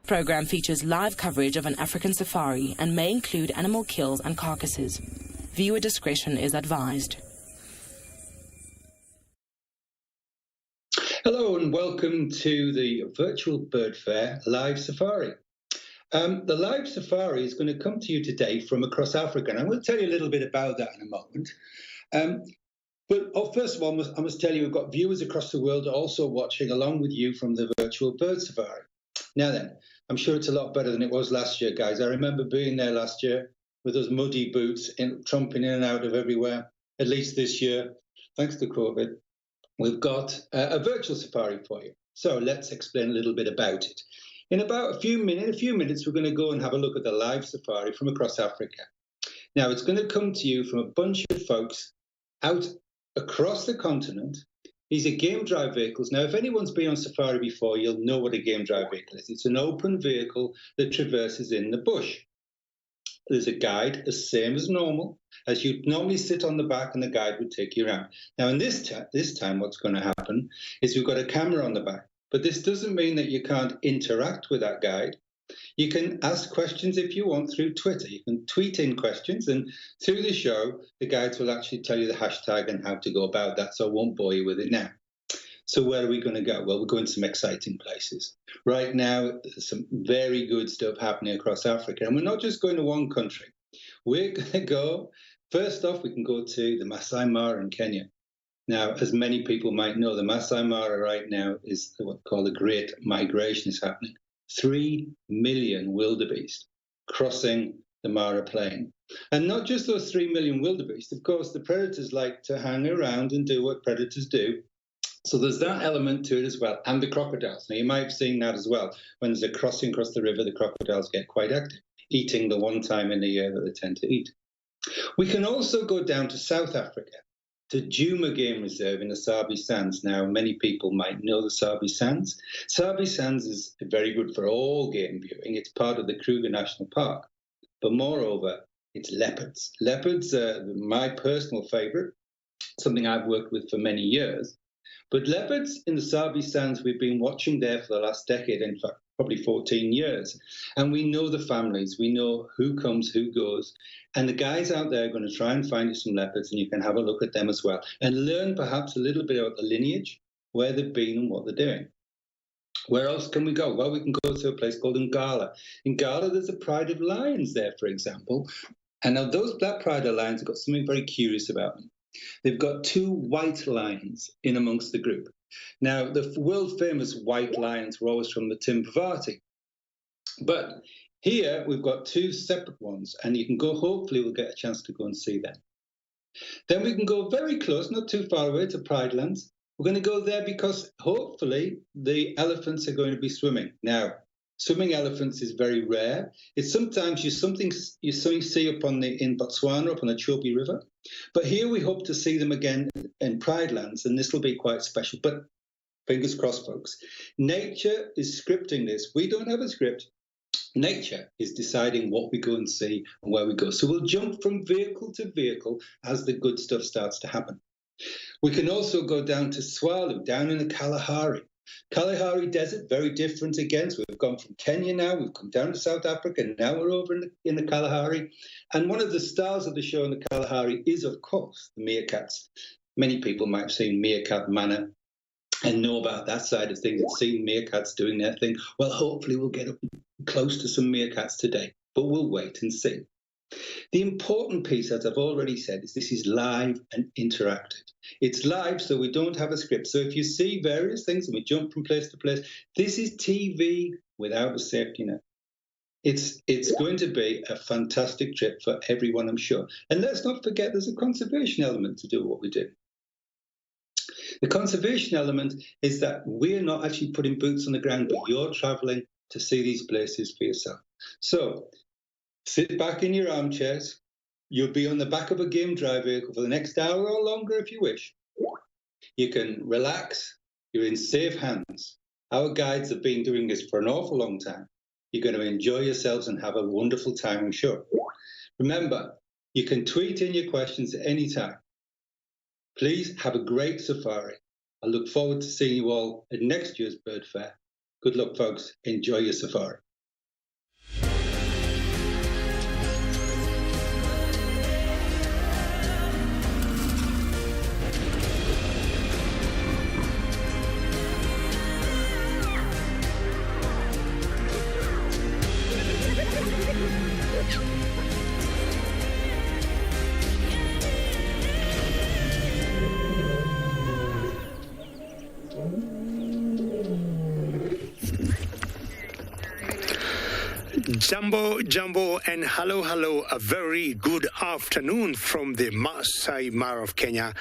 Programme features live coverage of an African safari and may include animal kills and carcasses. Viewer discretion is advised. Hello and welcome to the virtual bird fair live safari. The live safari is going to come to you today from across Africa, and I will tell you a little bit about that in a moment. But first of all, I must tell you we've got viewers across the world also watching along with you from the virtual bird safari. Now then, I'm sure it's a lot better than it was last year, guys. I remember being there last year with those muddy boots tromping in and out of everywhere. At least this year, thanks to COVID, we've got a virtual safari for you. So let's explain a little bit about it. In about a few minutes, we're going to go and have a look at the live safari from across Africa. Now, it's going to come to you from a bunch of folks out across the continent. These are game drive vehicles. Now, if anyone's been on safari before, you'll know what a game drive vehicle is. It's an open vehicle that traverses in the bush. There's a guide, the same as normal, as you'd normally sit on the back and the guide would take you around. Now, in this time, what's going to happen is we've got a camera on the back. But this doesn't mean that you can't interact with that guide. You can ask questions if you want through Twitter. You can tweet in questions, and through the show, the guides will actually tell you the hashtag and how to go about that, so I won't bore you with it now. So where are we going to go? Well, we're going to some exciting places. Right now, there's some very good stuff happening across Africa, and we're not just going to one country. We're going to go, first off, we can go to the Maasai Mara in Kenya. Now, as many people might know, the Maasai Mara right now is what we call a great migration is happening. 3 million wildebeest crossing the Mara Plain. And not just those 3 million wildebeest, of course, the predators like to hang around and do what predators do. So there's that element to it as well, and the crocodiles. Now, you might have seen that as well. When there's a crossing across the river, the crocodiles get quite active, eating the one time in the year that they tend to eat. We can also go down to South Africa, to Djuma Game Reserve in the Sabi Sands. Now, many people might know the Sabi Sands. Sabi Sands is very good for all game viewing. It's part of the Kruger National Park. But moreover, it's leopards. Leopards are my personal favourite, something I've worked with for many years. But leopards in the Sabi Sands, we've been watching there for the last decade, in fact, probably 14 years. And we know the families, we know who comes, who goes. And the guys out there are going to try and find you some leopards, and you can have a look at them as well and learn perhaps a little bit about the lineage, where they've been and what they're doing. Where else can we go? Well, we can go to a place called Ngala. In Ngala, there's a pride of lions there, for example. And now that pride of lions have got something very curious about them. They've got 2 white lions in amongst the group. Now, the world-famous white lions were always from the Timbavati. But here, we've got 2 separate ones, and you can go, hopefully we'll get a chance to go and see them. Then we can go very close, not too far away, to Pride Lands. We're going to go there because, hopefully, the elephants are going to be swimming. Now, swimming elephants is very rare. It's sometimes something you see up in Botswana, up on the Chobe River. But here we hope to see them again in Pride Lands, and this will be quite special. But fingers crossed, folks. Nature is scripting this. We don't have a script. Nature is deciding what we go and see and where we go. So we'll jump from vehicle to vehicle as the good stuff starts to happen. We can also go down to Tswalu, down in the Kalahari. Kalahari Desert, very different again. So we've gone from Kenya now, we've come down to South Africa, and now we're over in the Kalahari. And one of the stars of the show in the Kalahari is, of course, the meerkats. Many people might have seen Meerkat Manor and know about that side of things and seen meerkats doing their thing. Well, hopefully we'll get up close to some meerkats today, but we'll wait and see. The important piece, as I've already said, is this is live and interactive. It's live, so we don't have a script. So if you see various things and we jump from place to place, this is TV without a safety net. It's going to be a fantastic trip for everyone, I'm sure. And let's not forget there's a conservation element to do what we do. The conservation element is that we're not actually putting boots on the ground, but you're travelling to see these places for yourself. So sit back in your armchairs. You'll be on the back of a game drive vehicle for the next hour or longer if you wish. You can relax. You're in safe hands. Our guides have been doing this for an awful long time. You're going to enjoy yourselves and have a wonderful time, I'm sure. Remember, you can tweet in your questions at any time. Please have a great safari. I look forward to seeing you all at next year's Bird Fair. Good luck, folks. Enjoy your safari. Jumbo, and hello, a very good afternoon from the Maasai Mara of Kenya.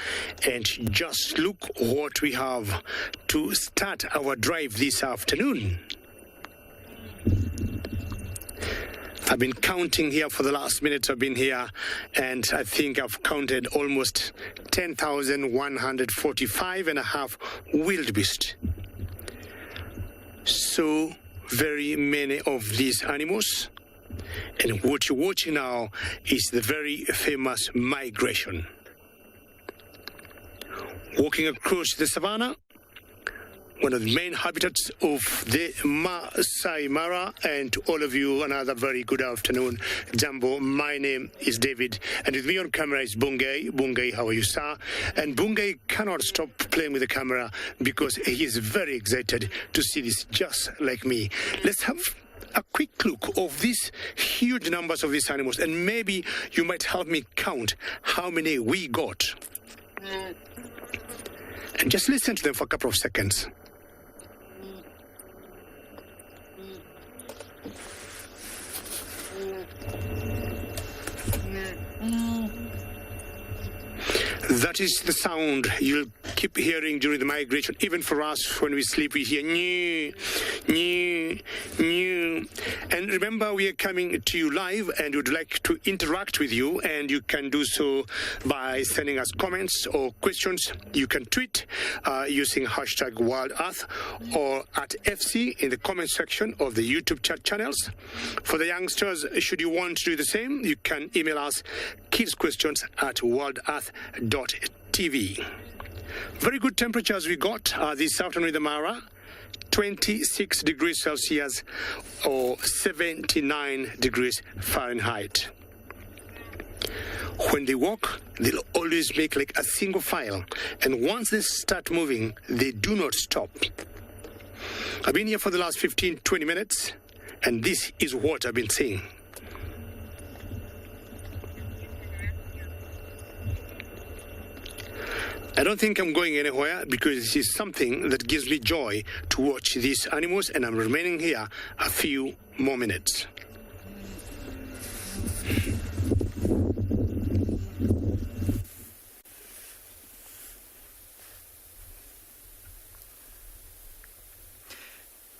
And just look what we have to start our drive this afternoon. I've been counting here for the last minute I've been here, and I think I've counted almost 10,145 and a half wildebeest. So very many of these animals, and what you're watching now is the very famous migration. Walking across the savannah, one of the main habitats of the Maasai Mara, and to all of you, another very good afternoon. Jumbo, my name is David, and with me on camera is Bungay. Bungay, how are you, sir? And Bungay cannot stop playing with the camera because he is very excited to see this, just like me. Let's have a quick look of these huge numbers of these animals, and maybe you might help me count how many we got. And just listen to them for a couple of seconds. That is the sound you'll keep hearing during the migration. Even for us, when we sleep, we hear new. And remember, we are coming to you live, and would like to interact with you, and you can do so by sending us comments or questions. You can tweet using hashtag WildEarth or at FC in the comment section of the YouTube chat channels. For the youngsters, should you want to do the same, you can email us kidsquestions@wildearth.tv. Very good temperatures we got this afternoon in the Mara. 26 degrees Celsius or 79 degrees Fahrenheit. When they walk, they'll always make like a single file, and once they start moving, they do not stop. I've been here for the last 15-20 minutes, and this is what I've been seeing. I don't think I'm going anywhere because this is something that gives me joy to watch these animals, and I'm remaining here a few more minutes.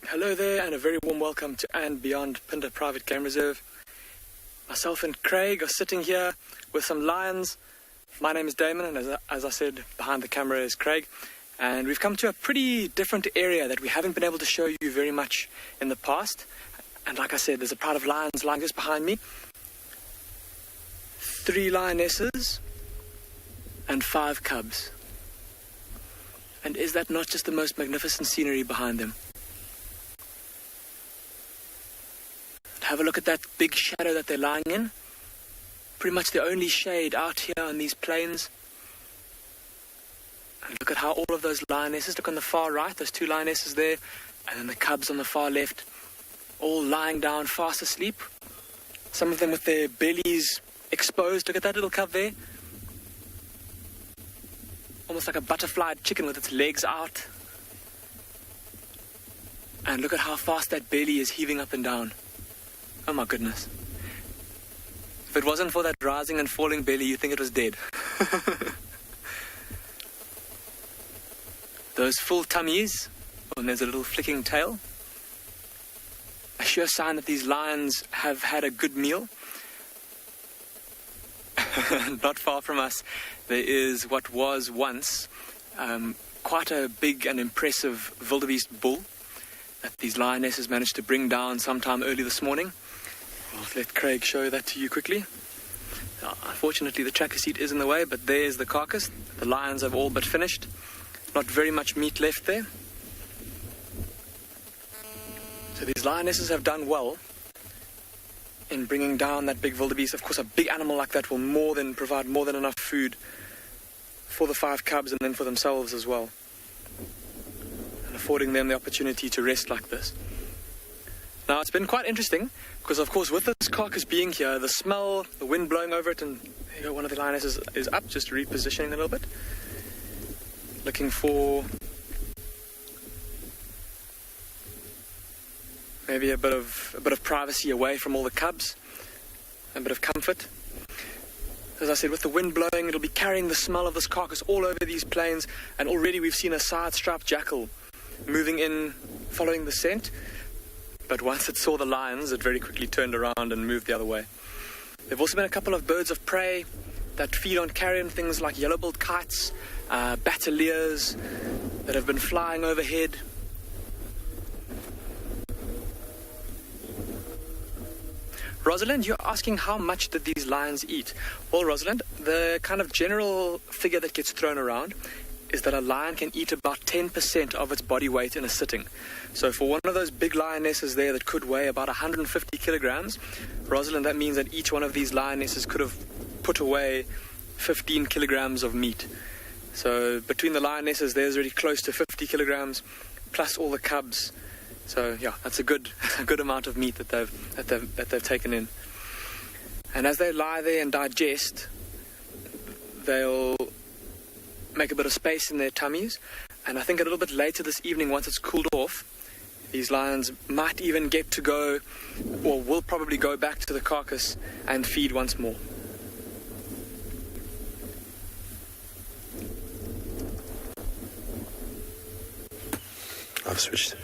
Hello there, and a very warm welcome to andBeyond Phinda Private Game Reserve. Myself and Craig are sitting here with some lions. My name is Damon, and as I said, behind the camera is Craig. And we've come to a pretty different area that we haven't been able to show you very much in the past. And like I said, there's a pride of lions lying just behind me. 3 lionesses and 5 cubs. And is that not just the most magnificent scenery behind them? Have a look at that big shadow that they're lying in. Pretty much the only shade out here on these plains. And look at how all of those lionesses, look on the far right, those 2 lionesses there, and then the cubs on the far left, all lying down fast asleep. Some of them with their bellies exposed. Look at that little cub there. Almost like a butterflied chicken with its legs out. And look at how fast that belly is heaving up and down. Oh my goodness. If it wasn't for that rising and falling belly, you'd think it was dead. Those full tummies, and there's a little flicking tail. A sure sign that these lions have had a good meal. Not far from us, there is what was once quite a big and impressive wildebeest bull that these lionesses managed to bring down sometime early this morning. I'll let Craig show that to you quickly. Unfortunately, the tracker seat is in the way, but there's the carcass. The lions have all but finished. Not very much meat left there. So these lionesses have done well in bringing down that big wildebeest. Of course, a big animal like that will provide more than enough food for the 5 cubs and then for themselves as well, and affording them the opportunity to rest like this. Now, it's been quite interesting because, of course, with this carcass being here, the smell, the wind blowing over it, and there you go, one of the lionesses is up, just repositioning a little bit, looking for maybe a bit of privacy away from all the cubs, a bit of comfort. As I said, with the wind blowing, it'll be carrying the smell of this carcass all over these plains, and already we've seen a side-striped jackal moving in, following the scent. But once it saw the lions, it very quickly turned around and moved the other way. There have also been a couple of birds of prey that feed on carrion, things like yellow-billed kites, bataliers that have been flying overhead. Rosalind, you're asking how much did these lions eat? Well, Rosalind, the kind of general figure that gets thrown around is that a lion can eat about 10% of its body weight in a sitting. So for one of those big lionesses there that could weigh about 150 kilograms, Rosalind, that means that each one of these lionesses could have put away 15 kilograms of meat. So between the lionesses, there's already close to 50 kilograms, plus all the cubs. So yeah, that's a good amount of meat that they've taken in. And as they lie there and digest, they'll make a bit of space in their tummies. And I think a little bit later this evening, once it's cooled off, these lions might even get to go, or will probably go back to the carcass and feed once more. I've switched.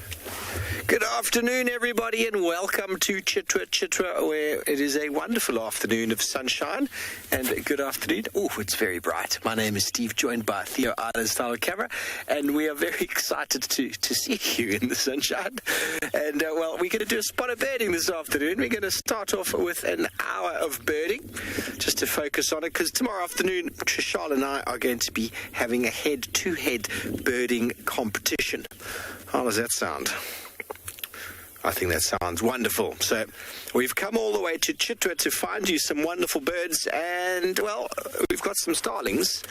Good afternoon, everybody, and welcome to Chitwa, where it is a wonderful afternoon of sunshine. And good afternoon. Oh, it's very bright. My name is Steve, joined by Theo style of camera, and we are very excited to see you in the sunshine. And, well, we're going to do a spot of birding this afternoon. We're going to start off with an hour of birding, just to focus on it, because tomorrow afternoon, Trishal and I are going to be having a head-to-head birding competition. How does that sound? I think that sounds wonderful. So we've come all the way to Chitwa to find you some wonderful birds, and, well, we've got some starlings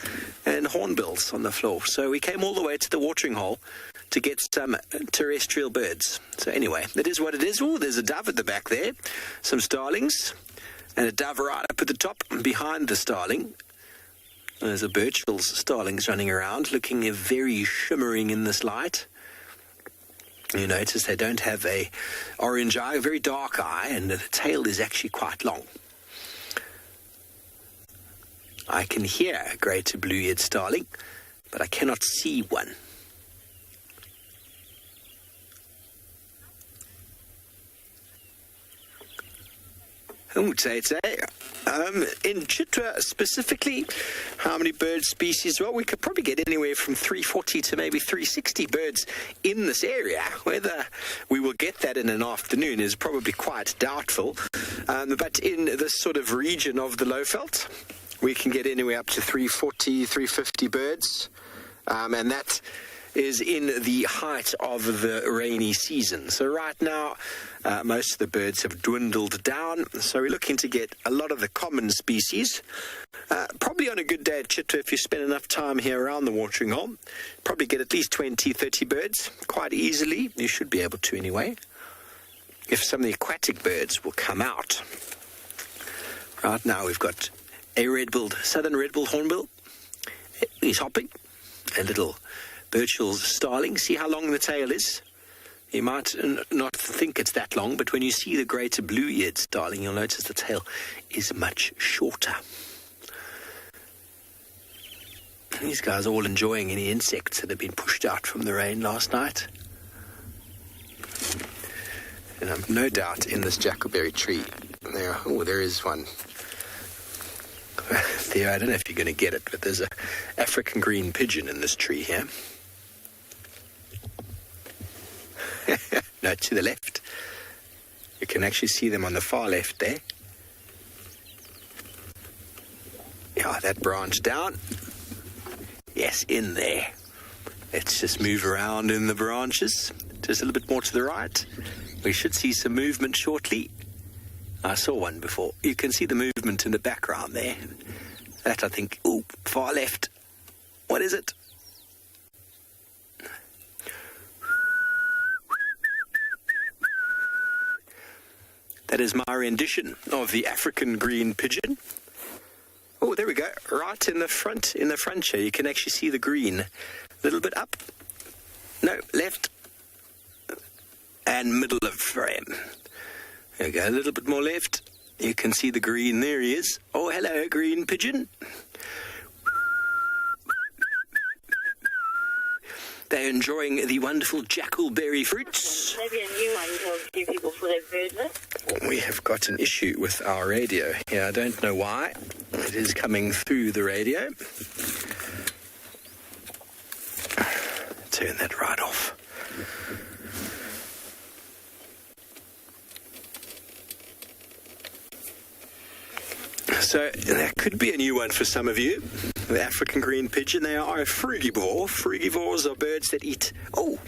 and hornbills on the floor. So we came all the way to the watering hole to get some terrestrial birds. So anyway, it is what it is. Oh, there's a dove at the back there, some starlings, and a dove right up at the top behind the starling. There's a Birchville's starlings running around, looking very shimmering in this light. You notice they don't have a orange eye, a very dark eye, and the tail is actually quite long. I can hear a greater blue-eared starling, but I cannot see one. In Chitwa specifically, how many bird species? Well, we could probably get anywhere from 340 to maybe 360 birds in this area. Whether we will get that in an afternoon is probably quite doubtful. But in this sort of region of the Lowveld, we can get anywhere up to 340, 350 birds. And that is in the height of the rainy season. So right now, most of the birds have dwindled down. So we're looking to get a lot of the common species. Probably on a good day at Chitwa, if you spend enough time here around the watering hole, probably get at least 20, 30 birds quite easily. You should be able to anyway. If some of the aquatic birds will come out. Right now we've got a southern red-billed hornbill. He's hopping. A little Birchville's starling. See how long the tail is? You might not think it's that long, but when you see the greater blue-eared starling, you'll notice the tail is much shorter. And these guys are all enjoying any insects that have been pushed out from the rain last night. And I'm no doubt in this jackleberry tree. There is one. Theo, I don't know if you're going to get it, but there's an African green pigeon in this tree here. No, to the left. You can actually see them on the far left there. Yeah, that branch down. Yes, in there. Let's just move around in the branches. Just a little bit more to the right. We should see some movement shortly. I saw one before. You can see the movement in the background there. That, I think, far left. What is it? That is my rendition of the African green pigeon. Oh, there we go. Right in the front here, you can actually see the green. A little bit up. No, left. and middle of frame. There we go, a little bit more left. You can see the green. There he is. Oh, hello, green pigeon. They're enjoying the wonderful jackalberry fruits. Maybe a new one tells you people for their bird list. We have got an issue with our radio here. I don't know why. It is coming through the radio. Turn that right off. So that could be a new one for some of you. The African green pigeon, they are a frugivore. Frugivores are birds that eat, oh,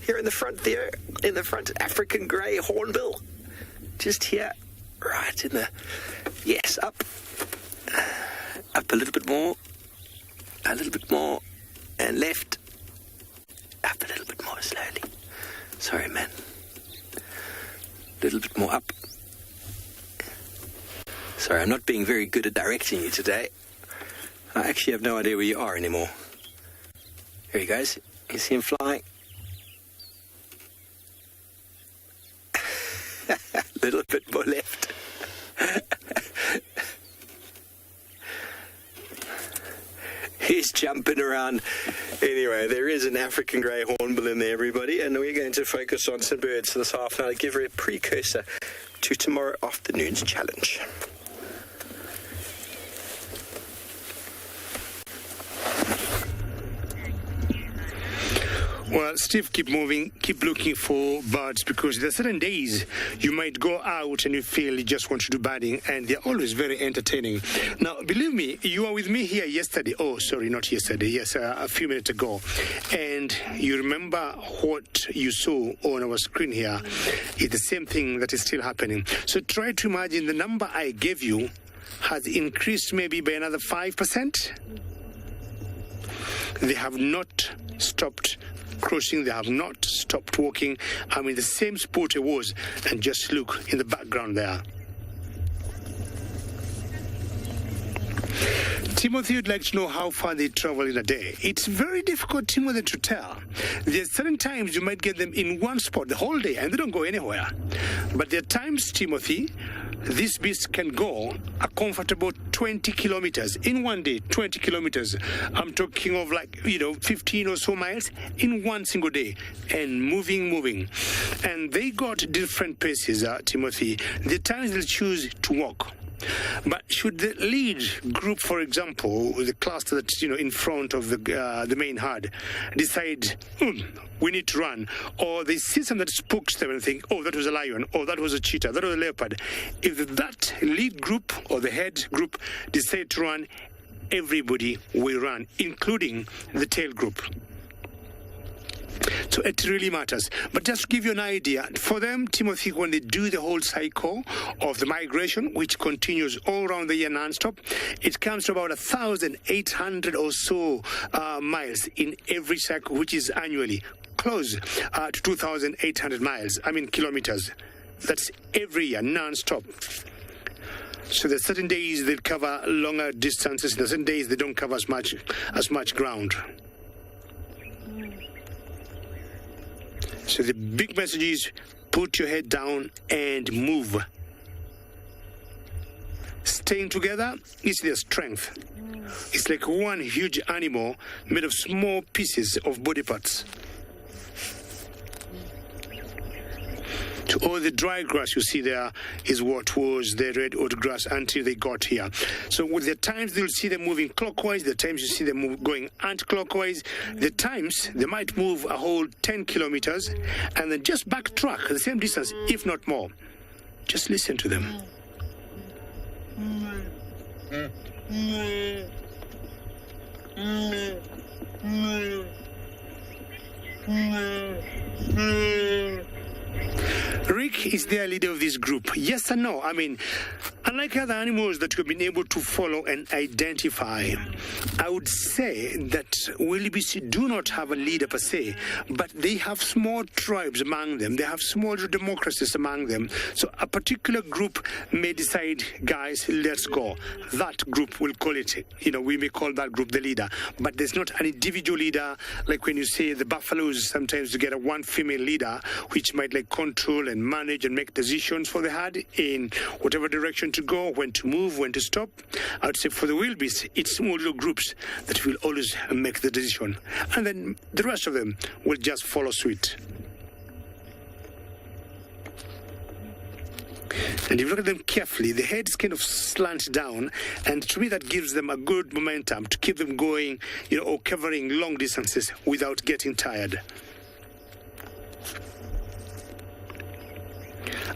here in the front there, in the front, African grey hornbill. Just here, right in the, yes, up a little bit more, and left, up a little bit more slowly. Sorry, man. A little bit more up. Sorry, I'm not being very good at directing you today. I actually have no idea where you are anymore. There he goes. You see him flying? A little bit more left. He's jumping around. Anyway, there is an African grey hornbill in there, everybody, and we're going to focus on some birds this half an hour to give her a precursor to tomorrow afternoon's challenge. Well, Steve, keep moving, keep looking for birds, because there are certain days you might go out and you feel you just want to do birding, and they're always very entertaining. Now, believe me, you were with me here yesterday. Oh, sorry, not yesterday. Yes, a few minutes ago. And you remember what you saw on our screen here is the same thing that is still happening. So try to imagine the number I gave you has increased maybe by another 5%. They have not stopped crossing, they have not stopped walking. I'm in the same spot I was, and just look in the background there. Timothy would like to know how far they travel in a day. It's very difficult, Timothy, to tell. There's certain times you might get them in one spot the whole day and they don't go anywhere. But there are times, Timothy, these beasts can go a comfortable 20 kilometers in one day. 20 kilometers. I'm talking of 15 or so miles in one single day, and moving. And they got different paces, Timothy. The times they'll choose to walk. But should the lead group, for example, the cluster that's in front of the main herd, decide we need to run, or they see something that spooks them and think, oh, that was a lion, or that was a cheetah, that was a leopard, if that lead group or the head group decide to run, everybody will run, including the tail group. So it really matters. But just to give you an idea, for them, Timothy, when they do the whole cycle of the migration, which continues all around the year non-stop, it comes to about 1,800 or so miles in every cycle, which is annually close to 2,800 miles, kilometers. That's every year, non-stop. So there's certain days they cover longer distances, there's certain days they don't cover as much ground. So the big message is put your head down and move. Staying together is their strength. It's like one huge animal made of small pieces of body parts. So all the dry grass you see there is what was the red oat grass until they got here. So with the times you'll see them moving clockwise, the times you see them going anti-clockwise, the times they might move a whole 10 kilometers and then just backtrack the same distance, if not more. Just listen to them. Rick is the leader of this group. Yes and no. Unlike Unlike other animals that we've been able to follow and identify, I would say that wildebeest do not have a leader per se, but they have small tribes among them. They have small democracies among them. So a particular group may decide, guys, let's go. That group will call it, we may call that group the leader. But there's not an individual leader, like when you say the buffaloes sometimes you get a one female leader, which might control and manage and make decisions for the herd in whatever direction to go, when to move, when to stop. I would say for the wildebeest, it's small little groups that will always make the decision. And then the rest of them will just follow suit. And if you look at them carefully, the heads kind of slant down, and to me that gives them a good momentum to keep them going, or covering long distances without getting tired.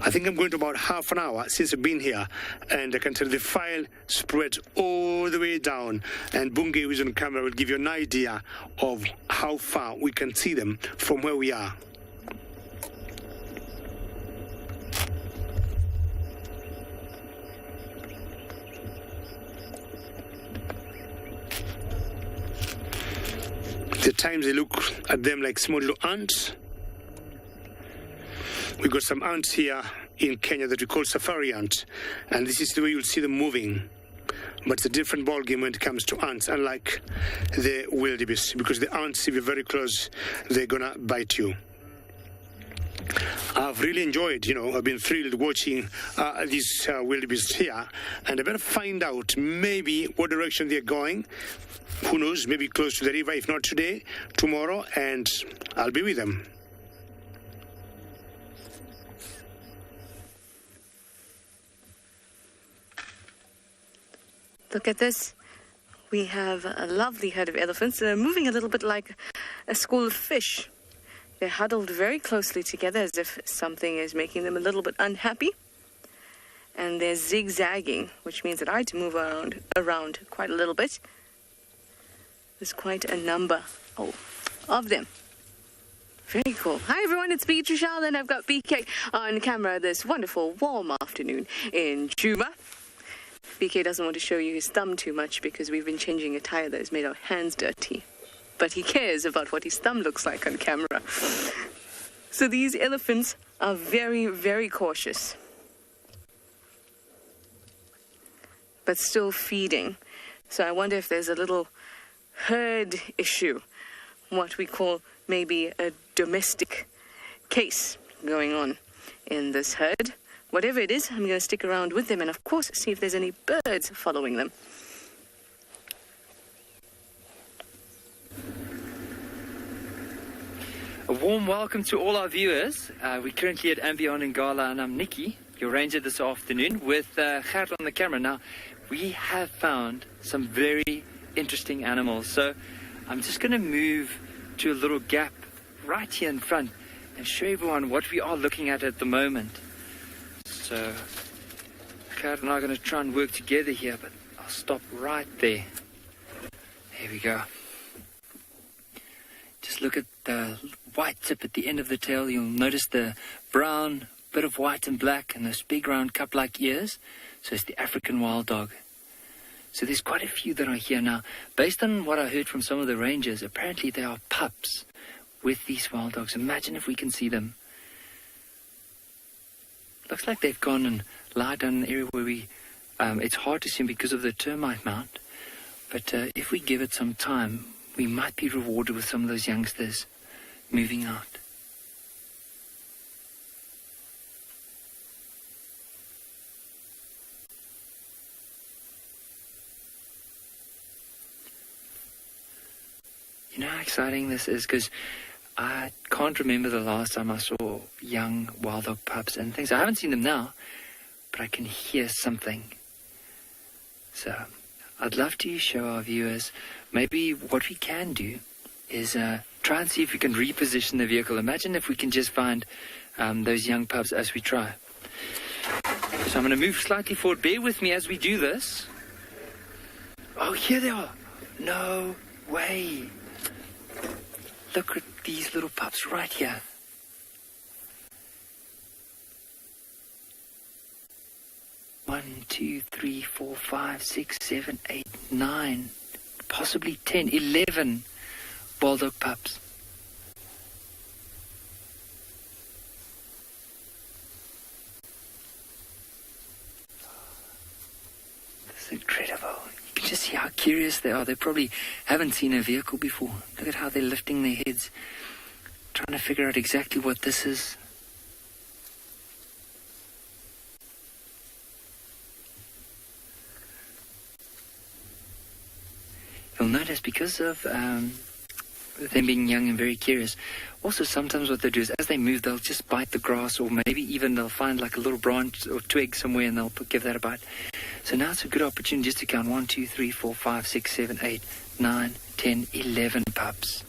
I think I'm going to about half an hour since I've been here, and I can tell the file spread all the way down, and Bunge, who is on camera, will give you an idea of how far we can see them from where we are. The times they look at them like small little ants. We've got some ants here in Kenya that we call safari ants, and this is the way you'll see them moving. But it's a different ballgame when it comes to ants, unlike the wildebeest, because the ants, if you're very close, they're gonna bite you. I've really enjoyed, I've been thrilled watching these wildebeest here, and I better find out maybe what direction they're going. Who knows, maybe close to the river, if not today, tomorrow, and I'll be with them. Look at this. We have a lovely herd of elephants. They're moving a little bit like a school of fish. They're huddled very closely together as if something is making them a little bit unhappy. And they're zigzagging, which means that I had to move around quite a little bit. There's quite a number of them. Very cool. Hi everyone, it's Beatrice and I've got BK on camera this wonderful warm afternoon in Djuma. BK doesn't want to show you his thumb too much because we've been changing a tire that has made our hands dirty. But he cares about what his thumb looks like on camera. So these elephants are very, very cautious. But still feeding. So I wonder if there's a little herd issue. What we call maybe a domestic case going on in this herd. Whatever it is, I'm going to stick around with them and, of course, see if there's any birds following them. A warm welcome to all our viewers. We're currently at andBeyond in Ngala, and I'm Nikki, your ranger this afternoon, with Gert on the camera. Now, we have found some very interesting animals. So I'm just going to move to a little gap right here in front and show everyone what we are looking at the moment. So, Gert and I are going to try and work together here, but I'll stop right there. There we go. Just look at the white tip at the end of the tail. You'll notice the brown, bit of white and black, and those big round cup-like ears. So it's the African wild dog. So there's quite a few that are here now. Based on what I heard from some of the rangers, apparently they are pups with these wild dogs. Imagine if we can see them. Looks like they've gone and lied down in an area where it's hard to see them because of the termite mound. But if we give it some time, we might be rewarded with some of those youngsters moving out. You know how exciting this is? Because I can't remember the last time I saw young wild dog pups and things. I haven't seen them now, but I can hear something. So I'd love to show our viewers maybe what we can do is try and see if we can reposition the vehicle. Imagine if we can just find those young pups as we try. So I'm going to move slightly forward. Bear with me as we do this. Oh, here they are. No way. Look at these little pups right here. 1, 2, 3, 4, 5, 6, 7, 8, 9, possibly 10, 11 wild dog pups. This is incredible. You can just see how curious they are. They probably haven't seen a vehicle before. Look at how they're lifting their heads, trying to figure out exactly what this is. You'll notice because of them being young and very curious, also sometimes what they do is as they move, they'll just bite the grass, or maybe even they'll find like a little branch or twig somewhere and they'll give that a bite. So now it's a good opportunity just to count 1, 2, 3, 4, 5, 6, 7, 8, 9, 10, 11 pups.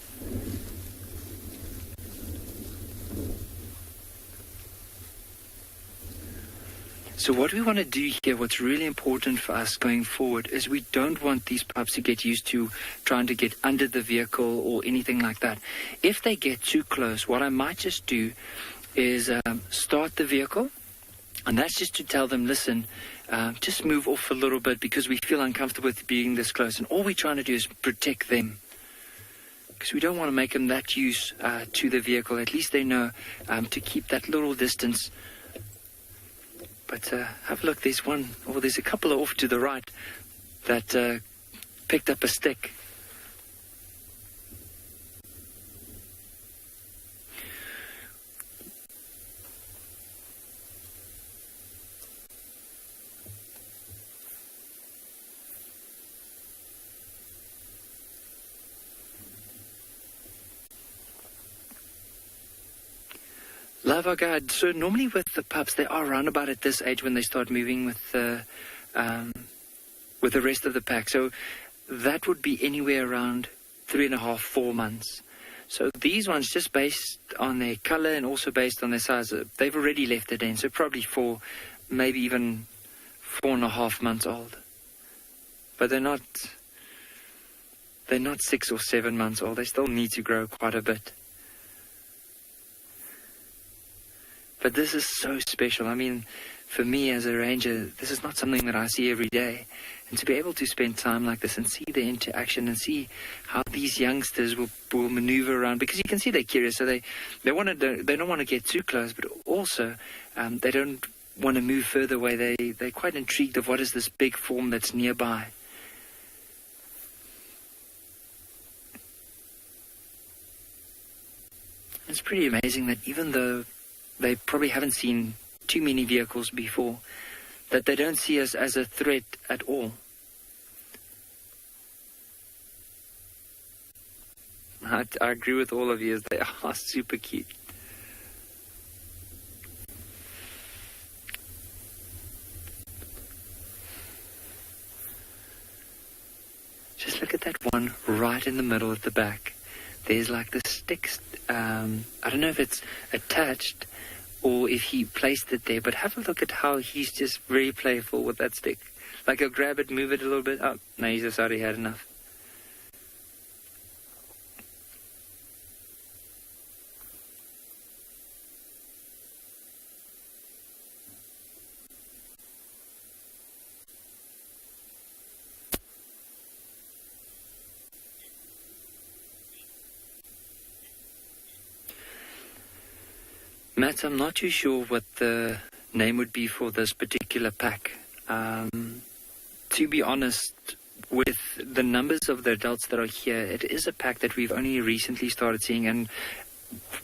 So what we want to do here, what's really important for us going forward, is we don't want these pups to get used to trying to get under the vehicle or anything like that. If they get too close, what I might just do is start the vehicle, and that's just to tell them, listen, just move off a little bit because we feel uncomfortable with being this close. And all we're trying to do is protect them, because we don't want to make them that used to the vehicle. At least they know to keep that little distance. But have a look, there's one, or there's a couple off to the right that picked up a stick. Love our guide. So normally with the pups, they are around about at this age when they start moving with the rest of the pack. So that would be anywhere around 3.5, 4 months. So these ones, just based on their color and also based on their size, they've already left the den. So probably 4, maybe even 4.5 months old. But they're not 6 or 7 months old. They still need to grow quite a bit. But this is so special. I mean, for me as a ranger, this is not something that I see every day. And to be able to spend time like this and see the interaction and see how these youngsters will maneuver around, because you can see they're curious, so they don't want to get too close, but also they don't want to move further away. They're quite intrigued of what is this big form that's nearby. It's pretty amazing that even though they probably haven't seen too many vehicles before, that they don't see us as a threat at all. I agree with all of you, they are super cute. Just look at that one right in the middle at the back. There's like the sticks. I don't know if it's attached or if he placed it there, but have a look at how he's just very playful with that stick. Like he'll grab it, move it a little bit. Oh, no, he's just already had enough. Matt, I'm not too sure what the name would be for this particular pack. To be honest, with the numbers of the adults that are here, it is a pack that we've only recently started seeing. And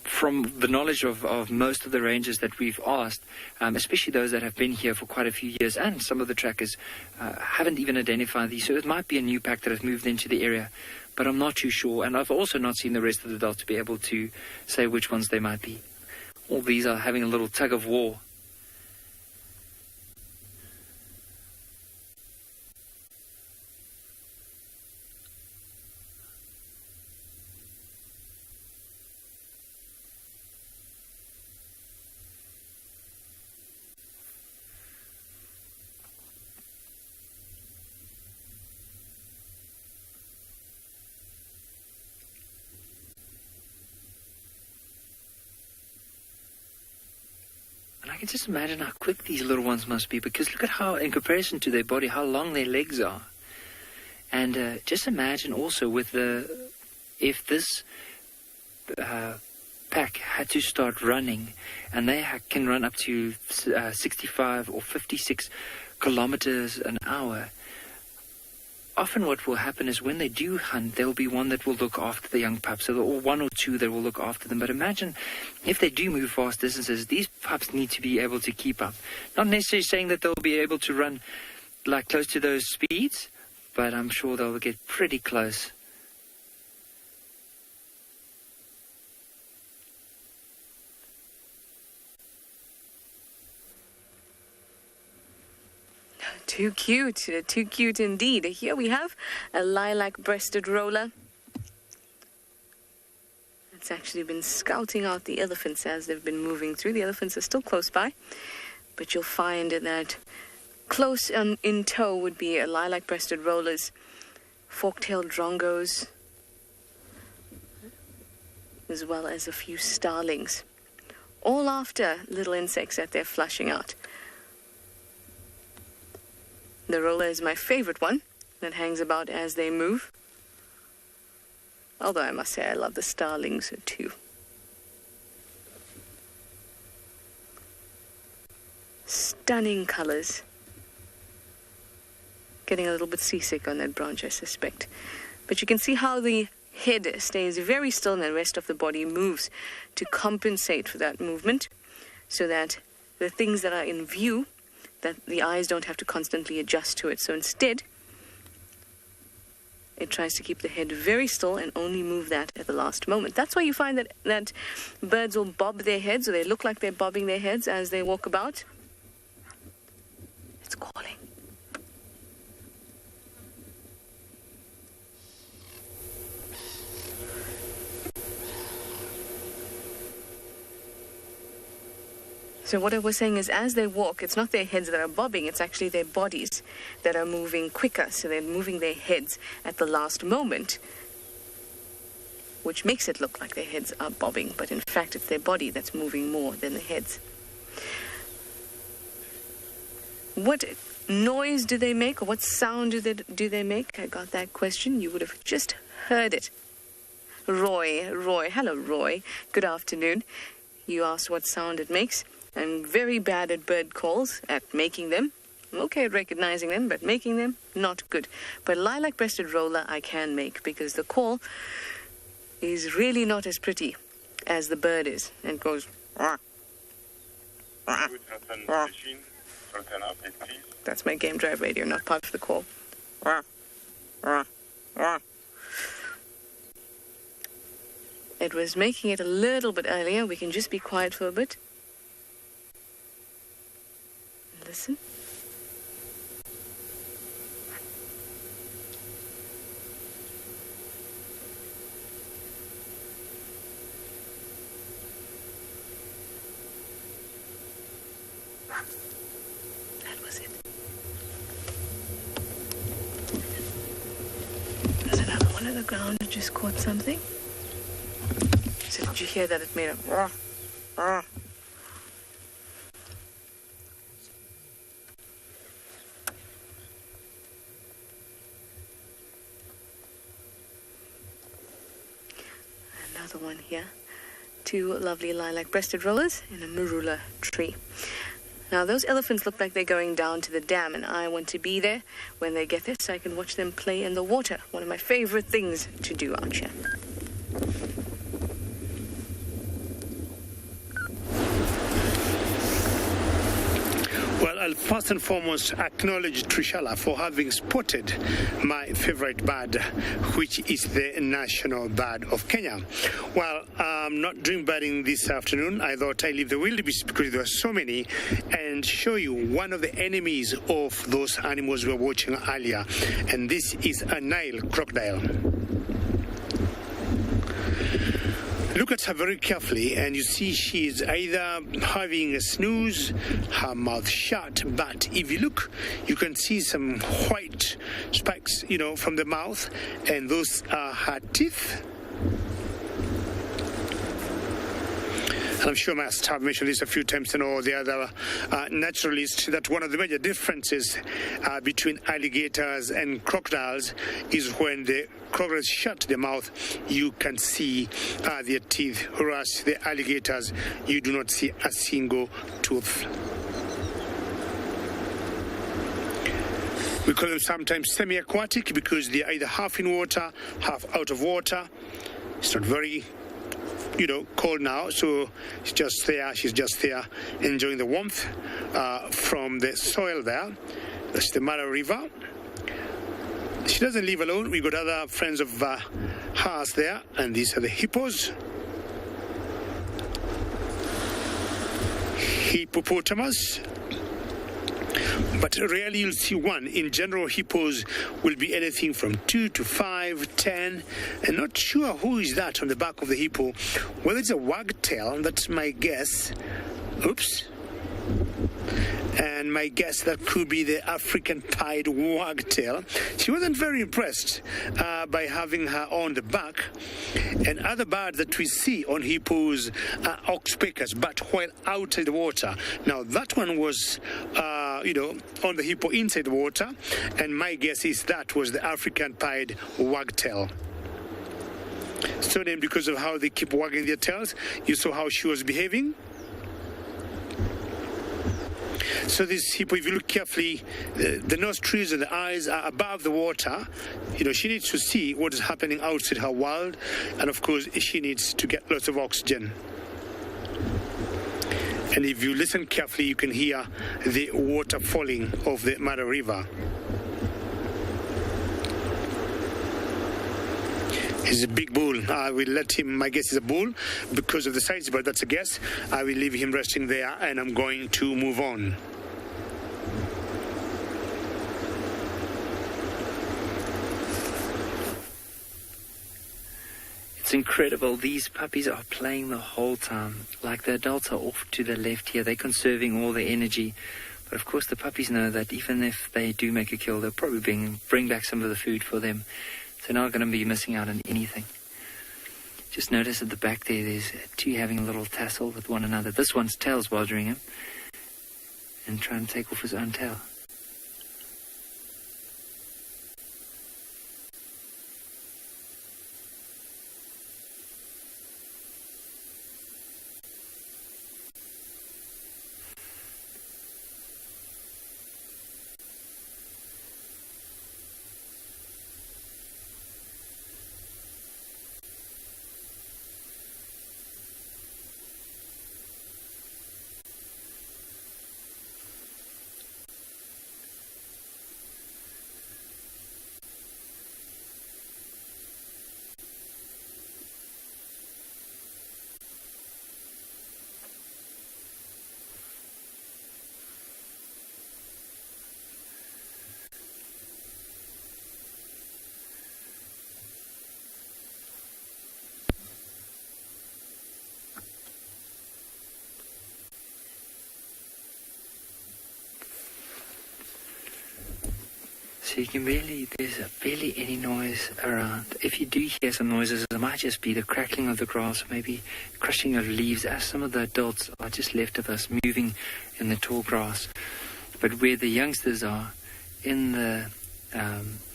from the knowledge of most of the rangers that we've asked, especially those that have been here for quite a few years, and some of the trackers haven't even identified these. So it might be a new pack that has moved into the area, but I'm not too sure. And I've also not seen the rest of the adults to be able to say which ones they might be. All these are having a little tug of war. I can just imagine how quick these little ones must be, because look at how, in comparison to their body, how long their legs are. And just imagine also if this pack had to start running, and they can run up to 65 or 56 kilometers an hour. Often what will happen is when they do hunt, there will be one that will look after the young pups, or one or two that will look after them. But imagine if they do move fast distances, these pups need to be able to keep up. Not necessarily saying that they'll be able to run like close to those speeds, but I'm sure they'll get pretty close. Too cute indeed. Here we have a lilac-breasted roller. It's actually been scouting out the elephants as they've been moving through. The elephants are still close by, but you'll find that close in tow would be a lilac-breasted rollers, fork-tailed drongos, as well as a few starlings, all after little insects that they're flushing out. The roller is my favorite one that hangs about as they move. Although I must say I love the starlings too. Stunning colors. Getting a little bit seasick on that branch, I suspect. But you can see how the head stays very still and the rest of the body moves to compensate for that movement, so that the things that are in view, that the eyes don't have to constantly adjust to it. So instead, it tries to keep the head very still and only move that at the last moment. That's why you find that birds will bob their heads, or they look like they're bobbing their heads as they walk about. It's calling. So what I was saying is, as they walk, it's not their heads that are bobbing, it's actually their bodies that are moving quicker. So they're moving their heads at the last moment, which makes it look like their heads are bobbing. But in fact, it's their body that's moving more than the heads. What noise do they make, or what sound do they make? I got that question. You would have just heard it. Roy. Hello, Roy. Good afternoon. You asked what sound it makes. I'm very bad at bird calls, at making them. I'm okay at recognizing them, but making them, not good. But lilac-breasted roller I can make, because the call is really not as pretty as the bird is. And it goes... That's my game drive radio, not part of the call. It was making it a little bit earlier. We can just be quiet for a bit. Listen. That was it. There's another one on the ground that just caught something. So did you hear that? It made a... Another one here. Two lovely lilac-breasted rollers in a marula tree. Now, those elephants look like they're going down to the dam, and I want to be there when they get there so I can watch them play in the water. One of my favorite things to do out here. Well, I'll first and foremost acknowledge Trishala for having spotted my favorite bird, which is the national bird of Kenya. Well, I'm not doing birding this afternoon. I thought I'd leave the wildebeest, because there are so many, and show you one of the enemies of those animals we were watching earlier. And this is a Nile crocodile. Look at her very carefully, and you see she's either having a snooze, her mouth shut, but if you look, you can see some white spikes, from the mouth, and those are her teeth. I'm sure I must have mentioned this a few times, or the other naturalists, that one of the major differences between alligators and crocodiles is when the crocodiles shut their mouth, you can see their teeth, whereas the alligators, you do not see a single tooth. We call them sometimes semi-aquatic because they are either half in water, half out of water. It's not very, cold now, so she's just there enjoying the warmth from the soil there. That's the Mara River. She doesn't live alone. We got other friends of hers there, and these are the hippos. Hippopotamus. But rarely you'll see one. In general, hippos will be anything from 2 to 5, 10. And not sure who is that on the back of the hippo. Whether it's a wagtail, that's my guess. Oops. And my guess that could be the African pied wagtail. She wasn't very impressed by having her on the back. And other birds that we see on hippos are oxpeckers, but while outside the water. Now that one was, on the hippo inside the water, and my guess is that was the African pied wagtail. So named because of how they keep wagging their tails. You saw how she was behaving. So this hippo, if you look carefully, the nostrils and the eyes are above the water. She needs to see what is happening outside her world, and of course she needs to get lots of oxygen. And if you listen carefully, you can hear the water falling of the Mara River. He's a big bull. I will let him, my guess is a bull because of the size, but that's a guess. I will leave him resting there, and I'm going to move on. It's incredible. These puppies are playing the whole time. Like the adults are off to the left here. They're conserving all their energy. But of course the puppies know that even if they do make a kill, they'll probably bring back some of the food for them. So they're not going to be missing out on anything. Just notice at the back there, there's two having a little tussle with one another. This one's tail's bothering him and trying to take off his own tail. So you can there's barely any noise around. If you do hear some noises, it might just be the crackling of the grass, maybe crushing of leaves, as some of the adults are just left of us moving in the tall grass. But where the youngsters are, in the,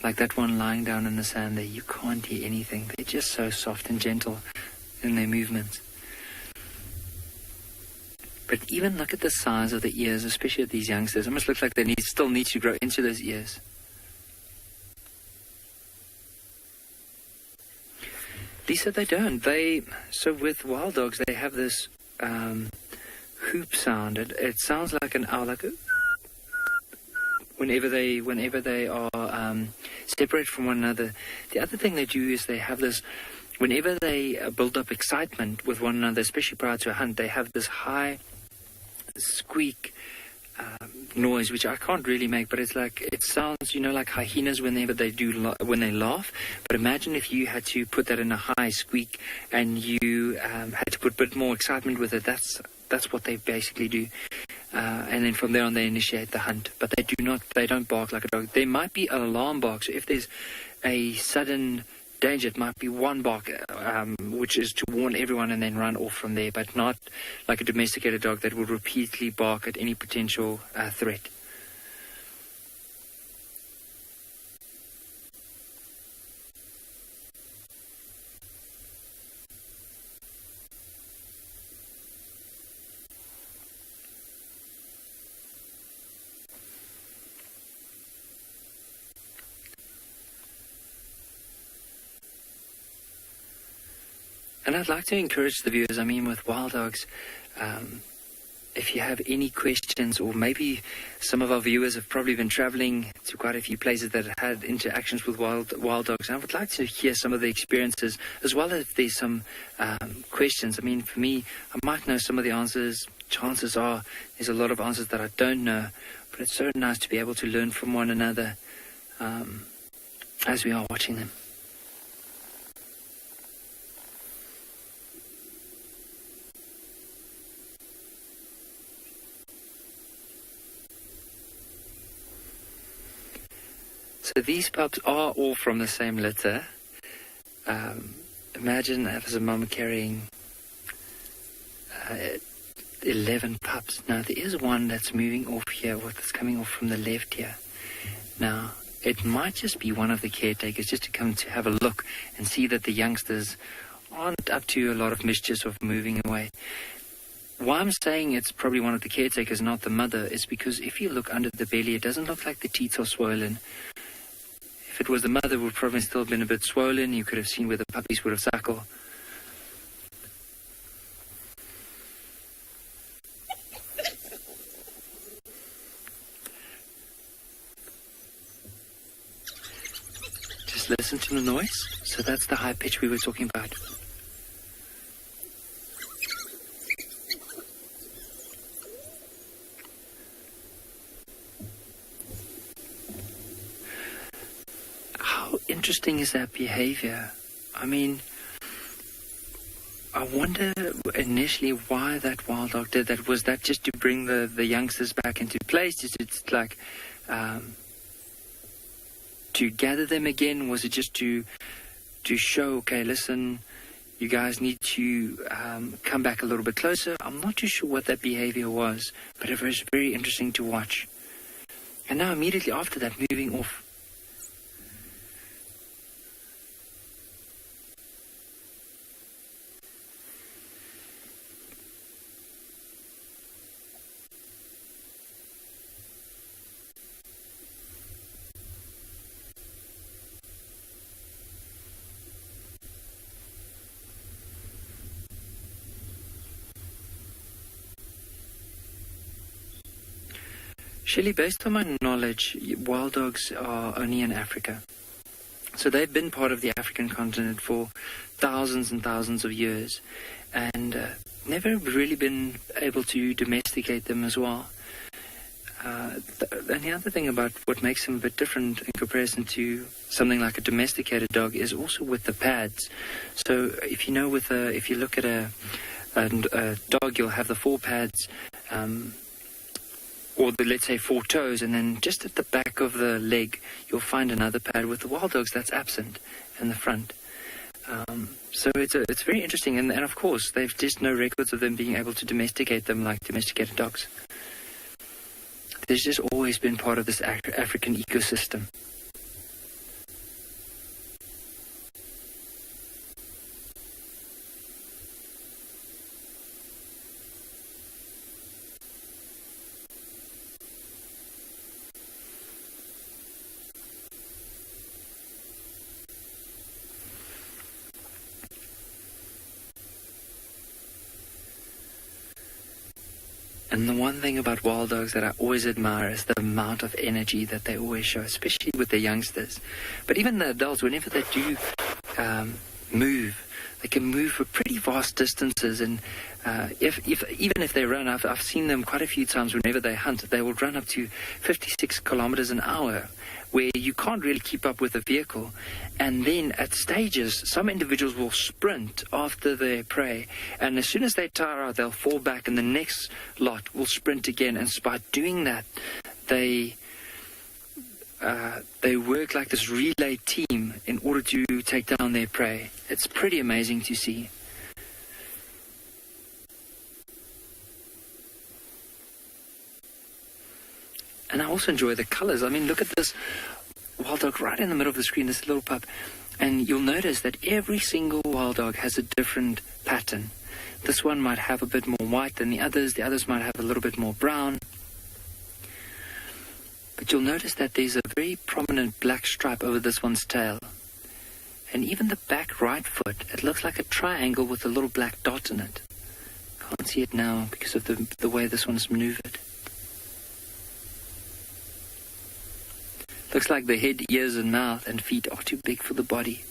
like that one lying down in the sand there, you can't hear anything. They're just so soft and gentle in their movements. But even look at the size of the ears, especially at these youngsters. It almost looks like they still need to grow into those ears. Lisa, they don't. So with wild dogs, they have this hoop sound. It sounds like an owl, like whenever they are separated from one another. The other thing they do is they have this, whenever they build up excitement with one another, especially prior to a hunt, they have this high squeak noise, which I can't really make, but it's like, it sounds, like hyenas whenever they when they laugh. But imagine if you had to put that in a high squeak and you had to put a bit more excitement with it. That's what they basically do. And then from there on, they initiate the hunt. But they don't bark like a dog. There might be an alarm bark. So if there's a sudden danger, it might be one bark, which is to warn everyone and then run off from there, but not like a domesticated dog that will repeatedly bark at any potential threat. And I'd like to encourage the viewers, with wild dogs, if you have any questions, or maybe some of our viewers have probably been traveling to quite a few places that have had interactions with wild dogs, and I would like to hear some of the experiences, as well as if there's some questions. For me, I might know some of the answers. Chances are there's a lot of answers that I don't know, but it's so nice to be able to learn from one another as we are watching them. So these pups are all from the same litter. Imagine as a mum carrying 11 pups. Now, there is one that's moving off here, that's coming off from the left here. Now, it might just be one of the caretakers just to come to have a look and see that the youngsters aren't up to a lot of mischief of moving away. Why I'm saying it's probably one of the caretakers, not the mother, is because if you look under the belly, it doesn't look like the teeth are swollen. If it was the mother, it would probably still have been a bit swollen. You could have seen where the puppies would have suckled. Just listen to the noise. So that's the high pitch we were talking about. Interesting is that behavior. I wonder initially why that wild dog did that. Was that just to bring the youngsters back into place? Is it like to gather them again? Was it just to show, okay, listen, you guys need to come back a little bit closer? I'm not too sure what that behavior was, but it was very interesting to watch. And now immediately after that, moving off. Shelley, based on my knowledge, wild dogs are only in Africa. So they've been part of the African continent for thousands and thousands of years, and never really been able to domesticate them as well. And the other thing about what makes them a bit different in comparison to something like a domesticated dog is also with the pads. So if you know, if you look at a dog, you'll have the 4 pads, or let's say 4 toes, and then just at the back of the leg, you'll find another pad. With the wild dogs, that's absent in the front. So it's very interesting, and of course, they've just no records of them being able to domesticate them like domesticated dogs. There's just always been part of this African ecosystem. And the one thing about wild dogs that I always admire is the amount of energy that they always show, especially with the youngsters. But even the adults, whenever they do move, they can move for pretty vast distances. And even if they run, I've seen them quite a few times whenever they hunt, they will run up to 56 kilometers an hour, where you can't really keep up with a vehicle. And then at stages, some individuals will sprint after their prey, and as soon as they tire out, they'll fall back, and the next lot will sprint again. And by doing that, they they work like this relay team in order to take down their prey. It's pretty amazing to see. And I also enjoy the colors. I mean, look at this wild dog right in the middle of the screen, this little pup. And you'll notice that every single wild dog has a different pattern. This one might have a bit more white than the others might have a little bit more brown. But you'll notice that there's a very prominent black stripe over this one's tail. And even the back right foot, it looks like a triangle with a little black dot in it. Can't see it now because of the way this one's maneuvered. Looks like the head, ears, and mouth and feet are too big for the body.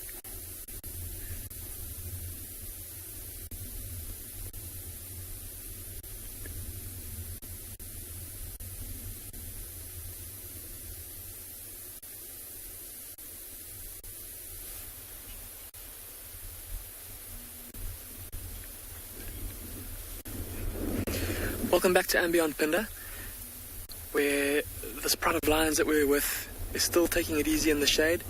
Welcome back to andBeyond, Phinda, where this pride of lions that we're with is still taking it easy in the shade.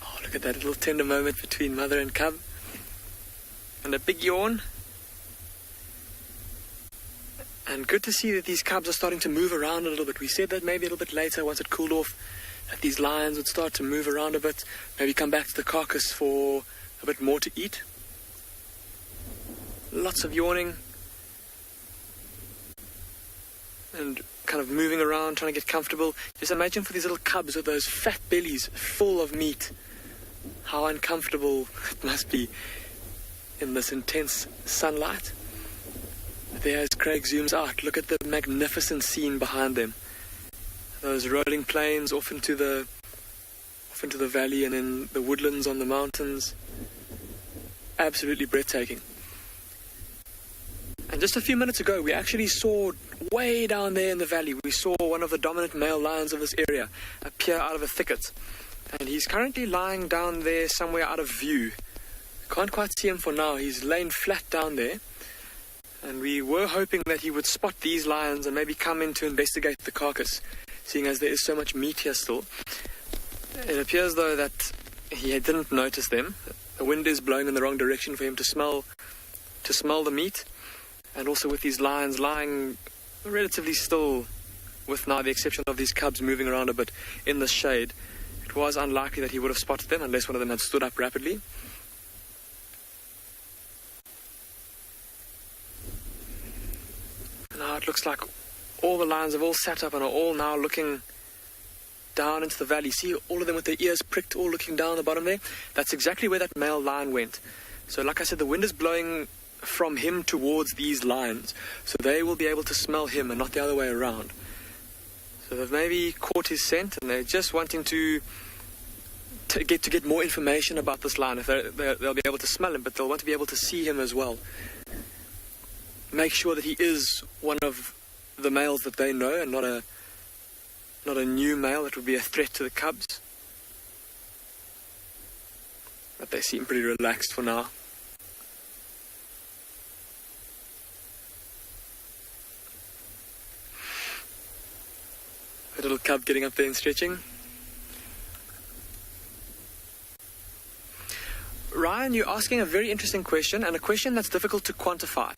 Oh, look at that little tender moment between mother and cub. And a big yawn. And good to see that these cubs are starting to move around a little bit. We said that maybe a little bit later, once it cooled off, that these lions would start to move around a bit, maybe come back to the carcass for a bit more to eat. Lots of yawning. And kind of moving around, trying to get comfortable. Just imagine for these little cubs with those fat bellies full of meat, how uncomfortable it must be in this intense sunlight. There, as Craig zooms out, look at the magnificent scene behind them. Those rolling plains off into the valley, and then the woodlands on the mountains. Absolutely breathtaking. And just a few minutes ago, we actually saw way down there in the valley, we saw one of the dominant male lions of this area appear out of a thicket. And he's currently lying down there somewhere out of view. Can't quite see him for now. He's laying flat down there. And we were hoping that he would spot these lions and maybe come in to investigate the carcass, seeing as there is so much meat here still. It appears, though, that he didn't notice them. The wind is blowing in the wrong direction for him to smell the meat. And also with these lions lying relatively still, with now the exception of these cubs moving around a bit in the shade, it was unlikely that he would have spotted them unless one of them had stood up rapidly. Now it looks like all the lions have all sat up and are all now looking down into the valley. See all of them with their ears pricked, all looking down the bottom there? That's exactly where that male lion went. So like I said, the wind is blowing from him towards these lions, so they will be able to smell him and not the other way around. So they've maybe caught his scent and they're just wanting to get more information about this lion. If they'll be able to smell him, but they'll want to be able to see him as well. Make sure that he is one of the males that they know and not a new male that would be a threat to the cubs. But they seem pretty relaxed for now. A little cub getting up there and stretching. Ryan, you're asking a very interesting question, and a question that's difficult to quantify.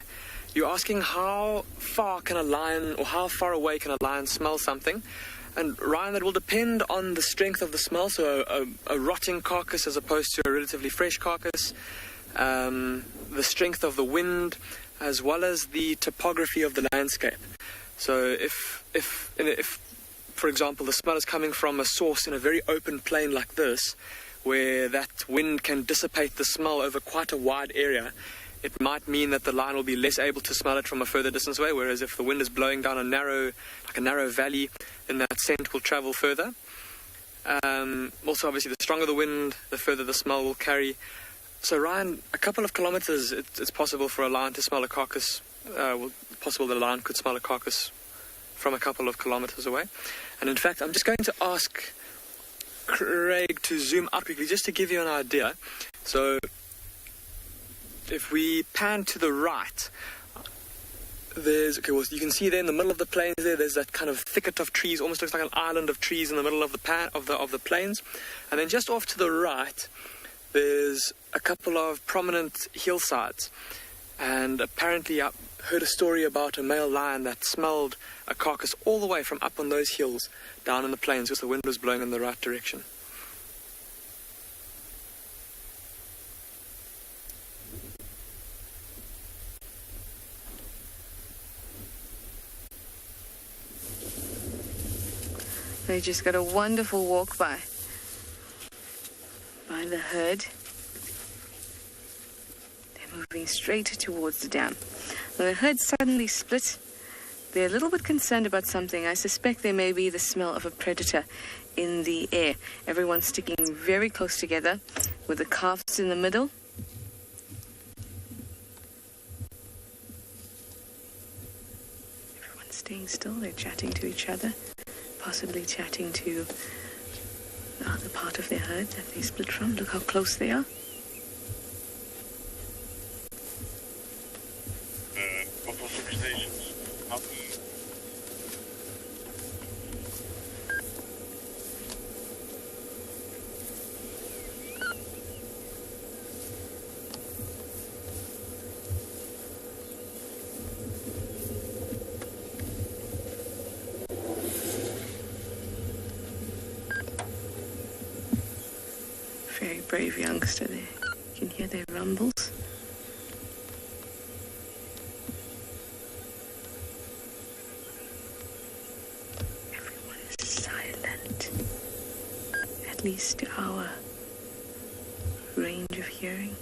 You're asking how far can a lion, or how far away can a lion smell something? And Ryan, that will depend on the strength of the smell, so a rotting carcass as opposed to a relatively fresh carcass, the strength of the wind, as well as the topography of the landscape. So if for example, the smell is coming from a source in a very open plain like this, where that wind can dissipate the smell over quite a wide area, it might mean that the lion will be less able to smell it from a further distance away, whereas if the wind is blowing down a narrow valley, then that scent will travel further. Also, obviously, the stronger the wind, the further the smell will carry. So, Ryan, a couple of kilometers, it's possible for a lion to smell a carcass. Possible that a lion could smell a carcass from a couple of kilometers away. And in fact, I'm just going to ask Craig to zoom out quickly just to give you an idea. So if we pan to the right, you can see there in the middle of the plains there's that kind of thicket of trees, almost looks like an island of trees in the middle of the plains. And then just off to the right, there's a couple of prominent hillsides. And apparently I heard a story about a male lion that smelled a carcass all the way from up on those hills down in the plains because the wind was blowing in the right direction. They just got a wonderful walk by the herd. They're moving straight towards the dam. Now the herd suddenly split. They're a little bit concerned about something. I suspect there may be the smell of a predator in the air. Everyone's sticking very close together with the calves in the middle. Everyone's staying still. They're chatting to each other. Possibly chatting to the other part of their herd that they split from. Look how close they are. Very brave youngster there. You can hear their rumbles. Everyone is silent. At least to our range of hearing.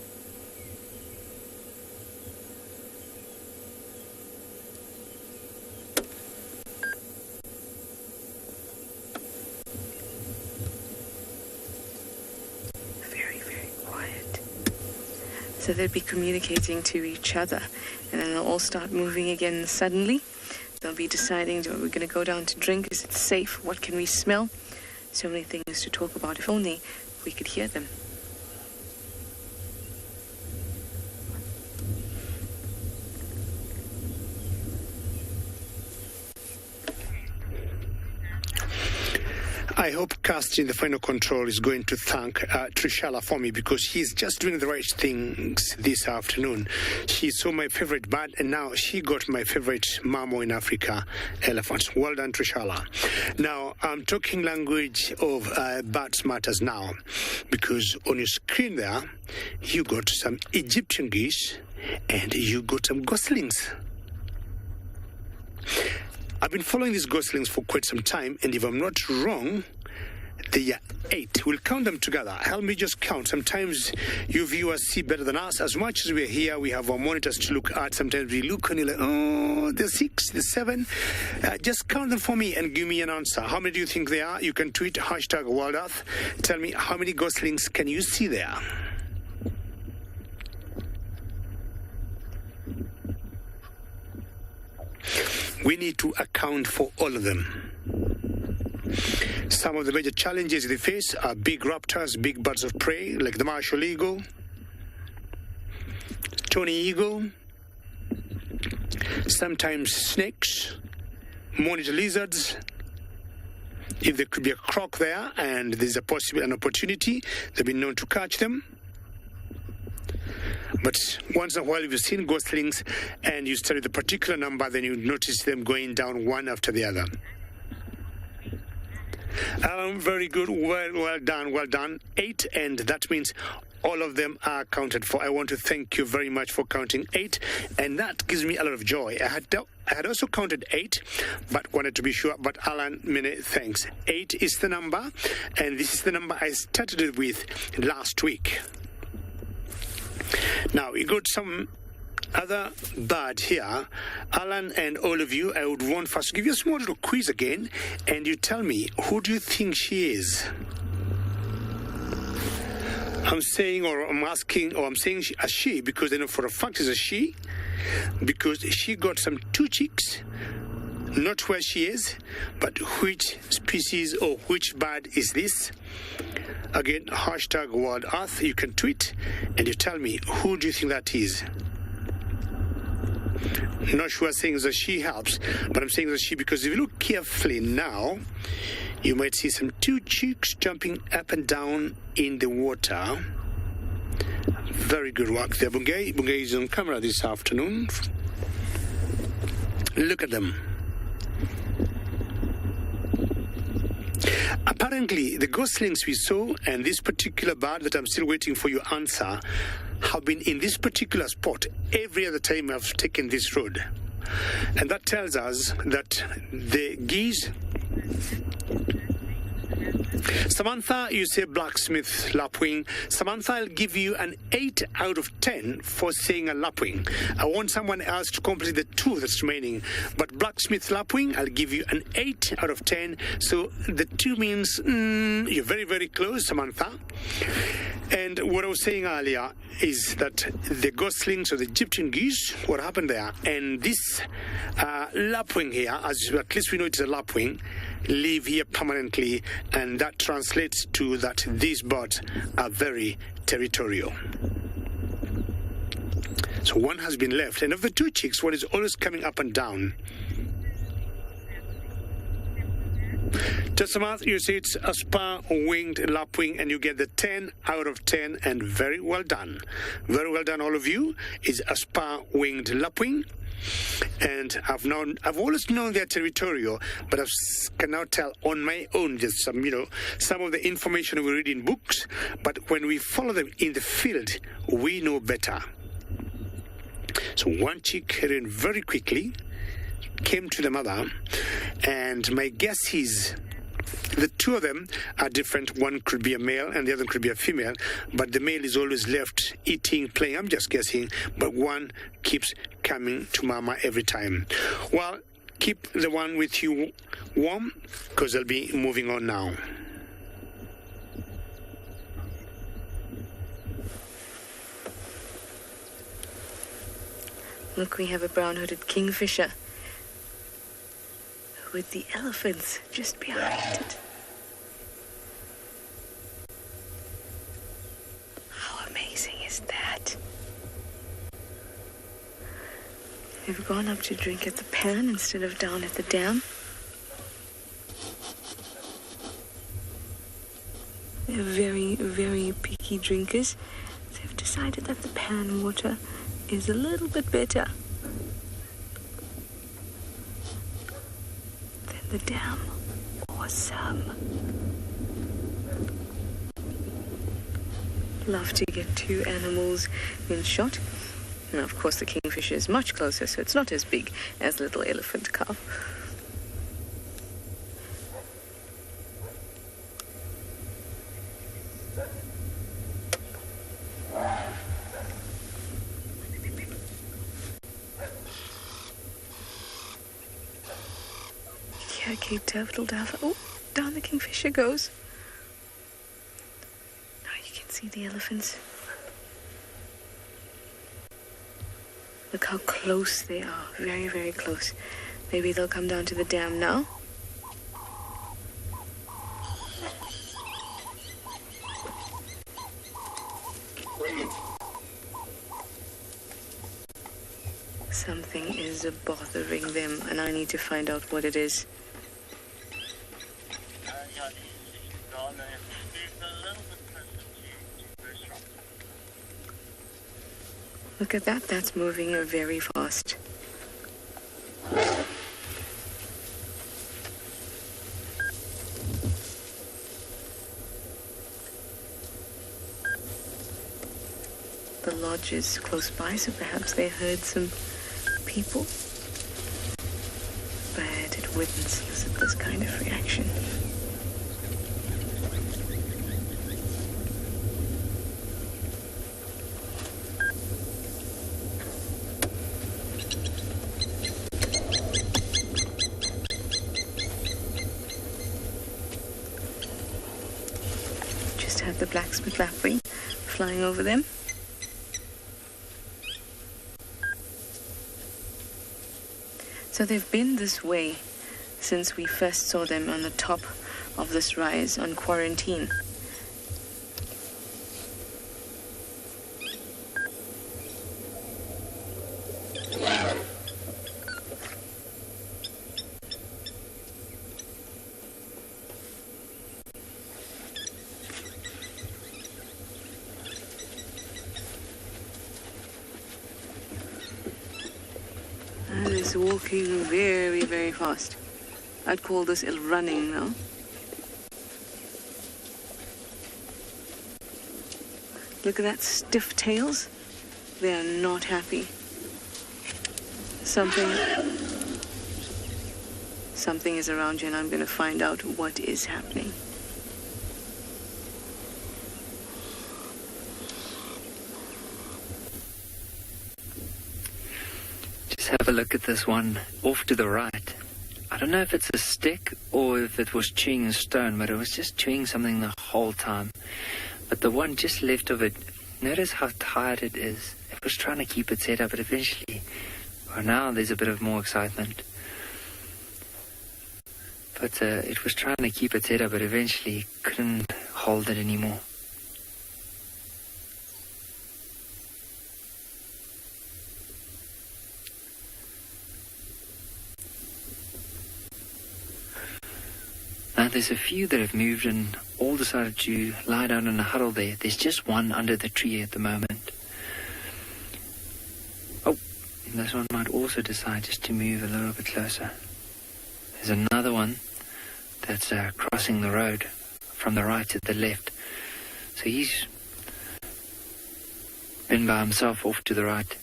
So they'll be communicating to each other, and then they'll all start moving again suddenly. They'll be deciding, are we going to go down to drink? Is it safe? What can we smell? So many things to talk about. If only we could hear them. I hope Cast in the final control is going to thank Trishala for me because he's just doing the right things this afternoon. She saw my favorite bird and now she got my favorite mammal in Africa, elephants. Well done, Trishala. Now, I'm talking language of birds matters now because on your screen there, you got some Egyptian geese and you got some goslings. I've been following these goslings for quite some time, and if I'm not wrong, they are 8. We'll count them together. Help me just count. Sometimes you viewers see better than us. As much as we're here, we have our monitors to look at. Sometimes we look and you're like, oh, there's 6, there's 7. Just count them for me and give me an answer. How many do you think they are? You can tweet #WildEarth. Tell me how many goslings can you see there? We need to account for all of them. Some of the major challenges they face are big raptors, big birds of prey, like the martial eagle, tawny eagle, sometimes snakes, monitor lizards. If there could be a croc there and there's an opportunity, they've been known to catch them. But once in a while, if you've seen goslings and you study the particular number, then you notice them going down one after the other. Very good. Well done. 8, and that means all of them are accounted for. I want to thank you very much for counting 8, and that gives me a lot of joy. I had also counted 8, but wanted to be sure. But Alan, many thanks. 8 is the number, and this is the number I started with last week. Now, we got some other bird here. Alan and all of you, I would want first to give you a small little quiz again, and you tell me, who do you think she is? I'm saying a she, because I know for a fact it's a she, because she got some 2 chicks. Not where she is, but which species or which bird is this? Again, #WildEarth. You can tweet and you tell me, who do you think that is? Not sure saying that she helps, but I'm saying that she because if you look carefully now, you might see some two chicks jumping up and down in the water. Very good work there, Bungay. Bungay is on camera this afternoon. Look at them. Apparently, the goslings we saw and this particular bird that I'm still waiting for your answer have been in this particular spot every other time I've taken this road. And that tells us that the geese... Samantha, you say blacksmith lapwing. Samantha, I'll give you an 8 out of 10 for saying a lapwing. I want someone else to complete the 2 that's remaining. But blacksmith lapwing, I'll give you an 8 out of 10. So the 2 means you're very, very close, Samantha. And what I was saying earlier is that the goslings or the Egyptian geese, what happened there, and this lapwing here, as at least we know it's a lapwing, live here permanently, and that translates to that these birds are very territorial. So one has been left, and of the 2 chicks, one is always coming up and down. Tasamath, you say it's a spar-winged lapwing, and you get the 10 out of 10, and very well done. Very well done, all of you. It's a spar-winged lapwing. And I've always known they're territorial, but I can now tell on my own just some of the information we read in books. But when we follow them in the field, we know better. So one chick ran very quickly, came to the mother, and my guess is the 2 of them are different. One could be a male and the other could be a female, but the male is always left eating, playing. I'm just guessing, but one keeps coming to mama every time. Well, keep the one with you warm because they'll be moving on now. Look, we have a brown-hooded kingfisher with the elephants just behind it. How amazing is that? They've gone up to drink at the pan instead of down at the dam. They're very, very picky drinkers. They've decided that the pan water is a little bit better than the dam. Awesome. Love to get 2 animals in shot. And of course the kingfisher is much closer, so it's not as big as little elephant calf. Yeah, Cape Turtle Dove. Oh, down the kingfisher goes. Now you can see the elephants. Look how close they are. Very, very close. Maybe they'll come down to the dam now. Something is bothering them, and I need to find out what it is. Look at that, that's moving very fast. The lodge is close by, so perhaps they heard some people. But it wouldn't solicit this kind of reaction. The blacksmith lapwing flying over them. So they've been this way since we first saw them on the top of this rise on quarantine. walking very, very fast. I'd call this running now. Look at that, stiff tails. They are not happy. Something is around you, and I'm going to find out what is happening. Just have a look at this one off to the right. I don't know if it's a stick or if it was chewing a stone, but it was just chewing something the whole time. But the one just left of it, notice how tired it is. It was trying to keep its head up, but eventually, well, now there's a bit of more excitement. But it was trying to keep its head up, but eventually couldn't hold it anymore. Now there's a few that have moved and all decided to lie down in a huddle there. There's just one under the tree at the moment. Oh, and this one might also decide just to move a little bit closer. There's another one that's crossing the road from the right to the left. So he's been by himself off to the right.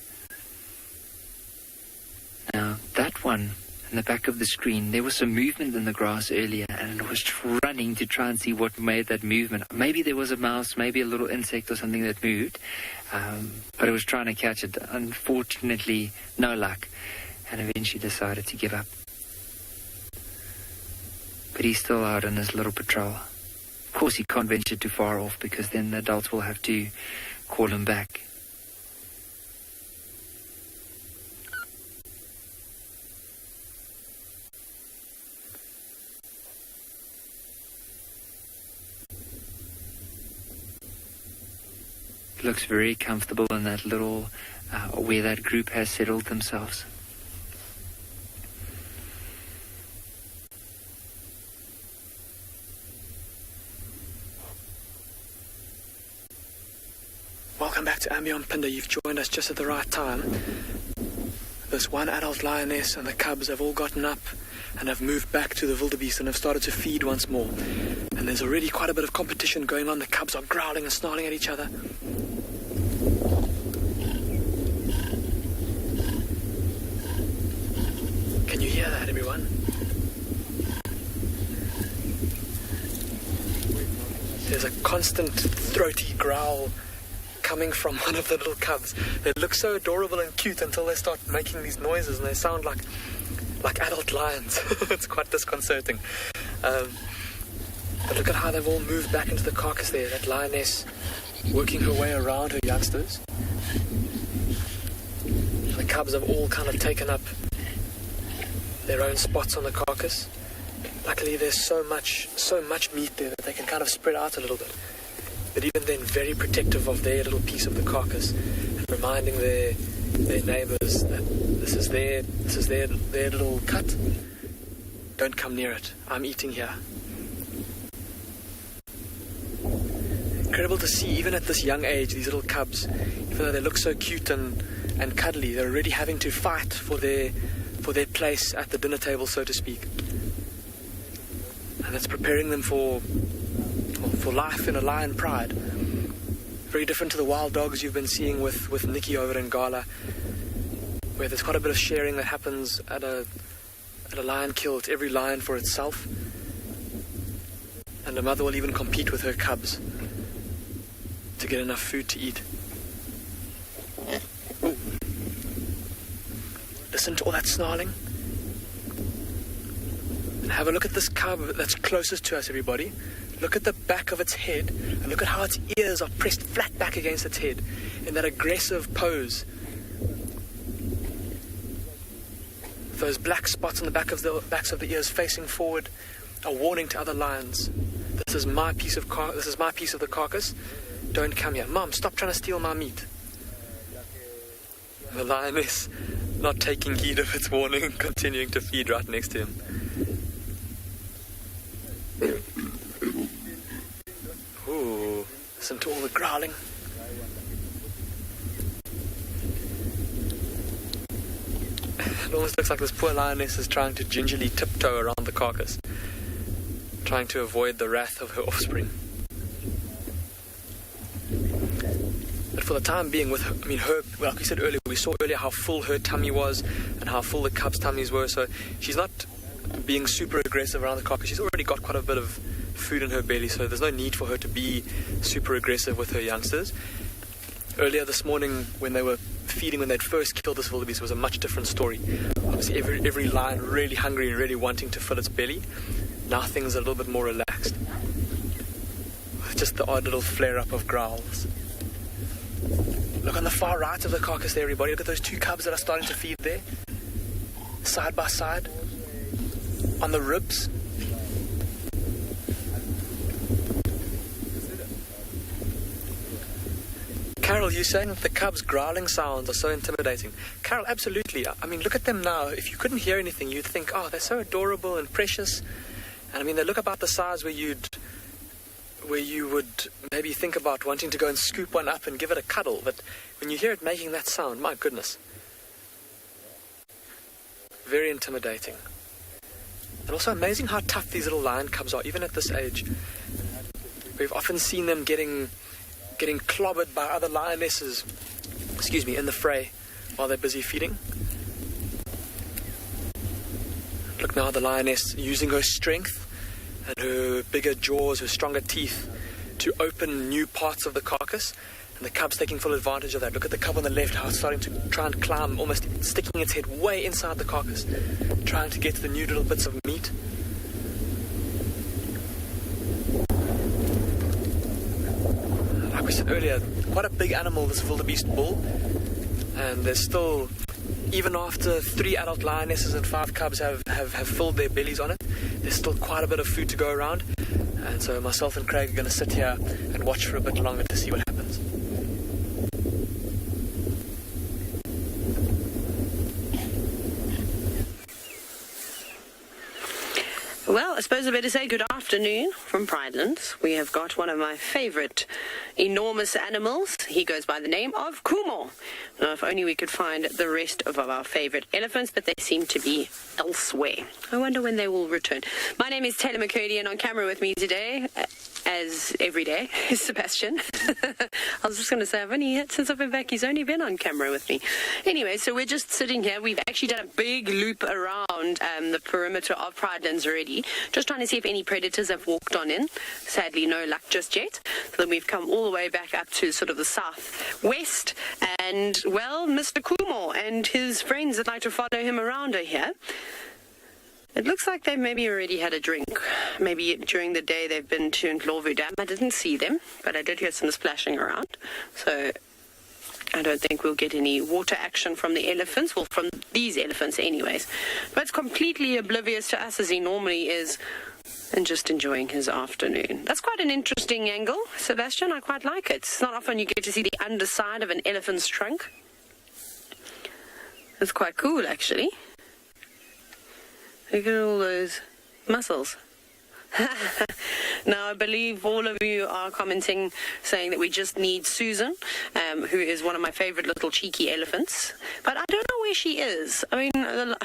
Now that one in the back of the screen, there was some movement in the grass earlier, and it was running to try and see what made that movement. Maybe there was a mouse, maybe a little insect or something that moved, but it was trying to catch it. Unfortunately, no luck, and eventually decided to give up. But he's still out on his little patrol. Of course, he can't venture too far off because then the adults will have to call him back. Looks very comfortable in that little, where that group has settled themselves. Welcome back to andBeyond, Phinda. You've joined us just at the right time. This one adult lioness and the cubs have all gotten up and have moved back to the Wildebeest and have started to feed once more. And there's already quite a bit of competition going on. The cubs are growling and snarling at each other. Can you hear that, everyone? There's a constant throaty growl coming from one of the little cubs. They look so adorable and cute until they start making these noises and they sound like adult lions. It's quite disconcerting. But look at how they've all moved back into the carcass there. That lioness working her way around her youngsters. The cubs have all kind of taken up their own spots on the carcass. Luckily there's so much meat there that they can kind of spread out a little bit. But even then, very protective of their little piece of the carcass and reminding their neighbours that this is their little cut. Don't come near it. I'm eating here. Incredible to see, even at this young age, these little cubs, even though they look so cute and cuddly, they're already having to fight for their place at the dinner table, so to speak. And it's preparing them for life in a lion pride. Very different to the wild dogs you've been seeing with Nikki over in Ngala, where there's quite a bit of sharing that happens at a lion kill. It's every lion for itself. And the mother will even compete with her cubs to get enough food to eat. Ooh. Listen to all that snarling. And have a look at this cub that's closest to us, everybody. Look at the back of its head, and look at how its ears are pressed flat back against its head in that aggressive pose. Those black spots on the backs of the ears facing forward are warning to other lions. This is my piece of the carcass. Don't come here. Mom, stop trying to steal my meat. The lioness, not taking heed of its warning and continuing to feed right next to him. Ooh, listen to all the growling. It almost looks like this poor lioness is trying to gingerly tiptoe around the carcass, trying to avoid the wrath of her offspring. But for the time being, with her, I mean, her, like we said earlier, we saw earlier how full her tummy was and how full the cubs' tummies were, so she's not being super aggressive around the carcass. She's already got quite a bit of food in her belly, so there's no need for her to be super aggressive with her youngsters. Earlier this morning, when they were feeding, when they'd first killed this wildebeest, was a much different story. Obviously, every lion really hungry and really wanting to fill its belly. Now things are a little bit more relaxed, with just the odd little flare-up of growls. Look on the far right of the carcass there, everybody. Look at those two cubs that are starting to feed there, side by side, on the ribs. Carol, you're saying that the cubs' growling sounds are so intimidating. Carol, absolutely. I mean, look at them now. If you couldn't hear anything, you'd think, oh, they're so adorable and precious. And I mean, they look about the size where you would maybe think about wanting to go and scoop one up and give it a cuddle. But when you hear it making that sound, my goodness. Very intimidating. And also amazing how tough these little lion cubs are, even at this age. We've often seen them getting clobbered by other lionesses, in the fray while they're busy feeding. Look now, the lioness using her strength and her bigger jaws, her stronger teeth to open new parts of the carcass, and the cub's taking full advantage of that. Look at the cub on the left, how it's starting to try and climb, almost sticking its head way inside the carcass, trying to get to the new little bits of meat. Like we said earlier, quite a big animal, this wildebeest bull, and there's still, even after 3 adult lionesses and 5 cubs have filled their bellies on it, there's still quite a bit of food to go around. And so myself and Craig are going to sit here and watch for a bit longer to see what happens. Well, I suppose I better say good afternoon from Pridelands. We have got one of my favourite enormous animals. He goes by the name of Kumo. Now, if only we could find the rest of our favourite elephants, but they seem to be elsewhere. I wonder when they will return. My name is Taylor McCurdy, and on camera with me today, as every day, is Sebastian. I was just going to say, since I've been back, he's only been on camera with me. Anyway, so we're just sitting here. We've actually done a big loop around the perimeter of Pridelands already, just trying to see if any predators have walked on in. Sadly, no luck just yet. So then we've come all the way back up to sort of the southwest, and, well, Mr. Kumo and his friends that like to follow him around are here. It looks like they've maybe already had a drink. Maybe during the day they've been to Ndlovu Dam. I didn't see them, but I did hear some splashing around. So I don't think we'll get any water action from the elephants. Well, from these elephants anyways. But it's completely oblivious to us, as he normally is, and just enjoying his afternoon. That's quite an interesting angle, Sebastian. I quite like it. It's not often you get to see the underside of an elephant's trunk. It's quite cool, actually. Look at all those muscles. Now, I believe all of you are commenting, saying that we just need Susan, who is one of my favorite little cheeky elephants. But I don't know where she is. I mean,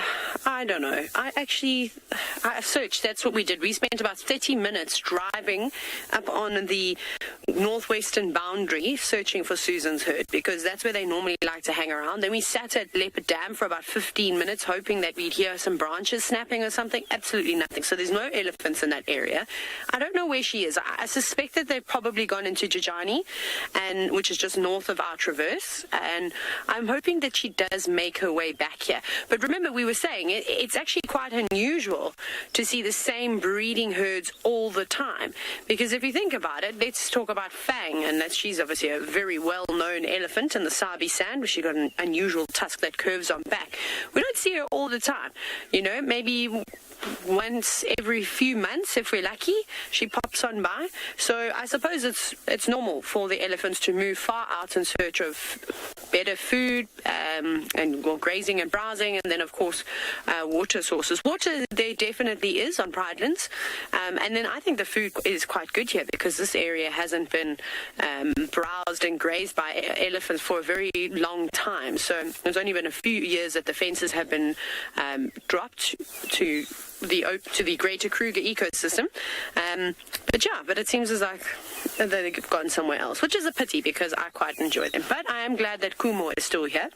I don't know. I searched. That's what we did. We spent about 30 minutes driving up on the northwestern boundary searching for Susan's herd, because that's where they normally like to hang around. Then we sat at Leopard Dam for about 15 minutes hoping that we'd hear some branches snapping or something. Absolutely nothing. So there's no elephants in that area. I don't know where she is. I suspect that they've probably gone into Jajani, which is just north of our traverse, and I'm hoping that she does make her way back here. But remember, we were saying it's actually quite unusual to see the same breeding herds all the time, because if you think about it, let's talk about Fang, and she's obviously a very well-known elephant in the Sabi sand, where she's got an unusual tusk that curves on back. We don't see her all the time. You know, maybe once every few months, if we're lucky, she pops on by. So I suppose it's normal for the elephants to move far out in search of better food and grazing and browsing, and then of course water sources. Water there definitely is on Pridelands, and then I think the food is quite good here because this area hasn't been browsed and grazed by elephants for a very long time. So there's only been a few years that the fences have been dropped to the greater Kruger ecosystem. But it seems as like they've gone somewhere else, which is a pity because I quite enjoy them. But I am glad that Kumo is still here.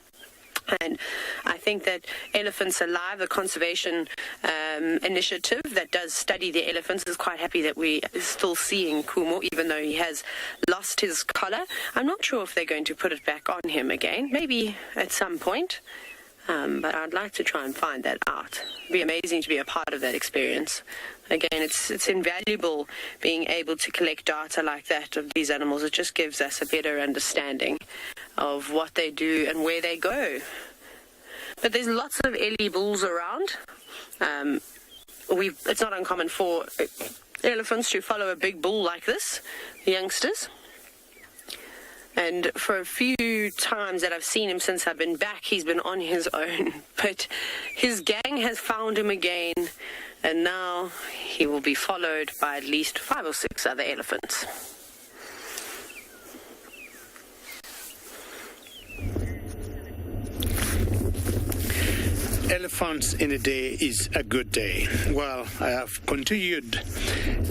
And I think that Elephants Alive, the conservation initiative that does study the elephants, is quite happy that we are still seeing Kumo, even though he has lost his collar. I'm not sure if they're going to put it back on him again, maybe at some point. But I'd like to try and find that out. It'd be amazing to be a part of that experience. Again, it's invaluable being able to collect data like that of these animals. It just gives us a better understanding of what they do and where they go. But there's lots of Ellie bulls around. It's not uncommon for elephants to follow a big bull like this, the youngsters. And for a few times that I've seen him since I've been back, he's been on his own. But his gang has found him again, and now he will be followed by at least 5 or 6 other elephants. Elephants in a day is a good day. Well, I have continued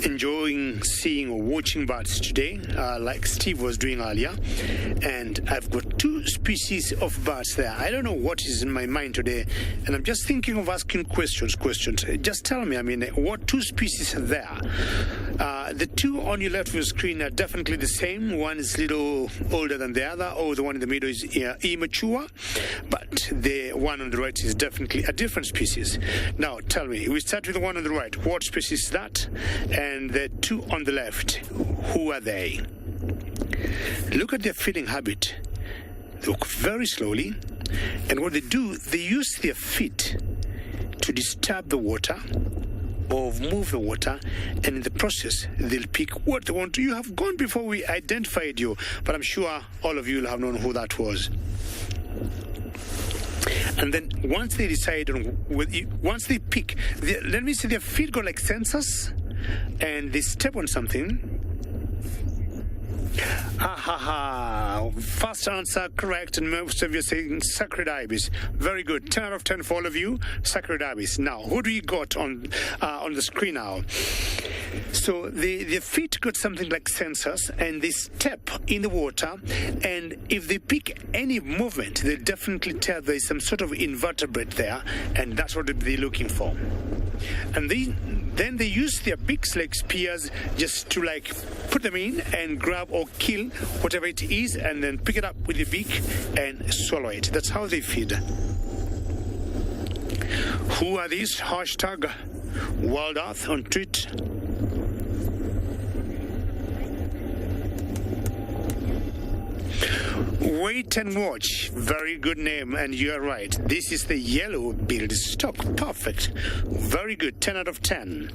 enjoying seeing or watching birds today, like Steve was doing earlier, and I've got 2 species of birds there. I don't know what is in my mind today, and I'm just thinking of asking questions. Just tell me, what 2 species are there? The 2 on your left of your screen are definitely the same. One is a little older than the other, or the one in the middle is immature, but the one on the right is definitely a different species. Now, tell me, we start with the one on the right. What species is that? And the 2 on the left, who are they? Look at their feeding habit. They walk very slowly, and what they do, they use their feet to disturb the water or move the water, and in the process they'll pick what they want to. You have gone before we identified you, but I'm sure all of you will have known who that was. And then once they decide on, once they pick, let me see, their feet go like sensors, and they step on something. First answer correct, and most of you are saying sacred ibis. Very good. 10 out of 10 for all of you. Sacred ibis. Now, who do you got on the screen now? So their feet got something like sensors, and they step in the water, and if they pick any movement, they definitely tell there is some sort of invertebrate there, and that's what they're looking for. And then they use their beaks like spears just to put them in and grab or kill whatever it is, and then pick it up with the beak and swallow it. That's how they feed. Who are these? Hashtag WildEarth on tweet. Wait and watch. Very good name, and you are right. This is the yellow-billed stock. Perfect. Very good. 10 out of 10.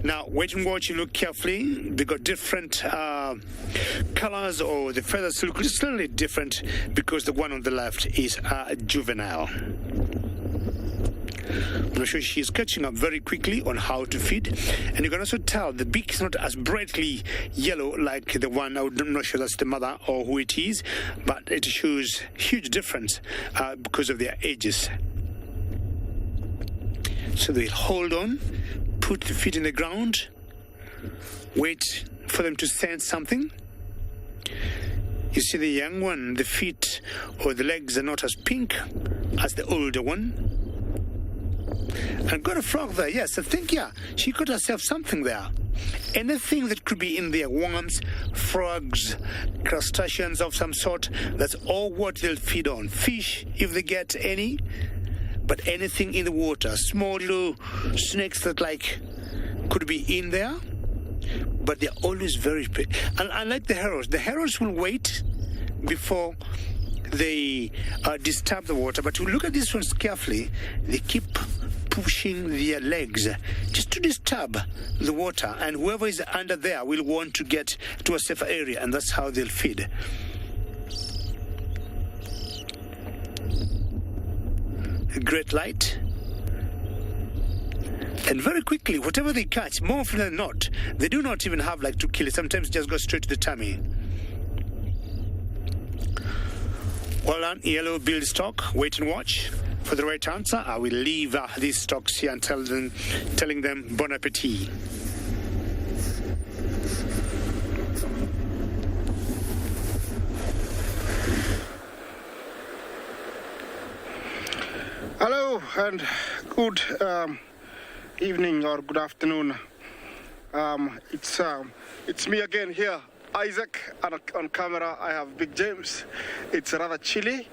Now, wait and watch. You look carefully. They got different colors, or the feathers look slightly different because the one on the left is juvenile. I'm sure she is catching up very quickly on how to feed, and you can also tell the beak is not as brightly yellow like the one. I'm not sure that's the mother or who it is, but it shows huge difference because of their ages. So they'll hold on, put the feet in the ground, wait for them to sense something. You see the young one, the feet or the legs are not as pink as the older one. And got a frog there, yes, I think, she got herself something there. Anything that could be in there, worms, frogs, crustaceans of some sort, that's all what they'll feed on. Fish, if they get any, but anything in the water. Small little snakes that could be in there, but they're always very big. And unlike the herons will wait before they disturb the water, but you look at these ones carefully, they keep pushing their legs just to disturb the water, and whoever is under there will want to get to a safer area, and that's how they'll feed. A great light. And very quickly, whatever they catch, more often than not, they do not even have like to kill it. Sometimes just go straight to the tummy. Well done, yellow-billed stock. Wait and watch for the right answer. I will leave these stocks here and telling them bon appetit. Hello and good evening or good afternoon. It's me again here, Isaac, and on camera I have Big James. It's rather chilly.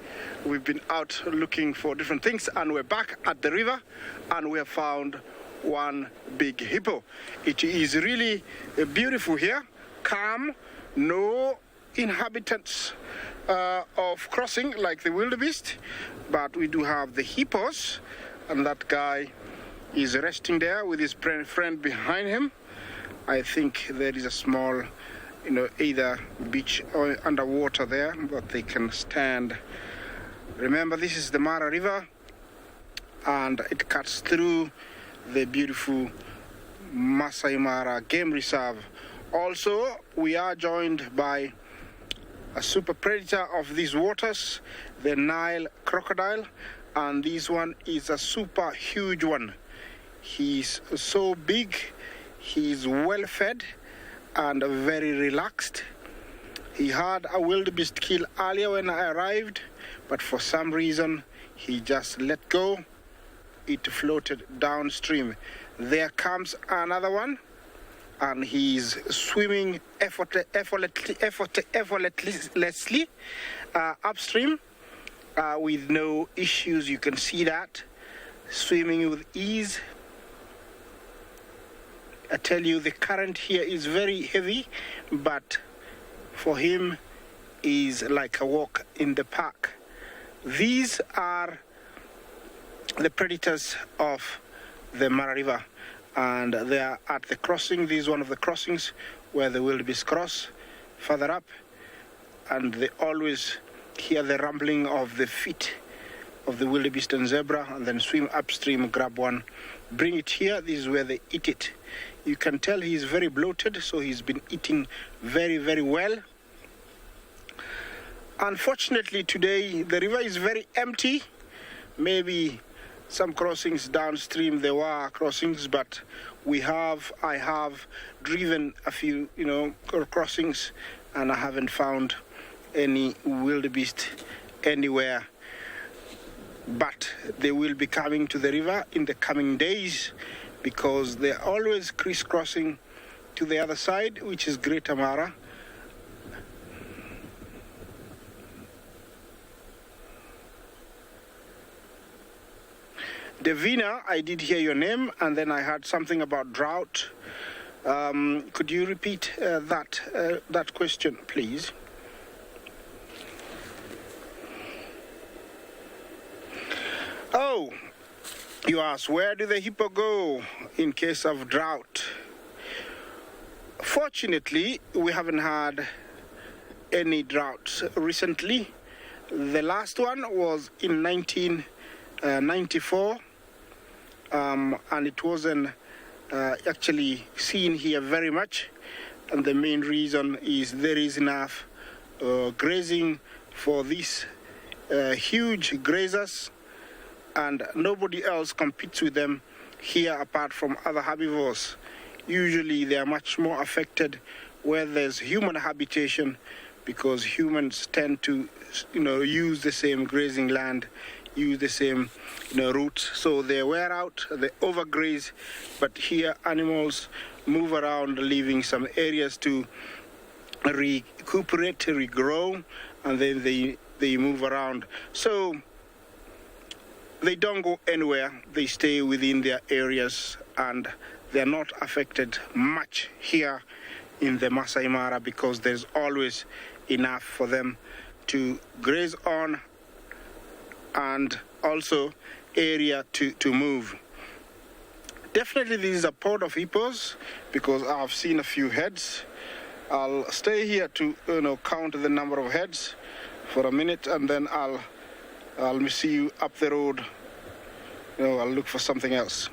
We've been out looking for different things, and we're back at the river, and we have found one big hippo. It is really beautiful here, calm, no inhabitants of crossing like the wildebeest, but we do have the hippos, and that guy is resting there with his friend behind him. I think there is a small, either beach or underwater there that they can stand. Remember, this is the Mara River, and it cuts through the beautiful Maasai Mara Game Reserve. Also, we are joined by a super predator of these waters, the Nile crocodile, and this one is a super huge one. He's so big, he's well fed and very relaxed. He had a wildebeest kill earlier when I arrived, but for some reason he just let go. It floated downstream. There comes another one, and he's swimming effortlessly upstream with no issues. You can see that, swimming with ease. I tell you, the current here is very heavy, but for him is like a walk in the park. These are the predators of the Mara River, and they are at the crossing. This is one of the crossings where the wildebeest cross further up, and they always hear the rumbling of the feet of the wildebeest and zebra, and then swim upstream, grab one, bring it here. This is where they eat it. You can tell he's very bloated, so he's been eating very, very well. Unfortunately, today the river is very empty. Maybe some crossings downstream there were crossings, but I have driven a few, crossings, and I haven't found any wildebeest anywhere. But they will be coming to the river in the coming days, because they're always crisscrossing to the other side, which is Greater Mara. Devina, I did hear your name, and then I heard something about drought. Could you repeat that question, please? Oh, you asked, where do the hippo go in case of drought? Fortunately, we haven't had any droughts recently. The last one was in 1994, and it wasn't actually seen here very much. And the main reason is there is enough grazing for these huge grazers, and nobody else competes with them here apart from other herbivores. Usually they are much more affected where there's human habitation, because humans tend to use the same grazing land, use the same routes, so they wear out, they overgraze. But here animals move around, leaving some areas to recuperate, regrow, and then they move around. So they don't go anywhere, they stay within their areas, and they're not affected much here in the Maasai Mara, because there's always enough for them to graze on, and also area to move. Definitely this is a pod of hippos because I've seen a few heads. I'll stay here to count the number of heads for a minute, and then I'll see you up the road. I'll look for something else.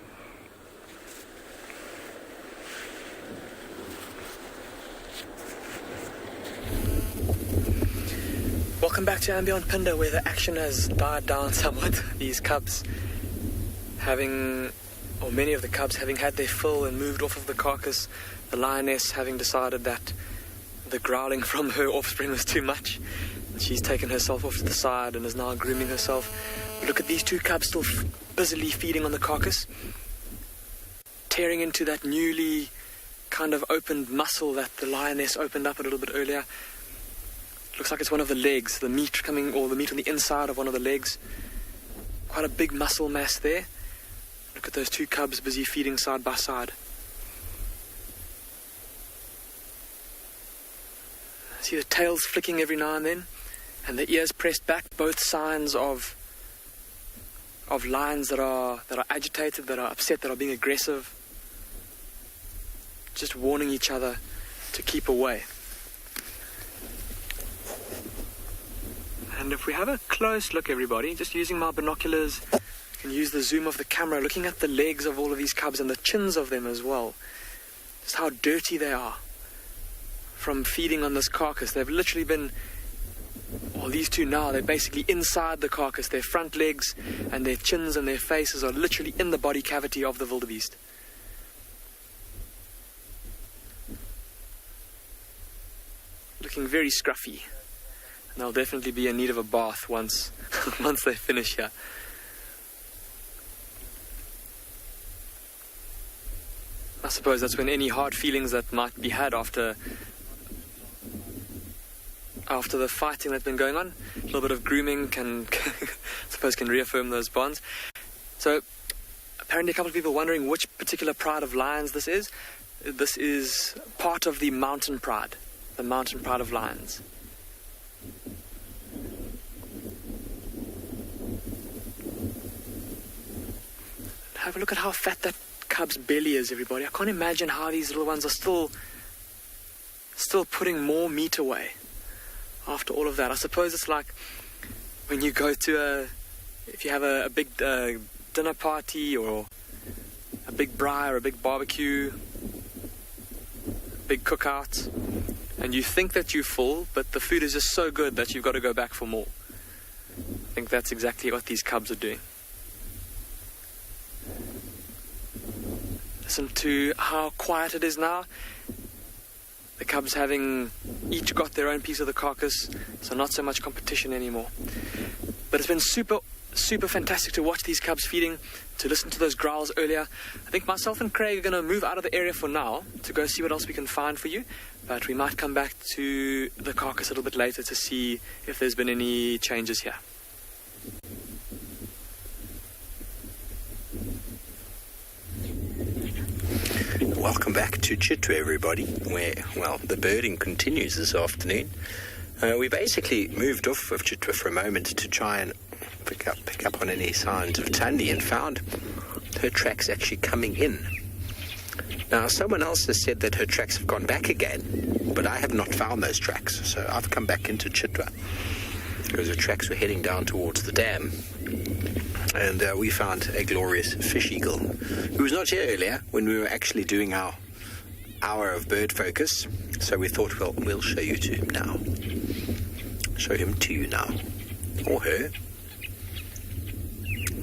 Welcome back to andBeyond Phinda, where the action has died down somewhat. These cubs many of the cubs having had their fill and moved off of the carcass. The lioness having decided that the growling from her offspring was too much. She's taken herself off to the side and is now grooming herself. But look at these two cubs still busily feeding on the carcass, tearing into that newly kind of opened muscle that the lioness opened up a little bit earlier. Looks like it's one of the legs, the meat on the inside of one of the legs. Quite a big muscle mass there. Look at those two cubs busy feeding side by side. See the tails flicking every now and then, and the ears pressed back, both signs of lions that are agitated, that are upset, that are being aggressive, just warning each other to keep away. And if we have a close look, everybody, just using my binoculars, I can use the zoom of the camera, looking at the legs of all of these cubs and the chins of them as well. Just how dirty they are from feeding on this carcass. They've literally been, these two now, they're basically inside the carcass. Their front legs and their chins and their faces are literally in the body cavity of the wildebeest. Looking very scruffy. And they'll definitely be in need of a bath once they finish here. I suppose that's when any hard feelings that might be had after the fighting that's been going on, a little bit of grooming can reaffirm those bonds. So apparently a couple of people wondering which particular pride of lions this is. This is part of the mountain pride of lions. Have a look at how fat that cub's belly is, everybody. I can't imagine how these little ones are still putting more meat away after all of that. I suppose it's like when you go to if you have a big dinner party or a big braai or a big barbecue, big cookout, and you think that you're full, but the food is just so good that you've got to go back for more. I think that's exactly what these cubs are doing. Listen to how quiet it is now. The cubs having each got their own piece of the carcass, so not so much competition anymore. But it's been super fantastic to watch these cubs feeding, to listen to those growls earlier. I think myself and Craig are going to move out of the area for now to go see what else we can find for you. But we might come back to the carcass a little bit later to see if there's been any changes here. Welcome back to Chitwa, everybody, where, the birding continues this afternoon. We basically moved off of Chitwa for a moment to try and pick up on any signs of Thandi, and found her tracks actually coming in. Now, someone else has said that her tracks have gone back again, but I have not found those tracks, so I've come back into Chitwa because her tracks were heading down towards the dam. And we found a glorious fish eagle who was not here earlier when we were actually doing our hour of bird focus. So we thought, we'll show you to him now. Show him to you now. Or her.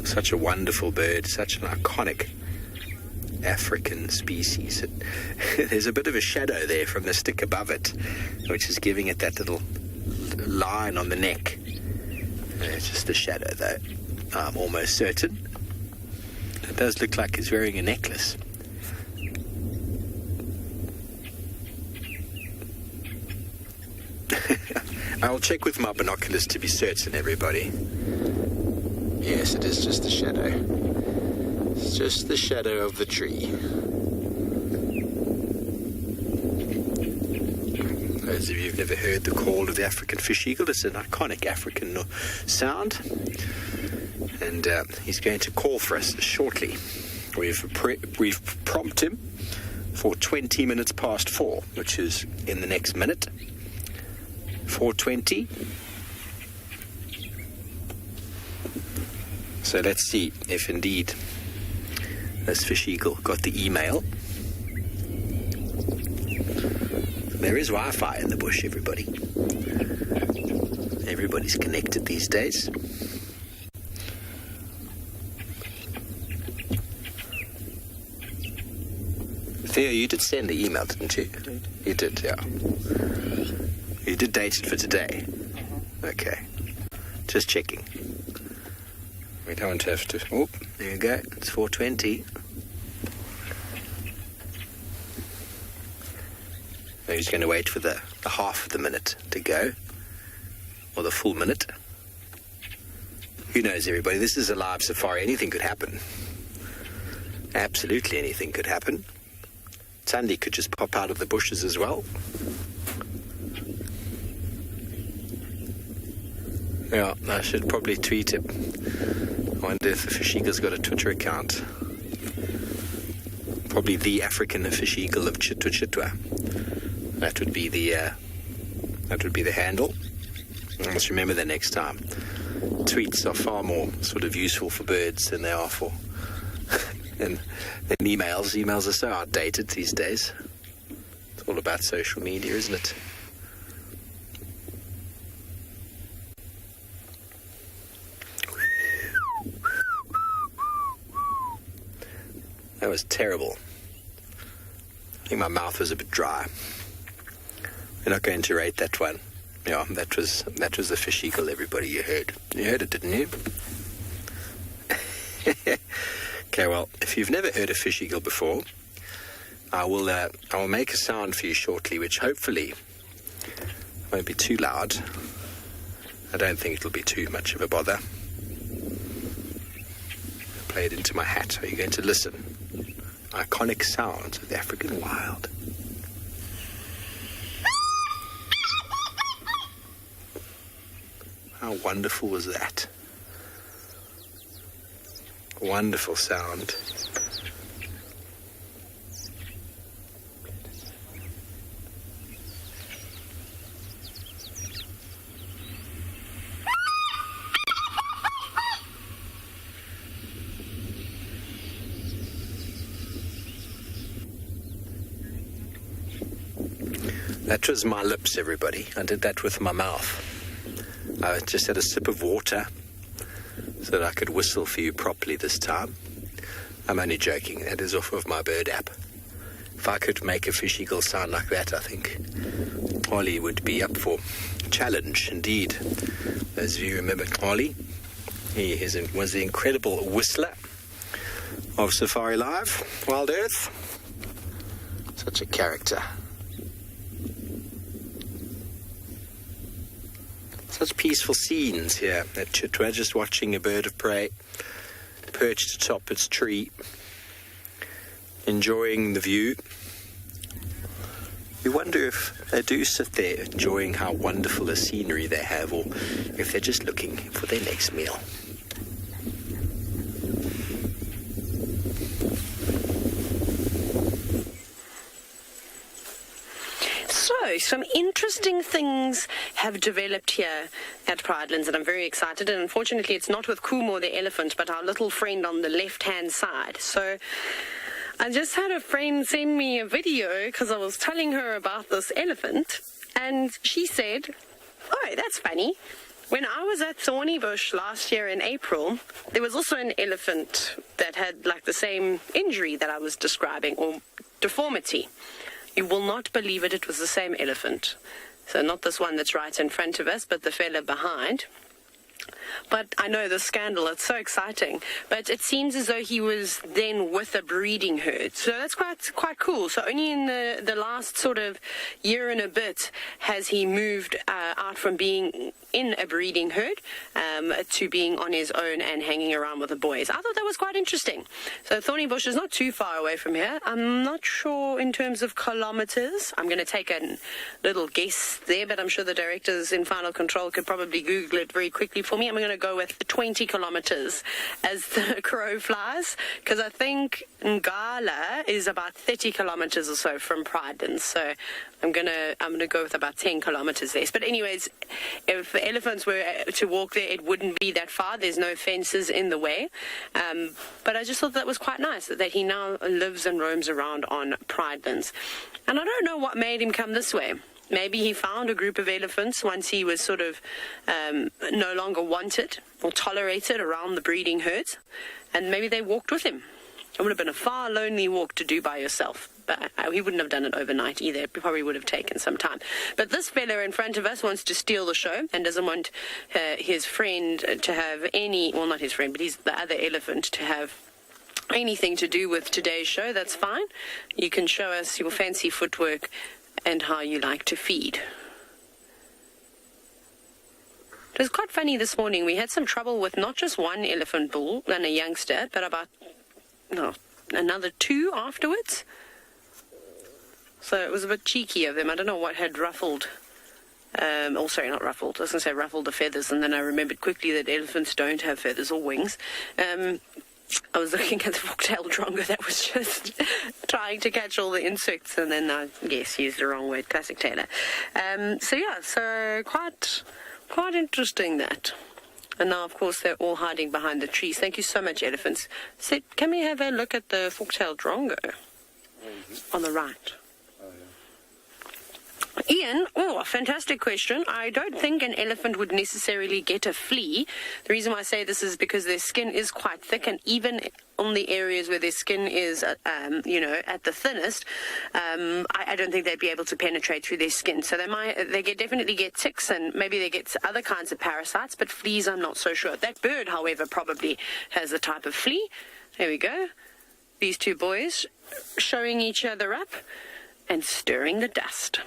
Such a wonderful bird, such an iconic African species. There's a bit of a shadow there from the stick above it, which is giving it that little line on the neck. It's just a shadow though. I'm almost certain. It does look like he's wearing a necklace. I'll check with my binoculars to be certain, everybody. Yes, it is just a shadow. It's just the shadow of the tree. Those of you who've never heard the call of the African fish eagle, it's an iconic African sound. And he's going to call for us shortly. We've prompted him for 20 minutes past 4, which is in the next minute. 4:20. So let's see if indeed this fish eagle got the email. There is Wi-Fi in the bush, everybody. Everybody's connected these days. Theo, you did send the email, didn't you? You did, yeah. You did date it for today? Okay. Just checking. We don't have to... Oh, there you go. It's 4:20. Maybe he's going to wait for the half of the minute to go. Or the full minute. Who knows, everybody? This is a live safari. Anything could happen. Absolutely anything could happen. Sandy could just pop out of the bushes as well. Yeah, I should probably tweet him. I wonder if the fish eagle's got a Twitter account. Probably the African fish eagle of Chitwa. That would be the handle. I must remember that next time. Tweets are far more sort of useful for birds than they are for and emails. Emails are so outdated these days. It's all about social media, isn't it? That was terrible. I think my mouth was a bit dry. We're not going to rate that one. Yeah, that was the fish eagle, everybody. You heard it, didn't you? Okay, well, if you've never heard a fish eagle before, I will make a sound for you shortly, which hopefully won't be too loud. I don't think it'll be too much of a bother. Play it into my hat. Are you going to listen? Iconic sounds of the African wild. How wonderful was that? Wonderful sound. That was my lips, everybody. I did that with my mouth. I just had a sip of water so that I could whistle for you properly this time. I'm only joking. That is off of my bird app. If I could make a fish eagle sound like that, I think Ollie would be up for a challenge, indeed. Those of you remember Ollie, he was the incredible whistler of Safari Live, WildEarth. Such a character. Such peaceful scenes here at Chitwa, just watching a bird of prey perched atop its tree, enjoying the view. You wonder if they do sit there enjoying how wonderful a scenery they have, or if they're just looking for their next meal. So, some interesting things have developed here at Pridelands, and I'm very excited. And unfortunately, it's not with Kumo the elephant, but our little friend on the left-hand side. So, I just had a friend send me a video because I was telling her about this elephant, and she said, "Oh, that's funny. When I was at Thorny Bush last year in April, there was also an elephant that had like the same injury that I was describing, or deformity. You will not believe it, it was the same elephant. So not this one that's right in front of us, but the fella behind. But I know the scandal, it's so exciting. But it seems as though he was then with a breeding herd. So that's quite cool. So only in the last sort of year and a bit has he moved out from being in a breeding herd to being on his own and hanging around with the boys. I thought that was quite interesting. So Thorny Bush is not too far away from here. I'm not sure in terms of kilometers. I'm going to take a little guess there, but I'm sure the directors in Final Control could probably Google it very quickly for me. I'm going going to go with 20 kilometers as the crow flies, because I think Ngala is about 30 kilometers or so from Prrivate. So I'm gonna go with about 10 kilometers there. But anyways, if the elephants were to walk there, it wouldn't be that far. There's no fences in the way. But I just thought that was quite nice that he now lives and roams around on Prrivate. And I don't know what made him come this way. Maybe he found a group of elephants once he was sort of no longer wanted or tolerated around the breeding herds, and maybe they walked with him. It would have been a far lonely walk to do by yourself, but he wouldn't have done it overnight either. It probably would have taken some time. But this fella in front of us wants to steal the show and doesn't want his friend to have any, well, not his friend, but he's the other elephant to have anything to do with today's show. That's fine. You can show us your fancy footwork and how you like to feed. It was quite funny this morning. We had some trouble with not just one elephant bull and a youngster, but about another two afterwards. So it was a bit cheeky of them. I don't know what had ruffled. Sorry, not ruffled. I was going to say ruffled the feathers, and then I remembered quickly that elephants don't have feathers or wings. I was looking at the fork-tailed drongo that was just trying to catch all the insects, and then I used the wrong word. Classic Taylor. So quite interesting that. And now, of course, they're all hiding behind the trees. Thank you so much, elephants. So, can we have a look at the fork-tailed drongo on the right? Ian, a fantastic question. I don't think an elephant would necessarily get a flea. The reason why I say this is because their skin is quite thick, and even on the areas where their skin is, at the thinnest, I don't think they'd be able to penetrate through their skin. So they definitely get ticks, and maybe they get other kinds of parasites, but fleas I'm not so sure. That bird, however, probably has a type of flea. There we go. These two boys showing each other up and stirring the dust.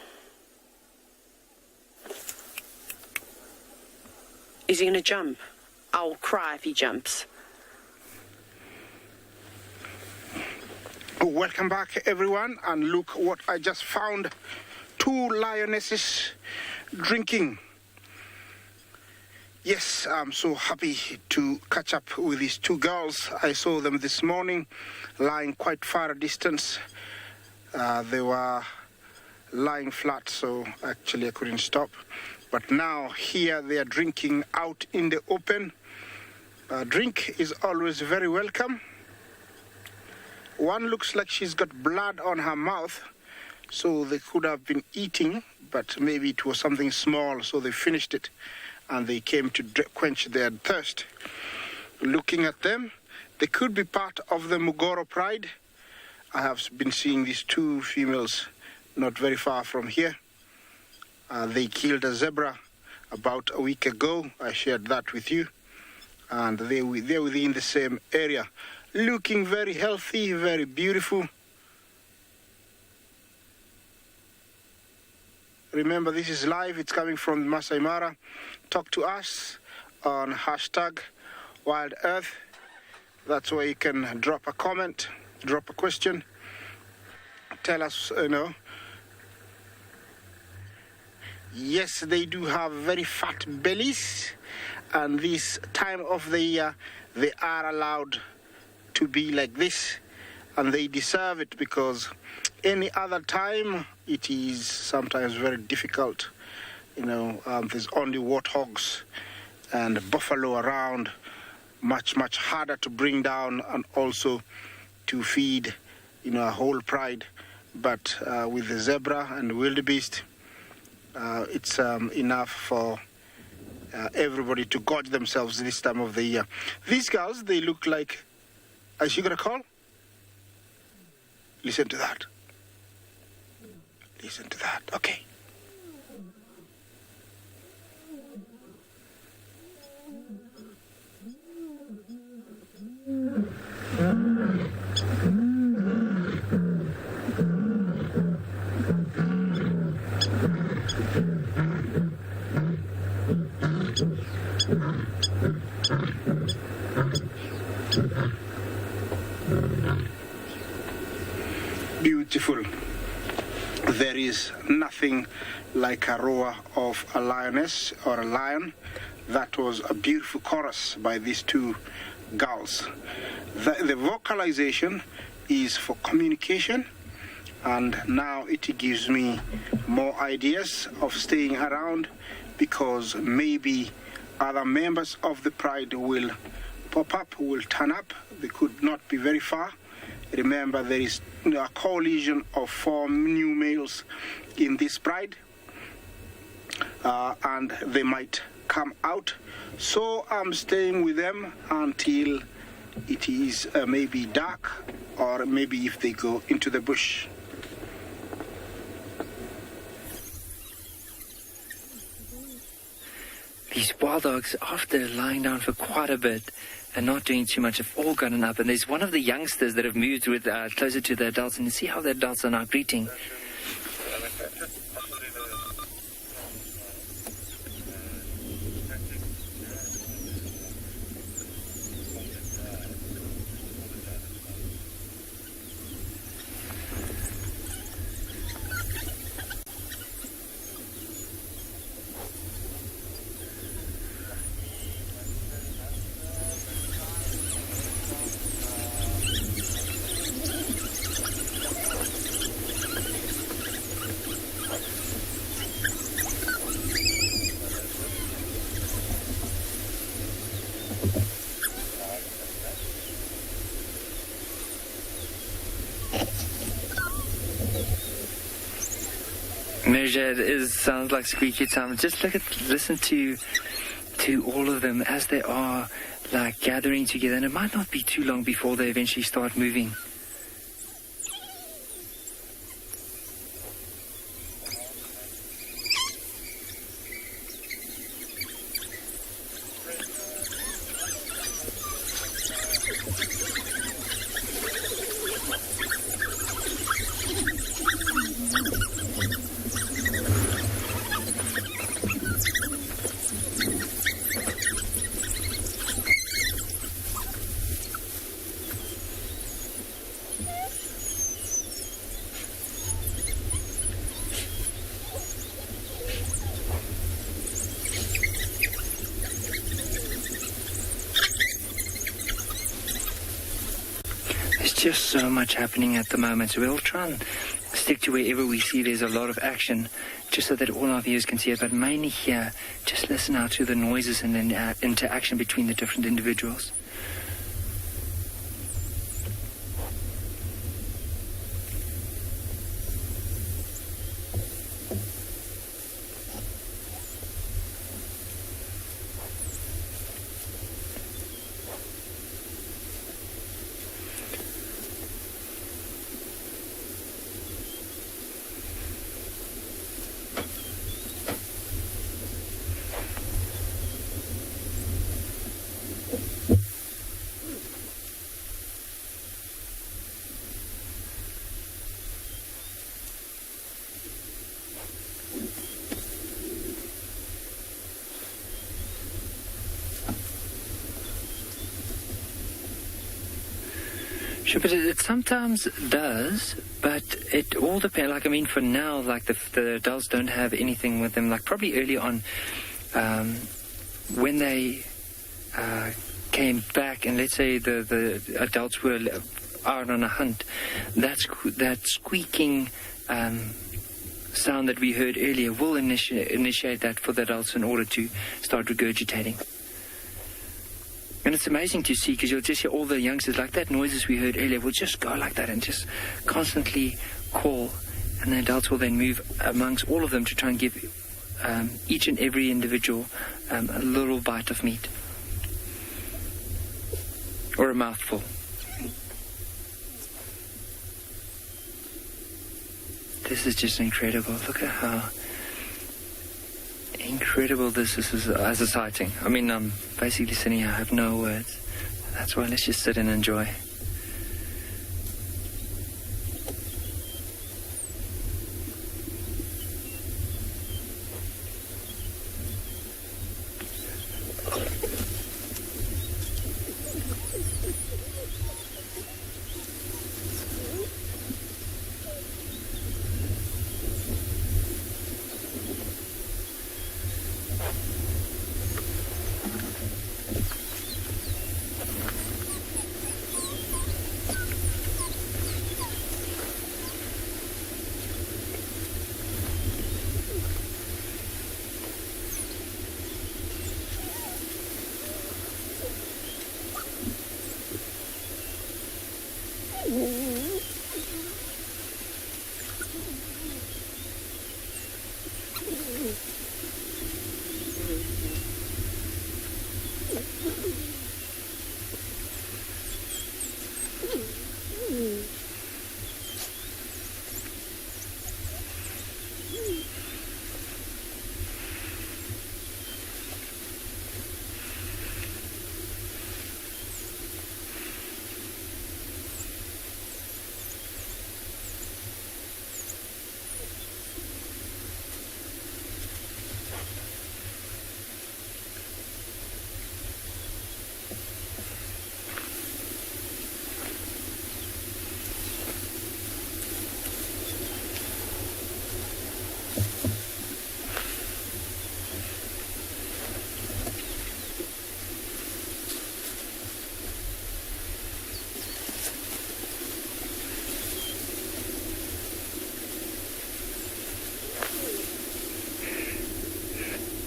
Is he going to jump? I'll cry if he jumps. Welcome back, everyone, and look what I just found. 2 lionesses drinking. Yes, I'm so happy to catch up with these 2 girls. I saw them this morning lying quite far a distance. They were lying flat, so actually I couldn't stop. But now here they are drinking out in the open. Drink is always very welcome. One looks like she's got blood on her mouth, so they could have been eating, but maybe it was something small, so they finished it and they came to quench their thirst. Looking at them, they could be part of the Ngala Pride. I have been seeing these 2 females not very far from here. They killed a zebra about a week ago. I shared that with you. And they're within the same area. Looking very healthy, very beautiful. Remember, this is live. It's coming from Maasai Mara. Talk to us on #WildEarth. That's where you can drop a comment, drop a question. Tell us, Yes, they do have very fat bellies, and this time of the year, they are allowed to be like this, and they deserve it, because any other time, it is sometimes very difficult. There's only warthogs and buffalo around, much harder to bring down and also to feed, a whole pride. But with the zebra and wildebeest, it's enough for everybody to gorge themselves this time of the year. These girls, they look like... Is she going to call? Listen to that. Listen to that. Okay. Beautiful. There is nothing like a roar of a lioness or a lion. that was a beautiful chorus by these two girls. The vocalization is for communication, and now it gives me more ideas of staying around, because maybe other members of the pride will pop up, will turn up. They could not be very far. Remember, there is a coalition of 4 new males in this pride, and they might come out. So I'm staying with them until it is maybe dark, or maybe if they go into the bush. These wild dogs, after lying down for quite a bit and not doing too much, have all gotten up. And there's one of the youngsters that have moved with closer to the adults, and you see how the adults are now greeting. It sounds like squeaky time. Just listen to all of them as they are like gathering together, and it might not be too long before they eventually start moving. Just so much happening at the moment, so we'll try and stick to wherever we see there's a lot of action, just so that all our viewers can see it. But mainly here, just listen out to the noises and then interaction between the different individuals. Sure, but it sometimes does, but it all depends. Like, I mean, for now, like the adults don't have anything with them. Like probably early on, when they came back, and let's say the adults were out on a hunt, that squeaking sound that we heard earlier will initiate that for the adults in order to start regurgitating. And it's amazing to see, because you'll just hear all the youngsters, like that noises we heard earlier, will just go like that and just constantly call. And the adults will then move amongst all of them to try and give each and every individual a little bite of meat. Or a mouthful. This is just incredible. Look at how incredible this is as a sighting. I mean, I'm basically sitting here, I have no words. That's why let's just sit and enjoy.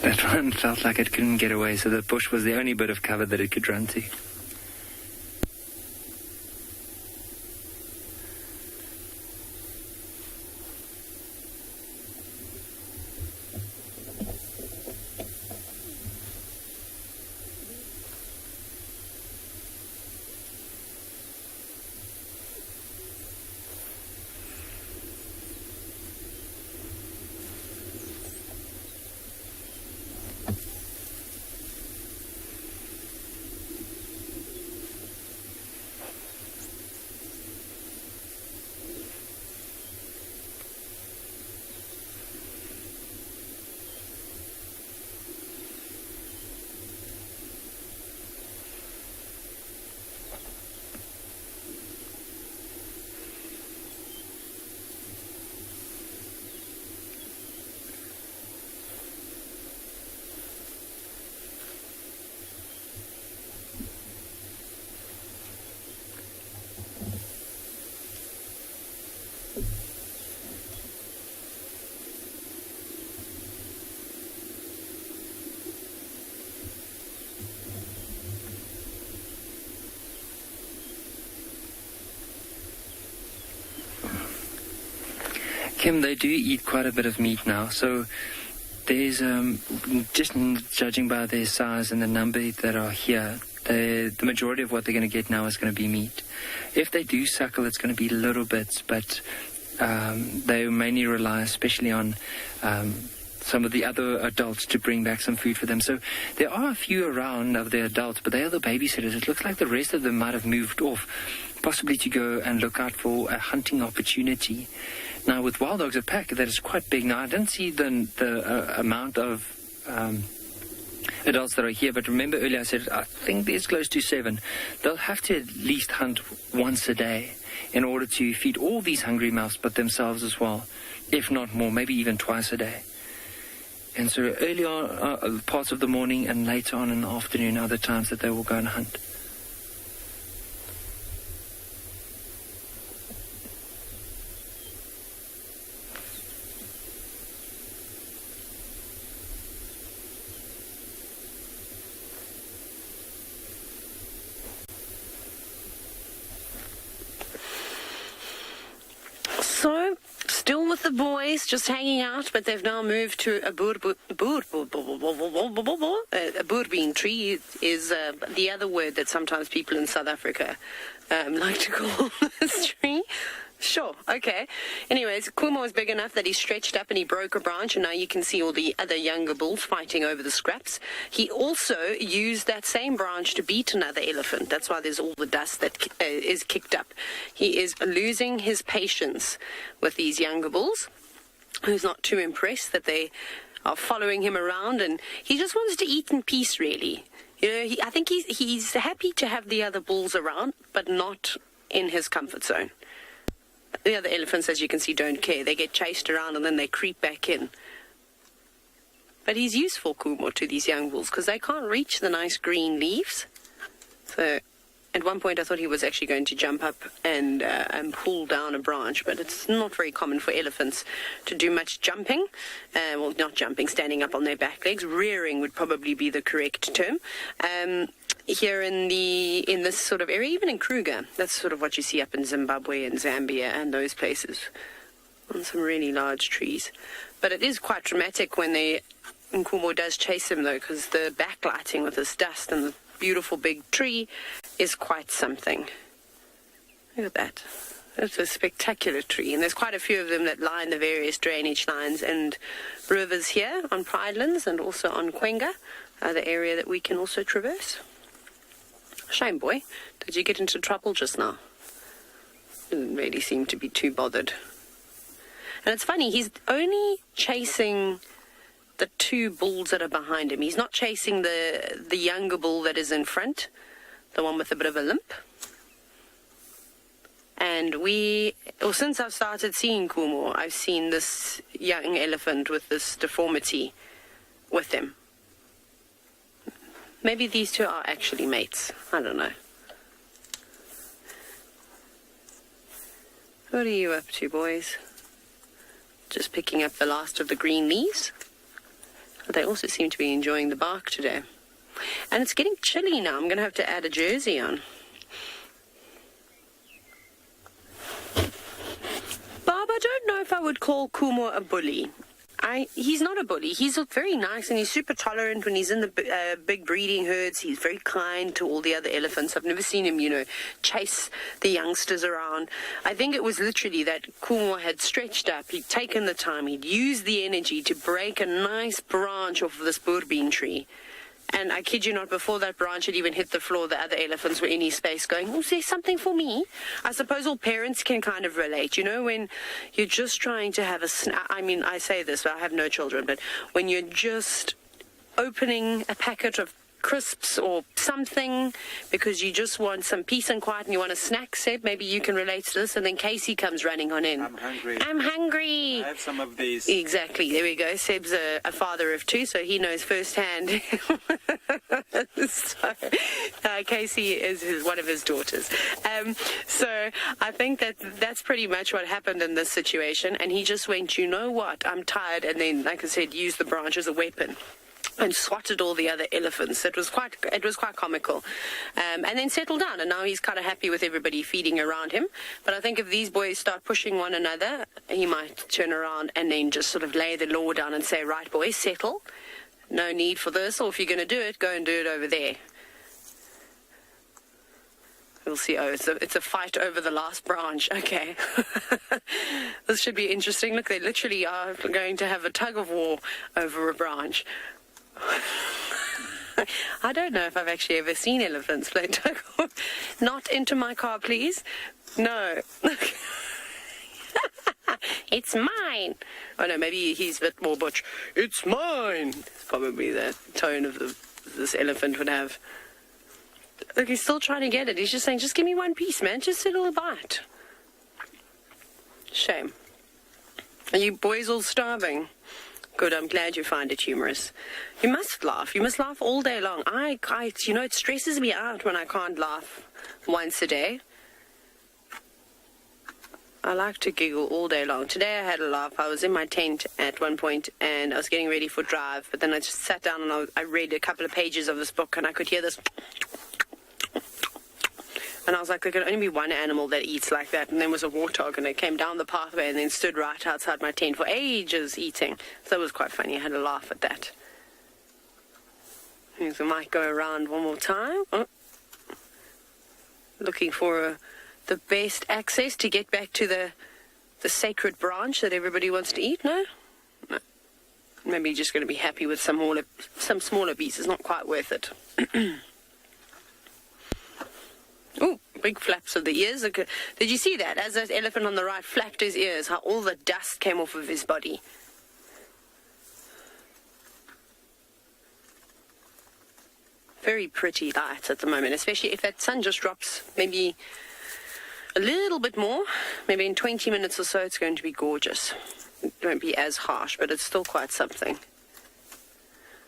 That one felt like it couldn't get away, so the bush was the only bit of cover that it could run to. Kim, they do eat quite a bit of meat now, so there's, just judging by their size and the number that are here, the majority of what they're going to get now is going to be meat. If they do suckle, it's going to be little bits, but they mainly rely especially on some of the other adults to bring back some food for them. So there are a few around of the adults, but they are the babysitters. It looks like the rest of them might have moved off, possibly to go and look out for a hunting opportunity. Now, with wild dogs, a pack that is quite big. Now, I didn't see the amount of adults that are here, but remember earlier I said I think there's close to 7. They'll have to at least hunt once a day in order to feed all these hungry mouths, but themselves as well, if not more, maybe even twice a day. And so early on, parts of the morning and later on in the afternoon are the times that they will go and hunt. So, still with the boys, just hanging out, but they've now moved to a boerbean tree is the other word that sometimes people in South Africa like to call this tree. Sure, okay. Anyways, Kumo is big enough that he stretched up and he broke a branch, and now you can see all the other younger bulls fighting over the scraps. He also used that same branch to beat another elephant. That's why there's all the dust that is kicked up. He is losing his patience with these younger bulls, who's not too impressed that they are following him around, and he just wants to eat in peace, really. You know, I think he's happy to have the other bulls around, but not in his comfort zone. The other elephants, as you can see, don't care. They get chased around and then they creep back in. But he's useful, Kumo, to these young bulls because they can't reach the nice green leaves. So at one point I thought he was actually going to jump up and pull down a branch, but it's not very common for elephants to do much jumping. Well, not jumping, standing up on their back legs. Rearing would probably be the correct term. Here in this sort of area, even in Kruger, that's sort of what you see up in Zimbabwe and Zambia and those places, on some really large trees. But it is quite dramatic when Nkumo does chase him, though, because the backlighting with this dust and the beautiful big tree is quite something. Look at that. It's a spectacular tree, and there's quite a few of them that line the various drainage lines and rivers here on Pridelands and also on Kwenga, the area that we can also traverse. Shame, boy. Did you get into trouble just now? Didn't really seem to be too bothered. And it's funny, he's only chasing the 2 bulls that are behind him. He's not chasing the younger bull that is in front, the one with a bit of a limp. And since I've started seeing Kumo, I've seen this young elephant with this deformity with him. Maybe these 2 are actually mates. I don't know. What are you up to, boys? Just picking up the last of the green leaves? But they also seem to be enjoying the bark today. And it's getting chilly now. I'm going to have to add a jersey on. Bob, I don't know if I would call Kumo a bully. He's not a bully. He's very nice and he's super tolerant when he's in the big breeding herds. He's very kind to all the other elephants. I've never seen him, chase the youngsters around. I think it was literally that Kumo had stretched up. He'd taken the time. He'd used the energy to break a nice branch off of this boerbean tree. And I kid you not, before that branch had even hit the floor, the other elephants were in his space going, "Oh, is there something for me?" I suppose all parents can kind of relate, when you're just trying to have I say this, but I have no children, but when you're just opening a packet of crisps or something because you just want some peace and quiet and you want a snack, Seb, maybe you can relate to this, and then Casey comes running on in. I'm hungry. I have some of these. Exactly, there we go. Seb's a father of two, so he knows firsthand. Casey is one of his daughters. So I think that's pretty much what happened in this situation, and he just went, "You know what, I'm tired," and then, like I said, used the branch as a weapon and swatted all the other elephants. It was quite comical. And then settled down, and now he's kind of happy with everybody feeding around him. But I think if these boys start pushing one another, he might turn around and then just sort of lay the law down and say, "Right, boys, settle. No need for this, or if you're going to do it, go and do it over there." We'll see. Oh, it's a fight over the last branch. Okay. This should be interesting. Look, they literally are going to have a tug of war over a branch. I don't know if I've actually ever seen elephants play tug of war. Not into my car, please. No. It's mine. Oh, no, maybe he's a bit more butch. It's mine. It's probably the tone of this elephant would have. Look, he's still trying to get it. He's just saying, "Just give me one piece, man. Just a little bite." Shame. Are you boys all starving? Good, I'm glad you find it humorous. You must laugh. You must laugh all day long. It stresses me out when I can't laugh once a day. I like to giggle all day long. Today I had a laugh. I was in my tent at one point and I was getting ready for drive, but then I just sat down and I read a couple of pages of this book and I could hear this. And I was like, there can only be one animal that eats like that. And there was a warthog, and it came down the pathway and then stood right outside my tent for ages eating. So that was quite funny. I had a laugh at that. I might go around one more time. Oh. Looking for the best access to get back to the sacred branch that everybody wants to eat. No? Maybe you're just going to be happy with some smaller pieces. Not quite worth it. Oh, big flaps of the ears. Did you see that? As that elephant on the right flapped his ears, how all the dust came off of his body. Very pretty lights at the moment, especially if that sun just drops maybe a little bit more. Maybe in 20 minutes or so it's going to be gorgeous. It won't be as harsh, but it's still quite something.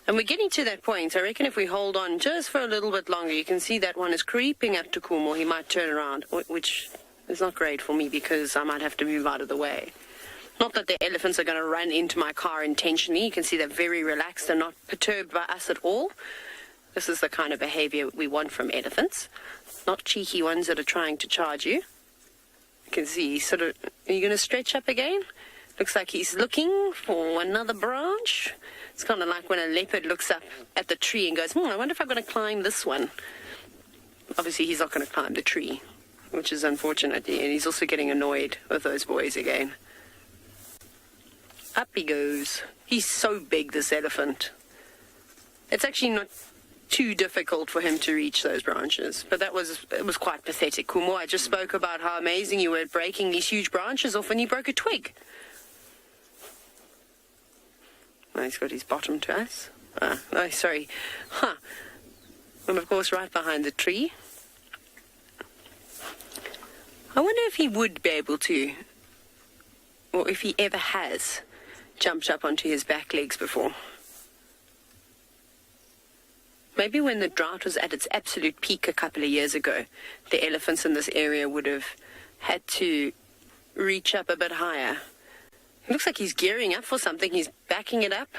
And we're getting to that point. I reckon if we hold on just for a little bit longer, you can see that one is creeping up to Kumo. He might turn around, which is not great for me because I might have to move out of the way. Not that the elephants are going to run into my car intentionally. You can see they're very relaxed and not perturbed by us at all. This is the kind of behavior we want from elephants, not cheeky ones that are trying to charge you. You can see sort of, are you going to stretch up again? Looks like he's looking for another branch. It's kind of like when a leopard looks up at the tree and goes, I wonder if I'm going to climb this one. Obviously, he's not going to climb the tree, which is unfortunate. And he's also getting annoyed with those boys again. Up he goes. He's so big, this elephant. It's actually not too difficult for him to reach those branches, but it was quite pathetic. Kumo, I just spoke about how amazing you were at breaking these huge branches off, and he broke a twig. Oh, he's got his bottom to us. Oh, sorry. Huh. And of course, right behind the tree. I wonder if he would be able to, or if he ever has, jumped up onto his back legs before. Maybe when the drought was at its absolute peak a couple of years ago, the elephants in this area would have had to reach up a bit higher. It looks like he's gearing up for something. He's backing it up.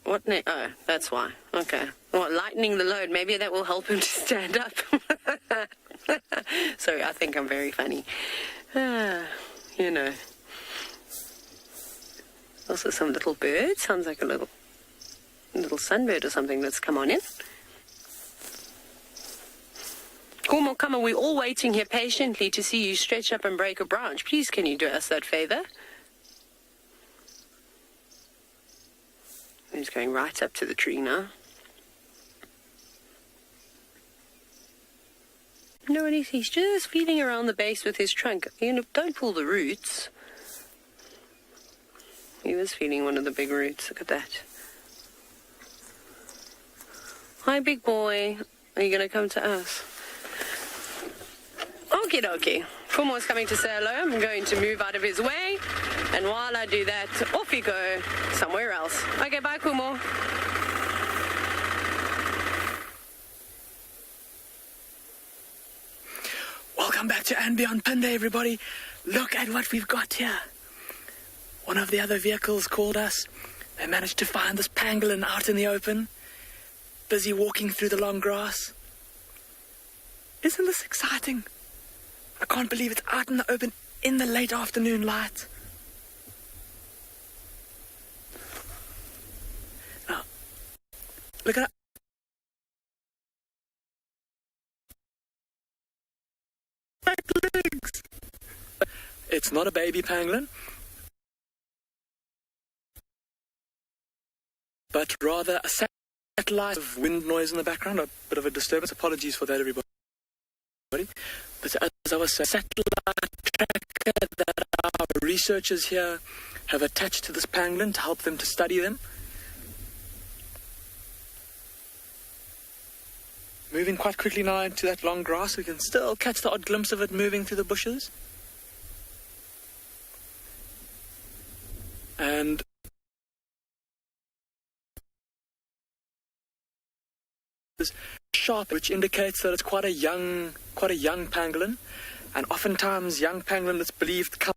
What? Oh, that's why. Okay. Well, lightening the load. Maybe that will help him to stand up. Sorry, I think I'm very funny. You know. Also some little bird. Sounds like a little sunbird or something that's come on in. Kumo, come on, we're all waiting here patiently to see you stretch up and break a branch. Please, can you do us that favor? He's going right up to the tree now. No, and he's just feeling around the base with his trunk. You know, don't pull the roots. He was feeling one of the big roots. Look at that. Hi, big boy. Are you going to come to us? Okie dokie. Kumo's coming to say hello. I'm going to move out of his way. And while I do that, off you go somewhere else. Okay, bye, Kumo. Welcome back to andBeyond Phinda, everybody. Look at what we've got here. One of the other vehicles called us. They managed to find this pangolin out in the open, busy walking through the long grass. Isn't this exciting? I can't believe it's out in the open in the late afternoon light. Now, look at that. Legs. It's not a baby pangolin, but rather a satellite of wind noise in the background, a bit of a disturbance. Apologies for that, everybody. But as I was saying, satellite tracker that our researchers here have attached to this pangolin to help them to study them. Moving quite quickly now into that long grass, we can still catch the odd glimpse of it moving through the bushes. And sharp, which indicates that it's quite a young pangolin, and oftentimes young pangolin that's believed come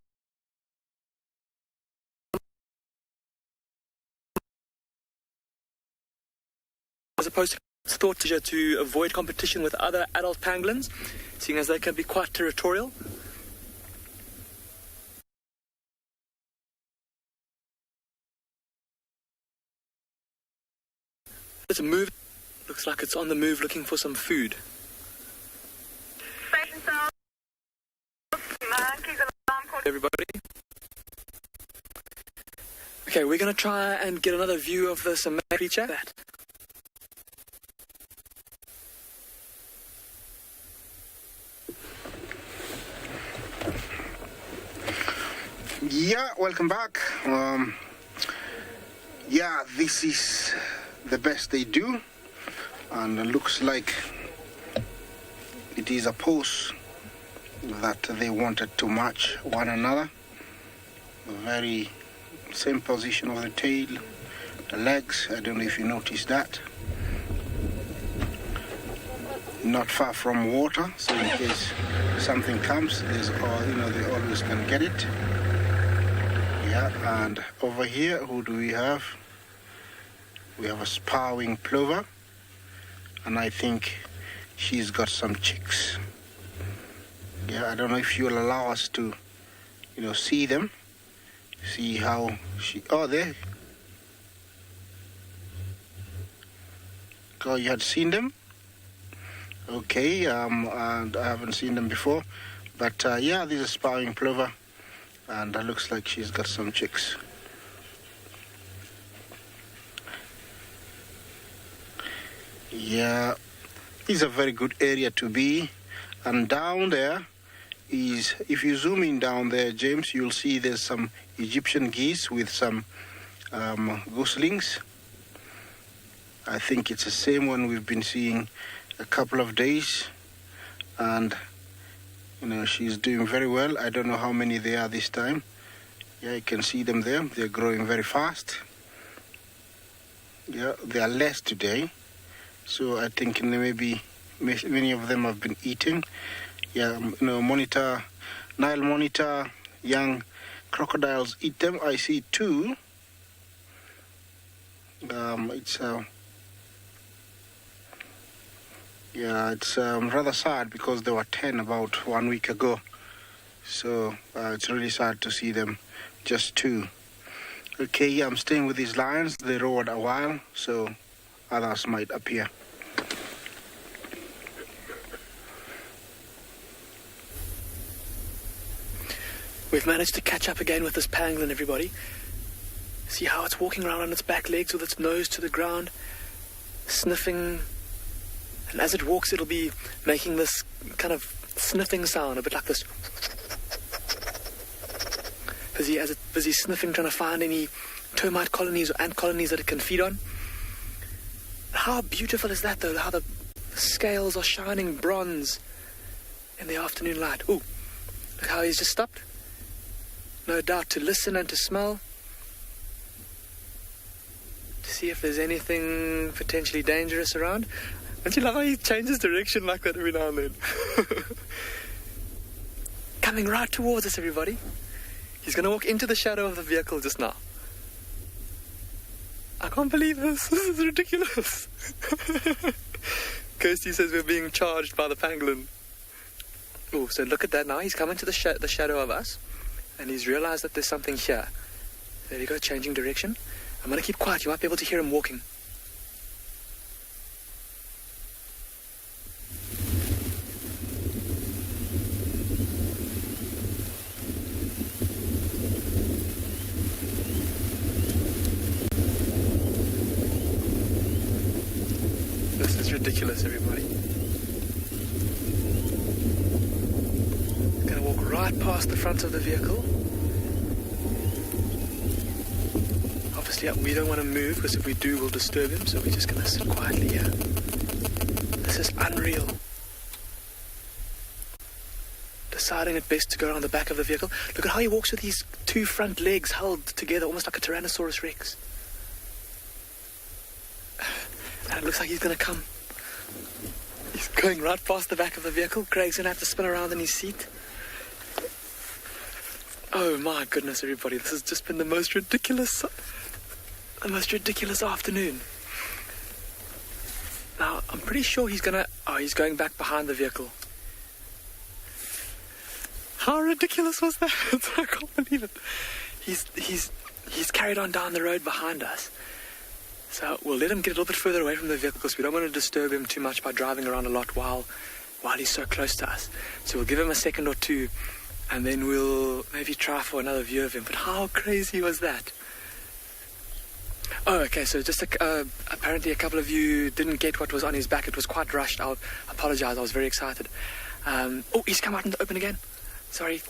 as opposed to thought to avoid competition with other adult pangolins, seeing as they can be quite territorial. It's a move. Looks like it's on the move looking for some food. Everybody. Okay, we're going to try and get another view of this amazing creature. Yeah, welcome back. Yeah, this is the best they do, and it looks like it is a pose that they wanted to match one another. The very same position of the tail, the legs. I don't know if you noticed that. Not far from water, so in case something comes, there's they always can get it. Yeah, and over here, who do we have? We have a sparring plover, and I think she's got some chicks. Yeah, I don't know if you'll allow us to, see them. See how she... Oh, there. Oh, you had seen them? Okay, and I haven't seen them before. But, yeah, this is a sparring plover, and it looks like she's got some chicks. Yeah, it's a very good area to be. And down there is, if you zoom in down there, James, you'll see there's some Egyptian geese with some goslings. I think it's the same one we've been seeing a couple of days. And, she's doing very well. I don't know how many there are this time. Yeah, you can see them there. They're growing very fast. Yeah, they are less today. So I think maybe many of them have been eating. Yeah, Nile monitor, young crocodiles eat them. I see two. It's rather sad because there were 10 about 1 week ago. So it's really sad to see them just 2. Okay, yeah, I'm staying with these lions. They roared a while, so others might appear. We've managed to catch up again with this pangolin, everybody. See how it's walking around on its back legs with its nose to the ground, sniffing. And as it walks, it'll be making this kind of sniffing sound, a bit like this. Busy sniffing, trying to find any termite colonies or ant colonies that it can feed on. How beautiful is that, though? How the scales are shining bronze in the afternoon light. Ooh, look how he's just stopped. No doubt to listen and to smell. To see if there's anything potentially dangerous around. Don't you love how he changes direction like that every now and then? Coming right towards us, everybody. He's going to walk into the shadow of the vehicle just now. I can't believe this. This is ridiculous. Kirsty says we're being charged by the pangolin. Oh, so look at that now. He's come into the shadow of us. And he's realized that there's something here. There we go, changing direction. I'm going to keep quiet. You might be able to hear him walking. This is ridiculous, everybody. Going to walk right past the front of the vehicle. Obviously, we don't want to move because if we do, we'll disturb him. So we're just going to sit quietly here. This is unreal. Deciding it best to go around the back of the vehicle. Look at how he walks with his 2 front legs held together, almost like a Tyrannosaurus Rex. And it looks like he's going to come. He's going right past the back of the vehicle. Craig's going to have to spin around in his seat. Oh my goodness, everybody. This has just been the most ridiculous afternoon. Now, I'm pretty sure he's going back behind the vehicle. How ridiculous was that? I can't believe it. He's carried on down the road behind us. So we'll let him get a little bit further away from the vehicle because we don't want to disturb him too much by driving around a lot while he's so close to us. So we'll give him a second or two and then we'll maybe try for another view of him. But how crazy was that? Oh, okay, so just apparently a couple of you didn't get what was on his back. It was quite rushed. I'll apologize. I was very excited. Oh, he's come out in the open again. Sorry.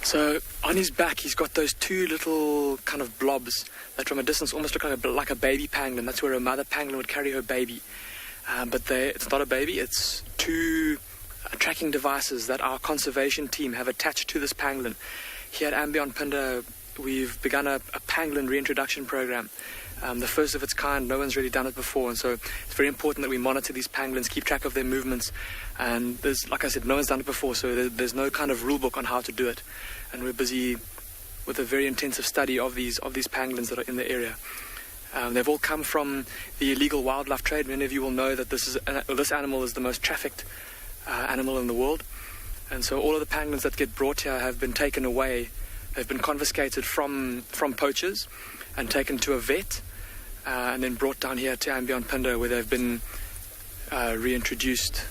So on his back, he's got those 2 little kind of blobs that from a distance almost look like a baby pangolin. That's where a mother pangolin would carry her baby. But it's not a baby. It's 2 tracking devices that our conservation team have attached to this pangolin. Here at andBeyond Phinda, we've begun a pangolin reintroduction program. The first of its kind. No one's really done it before, and so it's very important that we monitor these pangolins, keep track of their movements. And there's, like I said, no one's done it before, so there's no kind of rule book on how to do it. And we're busy with a very intensive study of these pangolins that are in the area. They've all come from the illegal wildlife trade. Many of you will know that this animal is the most trafficked animal in the world, and so all of the pangolins that get brought here have been taken away. They've been confiscated from poachers and taken to a vet, and then brought down here to andBeyond Phinda, where they've been reintroduced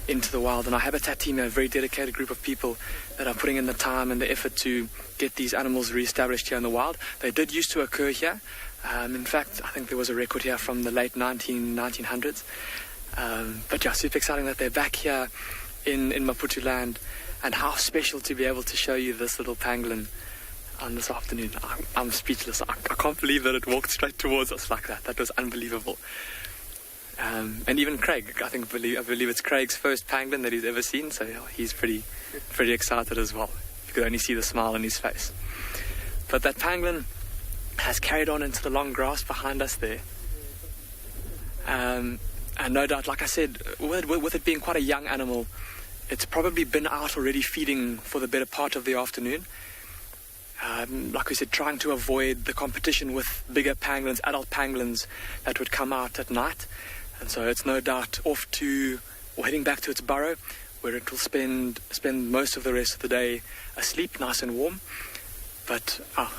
into the wild. And our habitat team are a very dedicated group of people that are putting in the time and the effort to get these animals re-established here in the wild. They did used to occur here. In fact, I think there was a record here from the late 1900s. But yeah, super exciting that they're back here in Maputo land, and how special to be able to show you this little pangolin on this afternoon. I'm speechless. I can't believe that it walked straight towards us like that. That was unbelievable. And even Craig, I believe it's Craig's first pangolin that he's ever seen, so yeah, he's pretty excited as well. You could only see the smile on his face. But that pangolin has carried on into the long grass behind us there. And no doubt, like I said, with it being quite a young animal, it's probably been out already feeding for the better part of the afternoon. like we said, trying to avoid the competition with bigger pangolins, adult pangolins that would come out at night. And so it's no doubt off to, or heading back to its burrow, where it will spend most of the rest of the day asleep, nice and warm. But I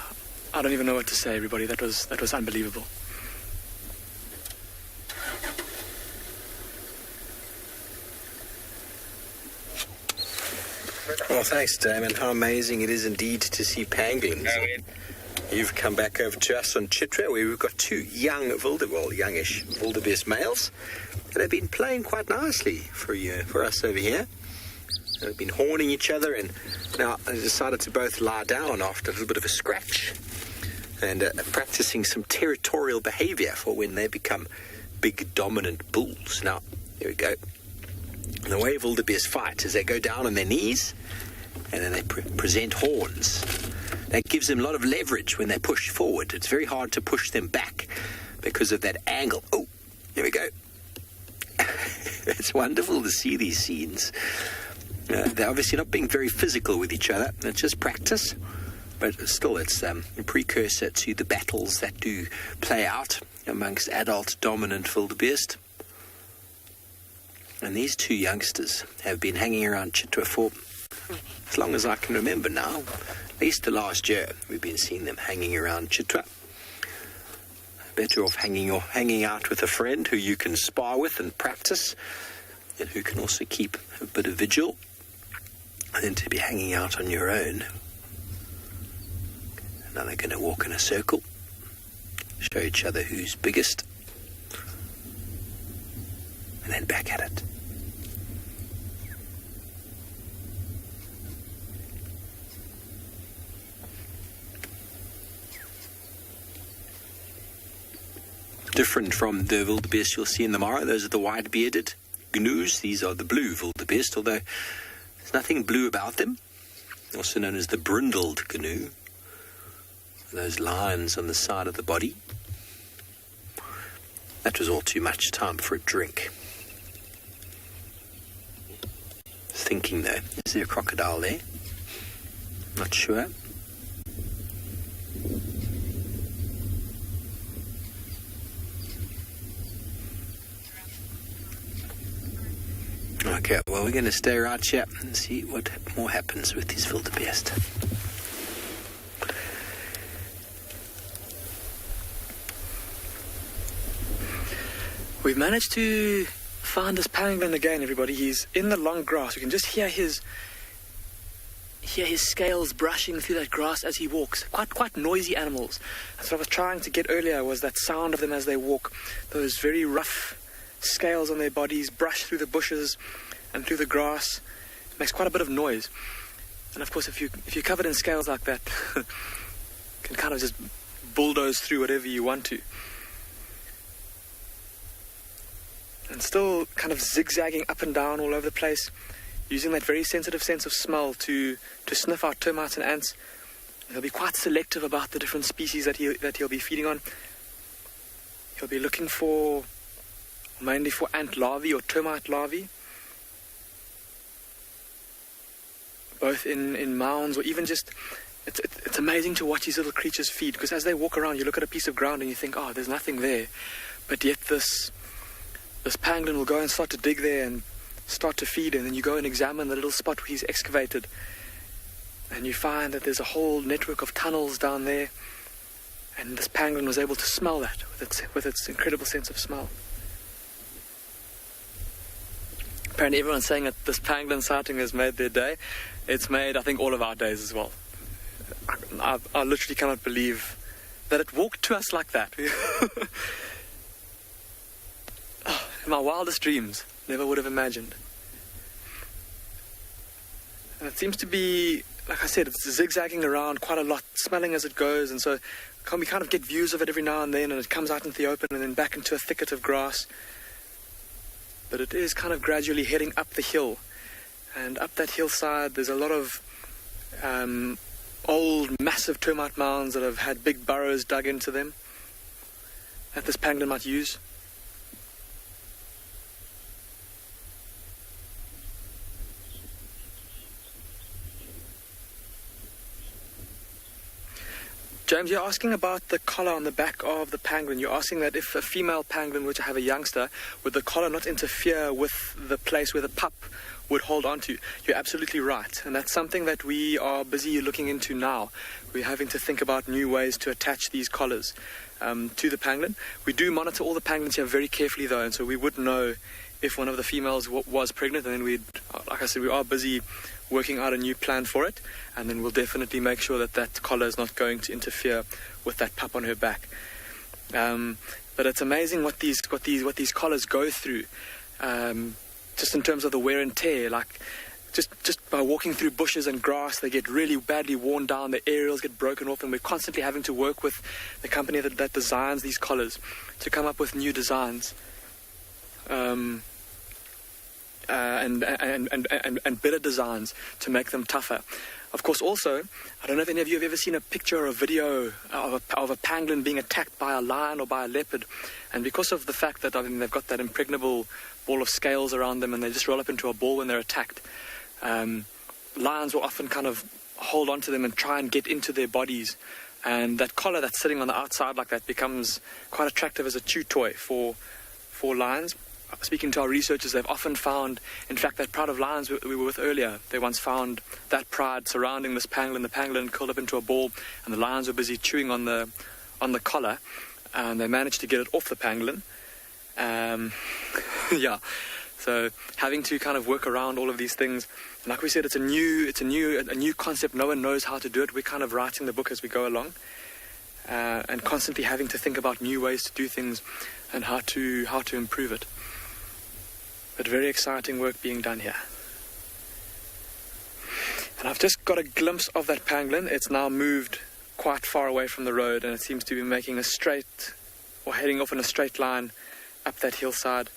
don't even know what to say, everybody. That was unbelievable. Well, thanks, Damon. How amazing it is indeed to see pangolins. You've come back over to us on Chitwa, where we've got two youngish Wildebeest males that have been playing quite nicely for us over here. They've been horning each other, and now they decided to both lie down after a little bit of a scratch and practicing some territorial behavior for when they become big dominant bulls. Now, here we go. And the way wildebeest fight is they go down on their knees and then they present horns. That gives them a lot of leverage when they push forward. It's very hard to push them back because of that angle. Oh, here we go. It's wonderful to see these scenes. They're obviously not being very physical with each other. It's just practice. But still, it's a precursor to the battles that do play out amongst adult dominant wildebeest. And these two youngsters have been hanging around Chitwa for as long as I can remember now. At least the last year, we've been seeing them hanging around Chitwa. Better off hanging out with a friend who you can spar with and practice, and who can also keep a bit of vigil, than to be hanging out on your own. Now they're going to walk in a circle, show each other who's biggest, and then back at it. Different from the wildebeest you'll see in the Mara. Those are the white-bearded gnu's. These are the blue wildebeest, although there's nothing blue about them. Also known as the brindled gnu. Those lines on the side of the body. That was all too much. Time for a drink. Thinking though, is there a crocodile there? Not sure. Okay, well, we're going to stay right here and see what more happens with this wildebeest. We've managed to find this pangolin again, everybody. He's in the long grass. We can just hear his scales brushing through that grass as he walks. Quite noisy animals. That's what I was trying to get earlier, was that sound of them as they walk. Those very rough scales on their bodies brush through the bushes and through the grass. It makes quite a bit of noise. And of course, if you're covered in scales like that, you can kind of just bulldoze through whatever you want to. And still kind of zigzagging up and down all over the place, using that very sensitive sense of smell to sniff out termites and ants. He'll be quite selective about the different species that he'll be feeding on. He'll be looking for mainly for ant larvae or termite larvae, both in mounds or even just. It's amazing to watch these little creatures feed, because as they walk around, you look at a piece of ground and you think, oh, there's nothing there, but yet this pangolin will go and start to dig there and start to feed, and then you go and examine the little spot where he's excavated, and you find that there's a whole network of tunnels down there, and this pangolin was able to smell that with its incredible sense of smell. Apparently everyone's saying that this pangolin sighting has made their day. It's made, I think, all of our days as well. I literally cannot believe that it walked to us like that. In my wildest dreams, never would have imagined. And it seems to be, like I said, it's zigzagging around quite a lot, smelling as it goes, and so we kind of get views of it every now and then, and it comes out into the open and then back into a thicket of grass. But it is kind of gradually heading up the hill, and up that hillside there's a lot of old massive termite mounds that have had big burrows dug into them that this pangolin might use. James, you're asking about the collar on the back of the pangolin. You're asking that if a female pangolin were to have a youngster, would the collar not interfere with the place where the pup would hold on to? You're absolutely right. And that's something that we are busy looking into now. We're having to think about new ways to attach these collars to the pangolin. We do monitor all the pangolins here very carefully, though, and so we would know if one of the females was pregnant, and then we'd, like I said, we are busy working out a new plan for it, and then we'll definitely make sure that that collar is not going to interfere with that pup on her back. But it's amazing what these collars go through, just in terms of the wear and tear. Like just by walking through bushes and grass, they get really badly worn down. The aerials get broken off, and we're constantly having to work with the company that designs these collars to come up with new designs. And better designs to make them tougher. Of course, also, I don't know if any of you have ever seen a picture or a video of a pangolin being attacked by a lion or by a leopard. And because of the fact that they've got that impregnable ball of scales around them and they just roll up into a ball when they're attacked, lions will often kind of hold onto them and try and get into their bodies. And that collar that's sitting on the outside like that becomes quite attractive as a chew toy for lions. Speaking to our researchers, they've often found, in fact, that pride of lions we were with earlier, they once found that pride surrounding this pangolin. The pangolin curled up into a ball, and the lions were busy chewing on the collar, and they managed to get it off the pangolin. Yeah, so having to kind of work around all of these things. And like we said, it's a new concept. No one knows how to do it. We're kind of writing the book as we go along, and constantly having to think about new ways to do things and how to improve it. But very exciting work being done here. And I've just got a glimpse of that pangolin. It's now moved quite far away from the road, and it seems to be making heading off in a straight line up that hillside.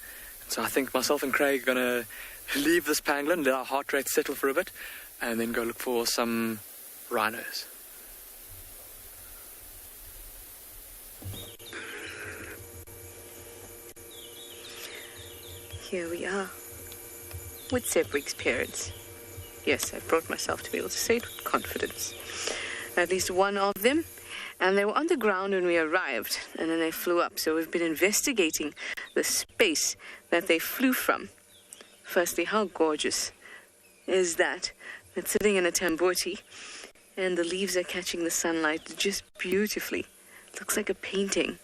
So I think myself and Craig are going to leave this pangolin, let our heart rate settle for a bit, and then go look for some rhinos. Here we are, with Zebrick's parents. Yes, I brought myself to be able to say it with confidence. At least one of them, and they were on the ground when we arrived, and then they flew up. So we've been investigating the space that they flew from. Firstly, how gorgeous is that? It's sitting in a tamboti, and the leaves are catching the sunlight just beautifully. It looks like a painting.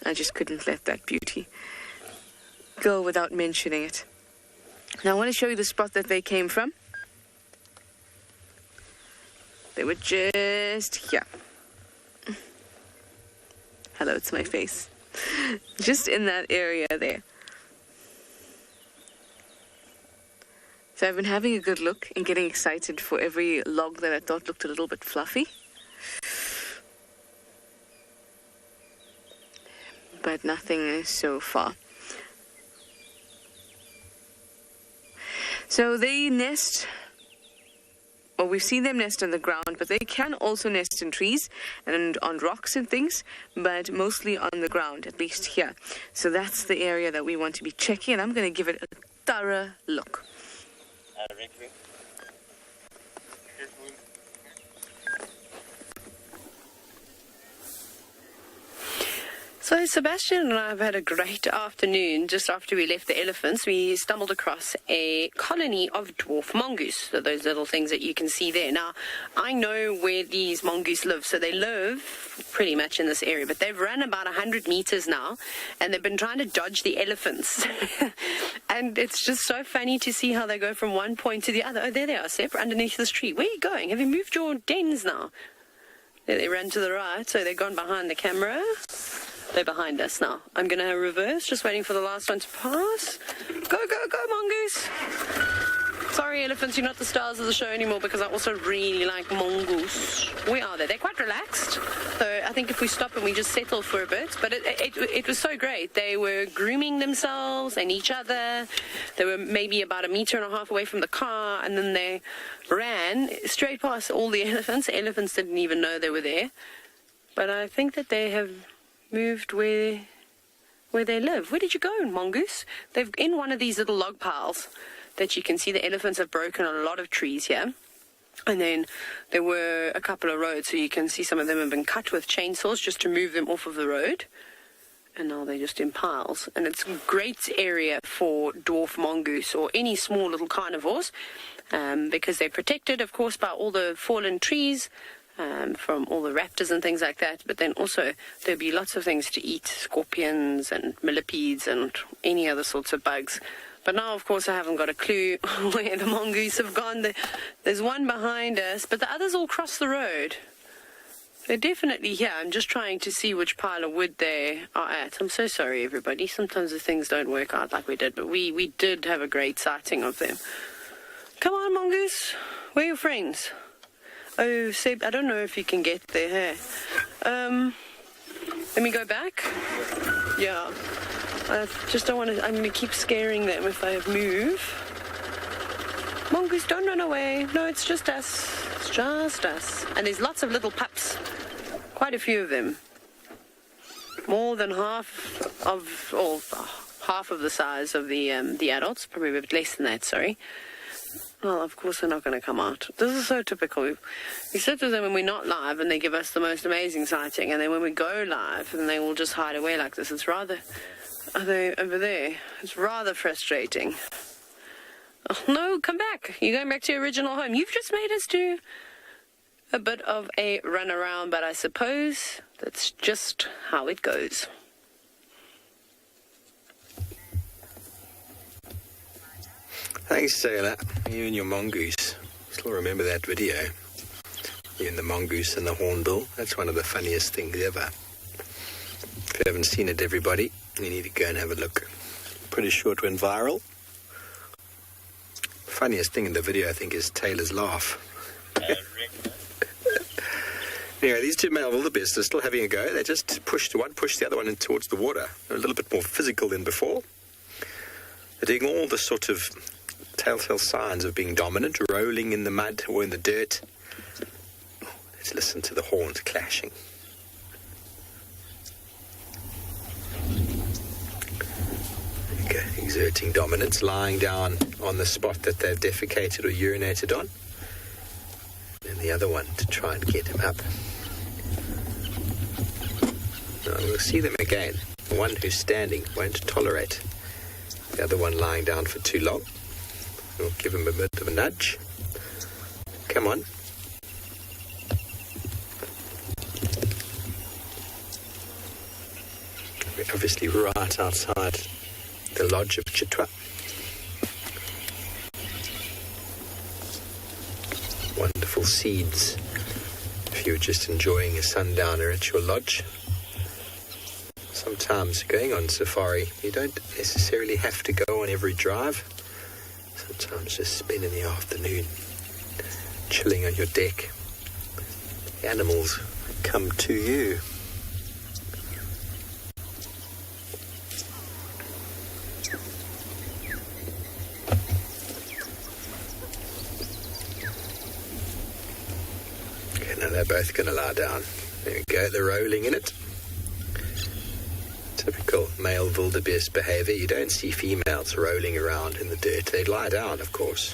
I just couldn't let that beauty go without mentioning it. Now I want to show you the spot that they came from. They were just here. Hello, it's my face. Just in that area there. So I've been having a good look and getting excited for every log that I thought looked a little bit fluffy. But nothing so far. So they nest, or we've seen them nest on the ground, but they can also nest in trees and on rocks and things, but mostly on the ground, at least here. So that's the area that we want to be checking, and I'm going to give it a thorough look. So Sebastian and I have had a great afternoon. Just after we left the elephants, we stumbled across a colony of dwarf mongoose. So those little things that you can see there. Now, I know where these mongoose live. So they live pretty much in this area. But they've run about 100 meters now. And they've been trying to dodge the elephants. And it's just so funny to see how they go from one point to the other. Oh, there they are, Sep, underneath this tree. Where are you going? Have you moved your dens now? There they ran to the right. So they've gone behind the camera. They're behind us now. I'm going to reverse, just waiting for the last one to pass. Go, go, go, mongoose. Sorry, elephants, you're not the stars of the show anymore because I also really like mongoose. Where are they? They're quite relaxed. So I think if we stop and we just settle for a bit. But it was so great. They were grooming themselves and each other. They were maybe about 1.5 meters away from the car, and then they ran straight past all the elephants. The elephants didn't even know they were there. But I think that they have moved where they live. Where did you go, mongoose? They've in one of these little log piles that you can see. The elephants have broken a lot of trees here. And then there were a couple of roads, so you can see some of them have been cut with chainsaws just to move them off of the road. And now they're just in piles. And it's a great area for dwarf mongoose or any small little carnivores, because they're protected, of course, by all the fallen trees, from all the raptors and things like that. But then also there'll be lots of things to eat, scorpions and millipedes and any other sorts of bugs. But now, of course, I haven't got a clue where the mongoose have gone. There's one behind us, but the others all cross the road. They're definitely here. I'm just trying to see which pile of wood they are at. I'm so sorry, everybody. Sometimes the things don't work out like we did, but we did have a great sighting of them. Come on, mongoose. Where are your friends? Oh, Seb, I don't know if you can get there. Let me go back. Yeah. I just don't want to... I'm going to keep scaring them if I move. Mongoose, don't run away. No, it's just us. It's just us. And there's lots of little pups. Quite a few of them. More than half of the size of the adults. Probably a bit less than that, sorry. Well, of course they're not going to come out. This is so typical. We sit with them when we're not live and they give us the most amazing sighting. And then when we go live, then they will just hide away like this. It's rather... Are they over there? It's rather frustrating. Oh, no, come back. You're going back to your original home. You've just made us do a bit of a run around, but I suppose that's just how it goes. Thanks, Sailor. You and your mongoose. Still remember that video? You and the mongoose and the hornbill. That's one of the funniest things ever. If you haven't seen it, everybody, you need to go and have a look. Pretty sure it went viral. Funniest thing in the video, I think, is Taylor's laugh. Anyway, these two male wildebeests are still having a go. They just pushed the other one in towards the water. They're a little bit more physical than before. They're doing all the sort of telltale signs of being dominant, rolling in the mud or in the dirt. Let's listen to the horns clashing. Okay, exerting dominance, lying down on the spot that they've defecated or urinated on. And the other one to try and get him up. Now we'll see them again. The one who's standing won't tolerate the other one lying down for too long. We'll give him a bit of a nudge. Come on. We're obviously right outside the lodge of Chitwa. Wonderful seeds. If you were just enjoying a sundowner at your lodge. Sometimes going on safari, you don't necessarily have to go on every drive. Sometimes just spending the afternoon chilling on your deck. The animals come to you. Okay, now they're both going to lie down. There we go, they're rolling in it. Typical male wildebeest behavior. You don't see females rolling around in the dirt. They lie down, of course.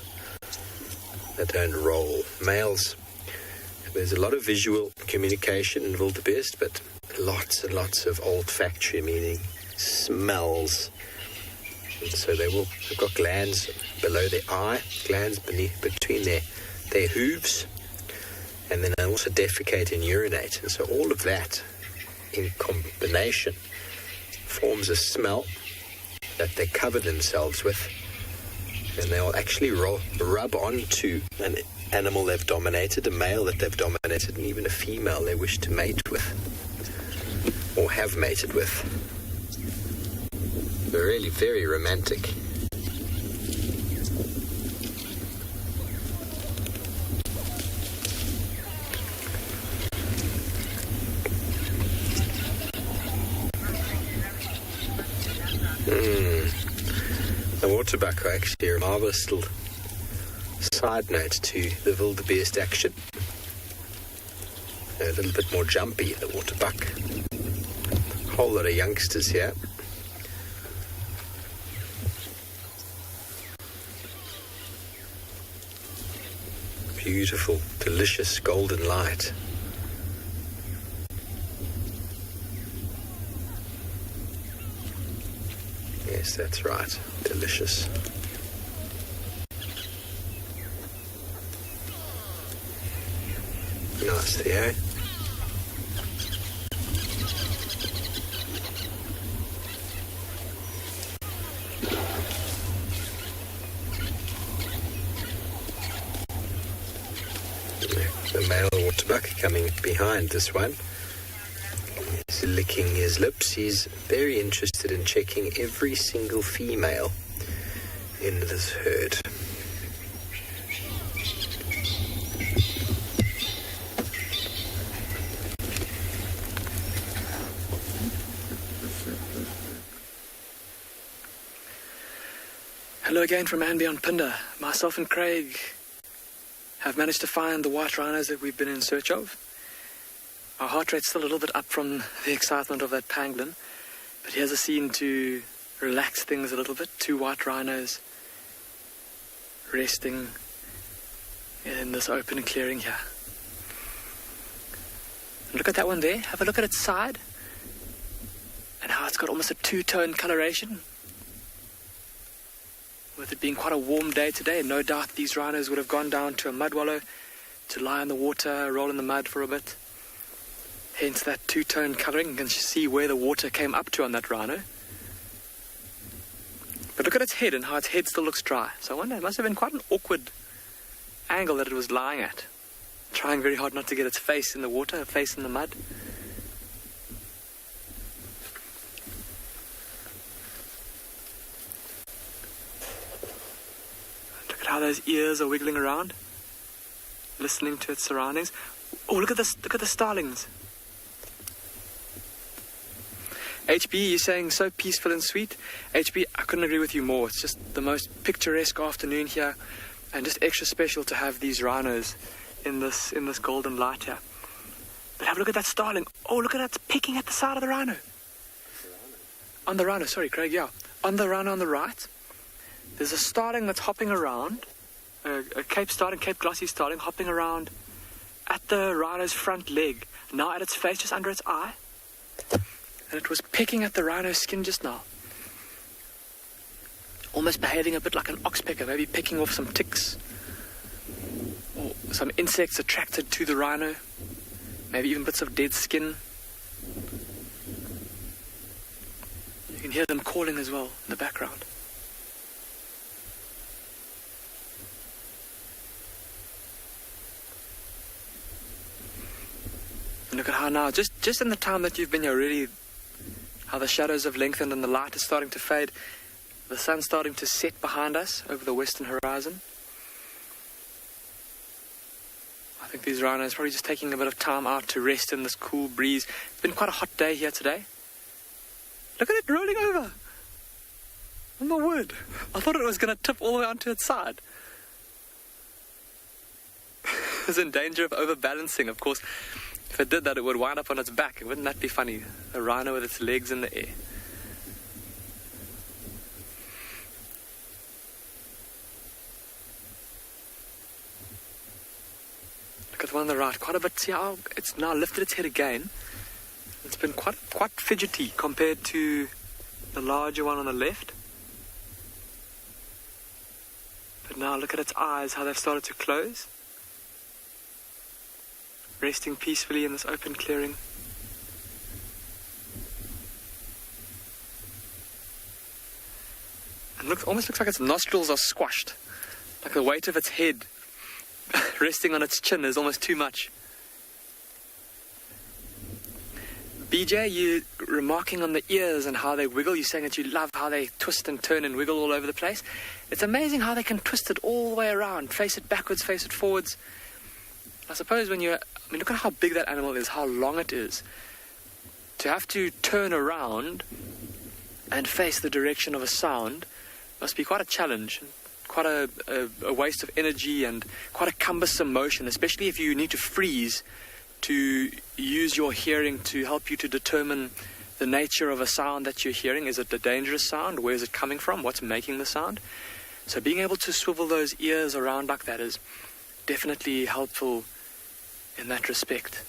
They don't roll. Males, there's a lot of visual communication in wildebeest, but lots and lots of olfactory, meaning smells. And so they've got glands below their eye, glands between their hooves, and then they also defecate and urinate. And so all of that in combination forms a smell that they cover themselves with, and they'll actually rub onto an animal they've dominated, a male that they've dominated, and even a female they wish to mate with or have mated with. They're really very romantic. The water buck are actually a marvellous little side note to the wildebeest action. They're a little bit more jumpy, the water buck. A whole lot of youngsters here. If beautiful, delicious golden light. Yes, that's right. Delicious. Nice, Theo. The male waterbuck coming behind this one. He's licking his lips. He's very interested in checking every single female in this herd. Hello again from andBeyond Phinda. Myself and Craig have managed to find the white rhinos that we've been in search of. Our heart rate's still a little bit up from the excitement of that pangolin, but here's a scene to relax things a little bit. 2 white rhinos resting in this open clearing here. And look at that one there. Have a look at its side and how it's got almost a 2-tone coloration. With it being quite a warm day today, no doubt these rhinos would have gone down to a mud wallow to lie in the water, roll in the mud for a bit. Hence that 2-tone colouring. You can see where the water came up to on that rhino. But look at its head and how its head still looks dry. So I wonder, it must have been quite an awkward angle that it was lying at. Trying very hard not to get its face in the water, face in the mud. How those ears are wiggling around, listening to its surroundings. Oh, look at this! Look at the starlings. HB, you're saying so peaceful and sweet. HB, I couldn't agree with you more. It's just the most picturesque afternoon here, and just extra special to have these rhinos in this golden light here. But have a look at that starling. Oh, look at that! It's picking at the side of the rhino. On the rhino, sorry, Craig. Yeah, on the rhino on the right. There's a starling that's hopping around, a Cape glossy starling hopping around at the rhino's front leg, now at its face, just under its eye. And it was picking at the rhino's skin just now. Almost behaving a bit like an oxpecker, maybe picking off some ticks or some insects attracted to the rhino, maybe even bits of dead skin. You can hear them calling as well in the background. And look at how now, just in the time that you've been here, really, how the shadows have lengthened and the light is starting to fade. The sun's starting to set behind us over the western horizon. I think these rhinos are probably just taking a bit of time out to rest in this cool breeze. It's been quite a hot day here today. Look at it rolling over. Oh my word. I thought it was going to tip all the way onto its side. It's in danger of overbalancing, of course. If it did that, it would wind up on its back. Wouldn't that be funny? A rhino with its legs in the air. Look at the one on the right. Quite a bit. See how it's now lifted its head again. It's been quite fidgety compared to the larger one on the left. But now look at its eyes, how they've started to close. Resting peacefully in this open clearing. And almost looks like its nostrils are squashed. Like the weight of its head resting on its chin is almost too much. BJ, you remarking on the ears and how they wiggle. You're saying that you love how they twist and turn and wiggle all over the place. It's amazing how they can twist it all the way around. Face it backwards, face it forwards. I suppose look at how big that animal is, how long it is. To have to turn around and face the direction of a sound must be quite a challenge, quite a waste of energy and quite a cumbersome motion, especially if you need to freeze to use your hearing to help you to determine the nature of a sound that you're hearing. Is it a dangerous sound? Where is it coming from? What's making the sound? So being able to swivel those ears around like that is definitely helpful in that respect.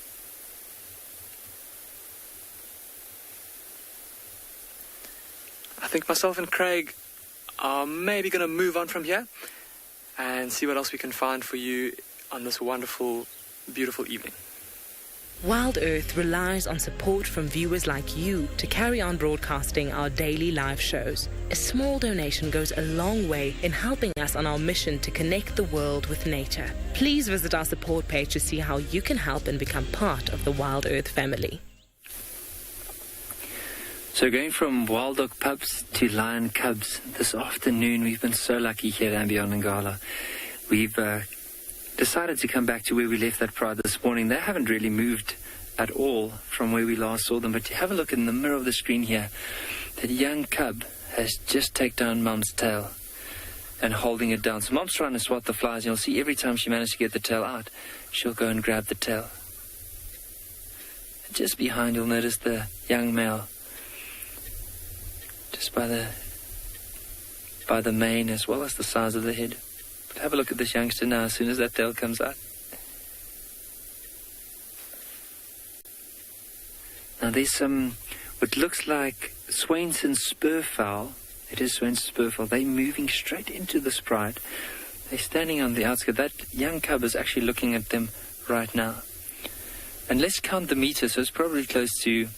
I think myself and Craig are maybe going to move on from here and see what else we can find for you on this wonderful, beautiful evening. WildEarth relies on support from viewers like you to carry on broadcasting our daily live shows. A small donation goes a long way in helping us on our mission to connect the world with nature. Please visit our support page to see how you can help and become part of the WildEarth family. So going from wild dog pups to lion cubs, this afternoon we've been so lucky here at andBeyond in Ngala. We've decided to come back to where we left that pride this morning. They haven't really moved at all from where we last saw them, but have a look in the mirror of the screen here. That young cub has just taken down Mum's tail and holding it down. So Mum's trying to swat the flies, and you'll see every time she manages to get the tail out, she'll go and grab the tail. And just behind, you'll notice the young male, just by the mane as well as the size of the head. But have a look at this youngster now as soon as that tail comes out. Now there's some, what looks like Swainson's spurfowl. It is Swainson's spurfowl. They're moving straight into this pride. They're standing on the outskirts. That young cub is actually looking at them right now. And let's count the meters, so it's probably close to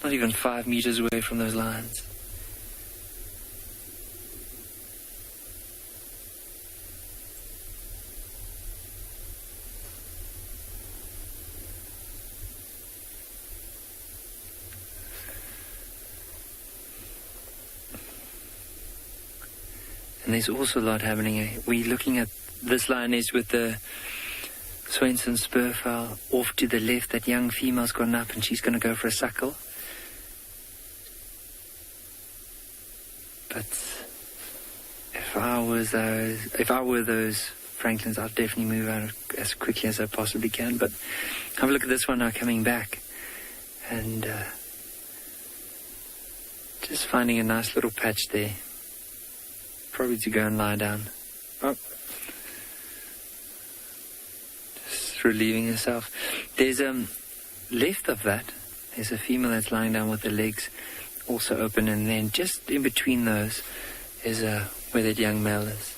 not even 5 meters away from those lions. And there's also a lot happening. We're looking at this lioness with the Swainson spurfowl off to the left. That young female's gone up and she's going to go for a suckle. But if I were those Franklins, I'd definitely move out as quickly as I possibly can. But have a look at this one now coming back. And just finding a nice little patch there. Probably to go and lie down. Oh. Just relieving herself. There's left of that, there's a female that's lying down with the legs also open, and then just in between those is where that young male is.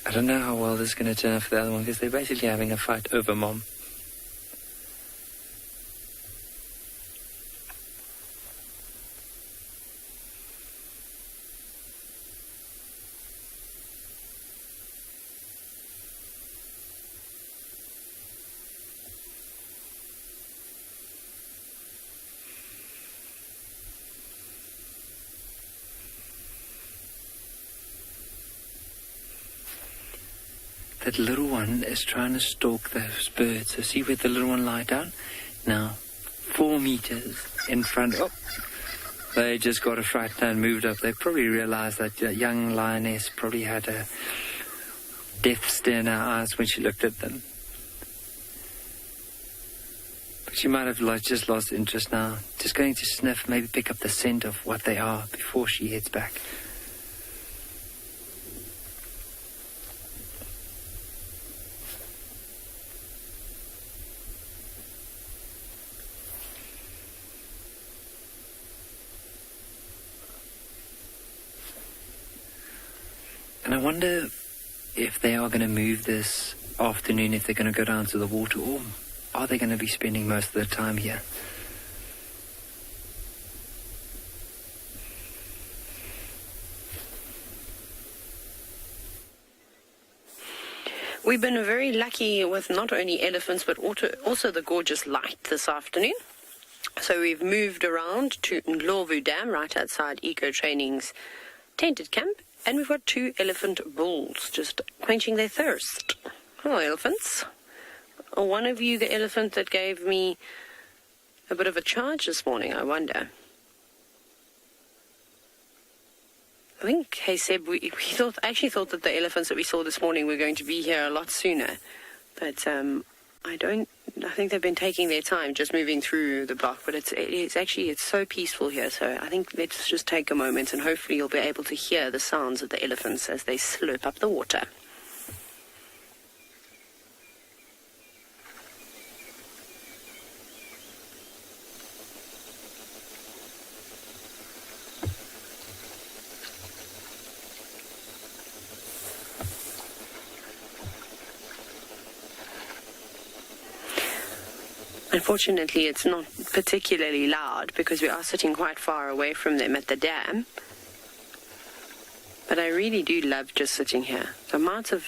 I don't know how well this is going to turn out for the other one, because they're basically having a fight over Mom. That little one is trying to stalk those birds. So see where the little one lie down? Now, 4 meters in front. Oh, they just got a fright and moved up. They probably realized that the young lioness probably had a death stare in her eyes when she looked at them. But she might have just lost interest now. Just going to sniff, maybe pick up the scent of what they are before she heads back. And I wonder if they are going to move this afternoon, if they're going to go down to the water, or are they going to be spending most of their time here? We've been very lucky with not only elephants, but also the gorgeous light this afternoon. So we've moved around to Ndlovu Dam, right outside Eco Training's tented camp. And we've got 2 elephant bulls just quenching their thirst. Hello, elephants. One of you, the elephant that gave me a bit of a charge this morning, I wonder. I think, hey Seb, we actually thought that the elephants that we saw this morning were going to be here a lot sooner. But I think they've been taking their time just moving through the block, but it's so peaceful here. So I think let's just take a moment and hopefully you'll be able to hear the sounds of the elephants as they slurp up the water. Unfortunately, it's not particularly loud because we are sitting quite far away from them at the dam. But I really do love just sitting here. The amounts of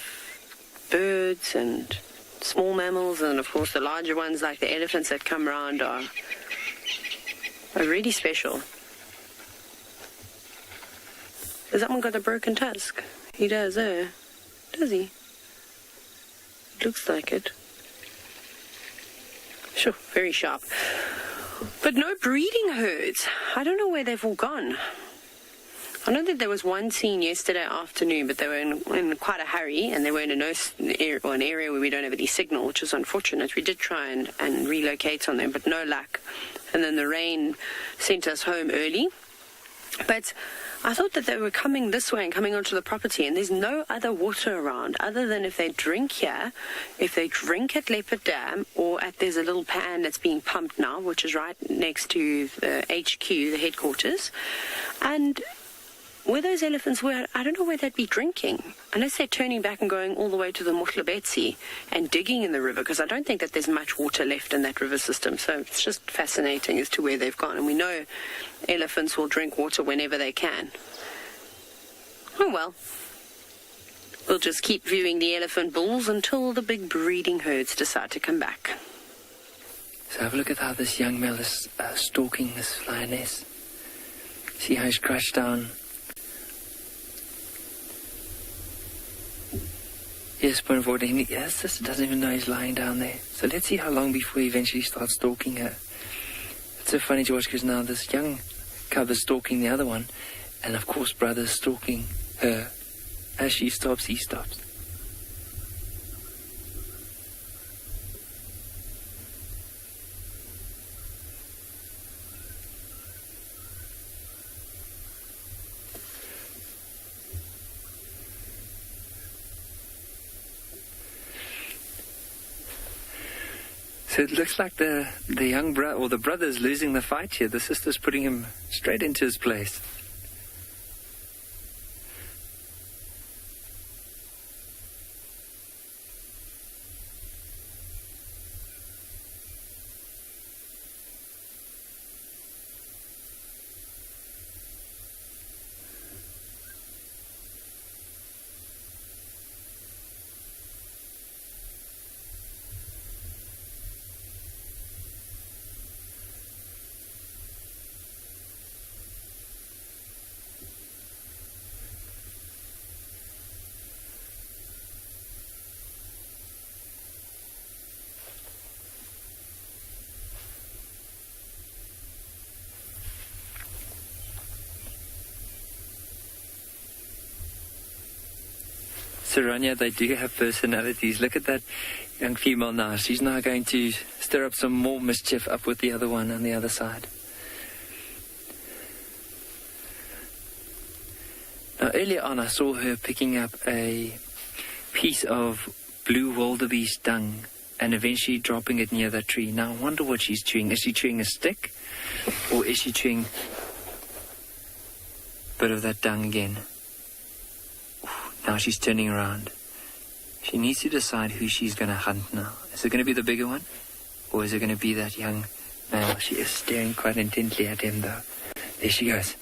birds and small mammals and, of course, the larger ones like the elephants that come around are really special. Has that one got a broken tusk? He does, does he? It looks like it. Sure, very sharp. But no breeding herds. I don't know where they've all gone. I know that there was one seen yesterday afternoon, but they were in quite a hurry, and they were in an area where we don't have any signal, which is unfortunate. We did try and relocate on them, but no luck. And then the rain sent us home early. But I thought that they were coming this way and coming onto the property, and there's no other water around other than if they drink here, if they drink at Leopard Dam, or there's a little pan that's being pumped now, which is right next to the HQ, the headquarters. And where those elephants were, I don't know where they'd be drinking, unless they're turning back and going all the way to the Motlebetsi and digging in the river, because I don't think that there's much water left in that river system. So it's just fascinating as to where they've gone. And we know elephants will drink water whenever they can. Oh well. We'll just keep viewing the elephant bulls until the big breeding herds decide to come back. So have a look at how this young male is stalking this lioness. See how he's crouched down. Yes, point forward. Yes, this doesn't even know he's lying down there. So let's see how long before he eventually starts stalking her. It's so funny to watch because now this young cub is stalking the other one, and of course brother's stalking her. As she stops, he stops. So it looks like the young brother, or the brother's losing the fight here. The sister's putting him straight into his place. Saranya, they do have personalities. Look at that young female now. She's now going to stir up some more mischief up with the other one on the other side. Now, earlier on, I saw her picking up a piece of blue wildebeest dung and eventually dropping it near that tree. Now, I wonder what she's chewing. Is she chewing a stick? Or is she chewing a bit of that dung again? Now she's turning around. She needs to decide who she's going to hunt now. Is it going to be the bigger one? Or is it going to be that young male? She is staring quite intently at him, though. There she goes.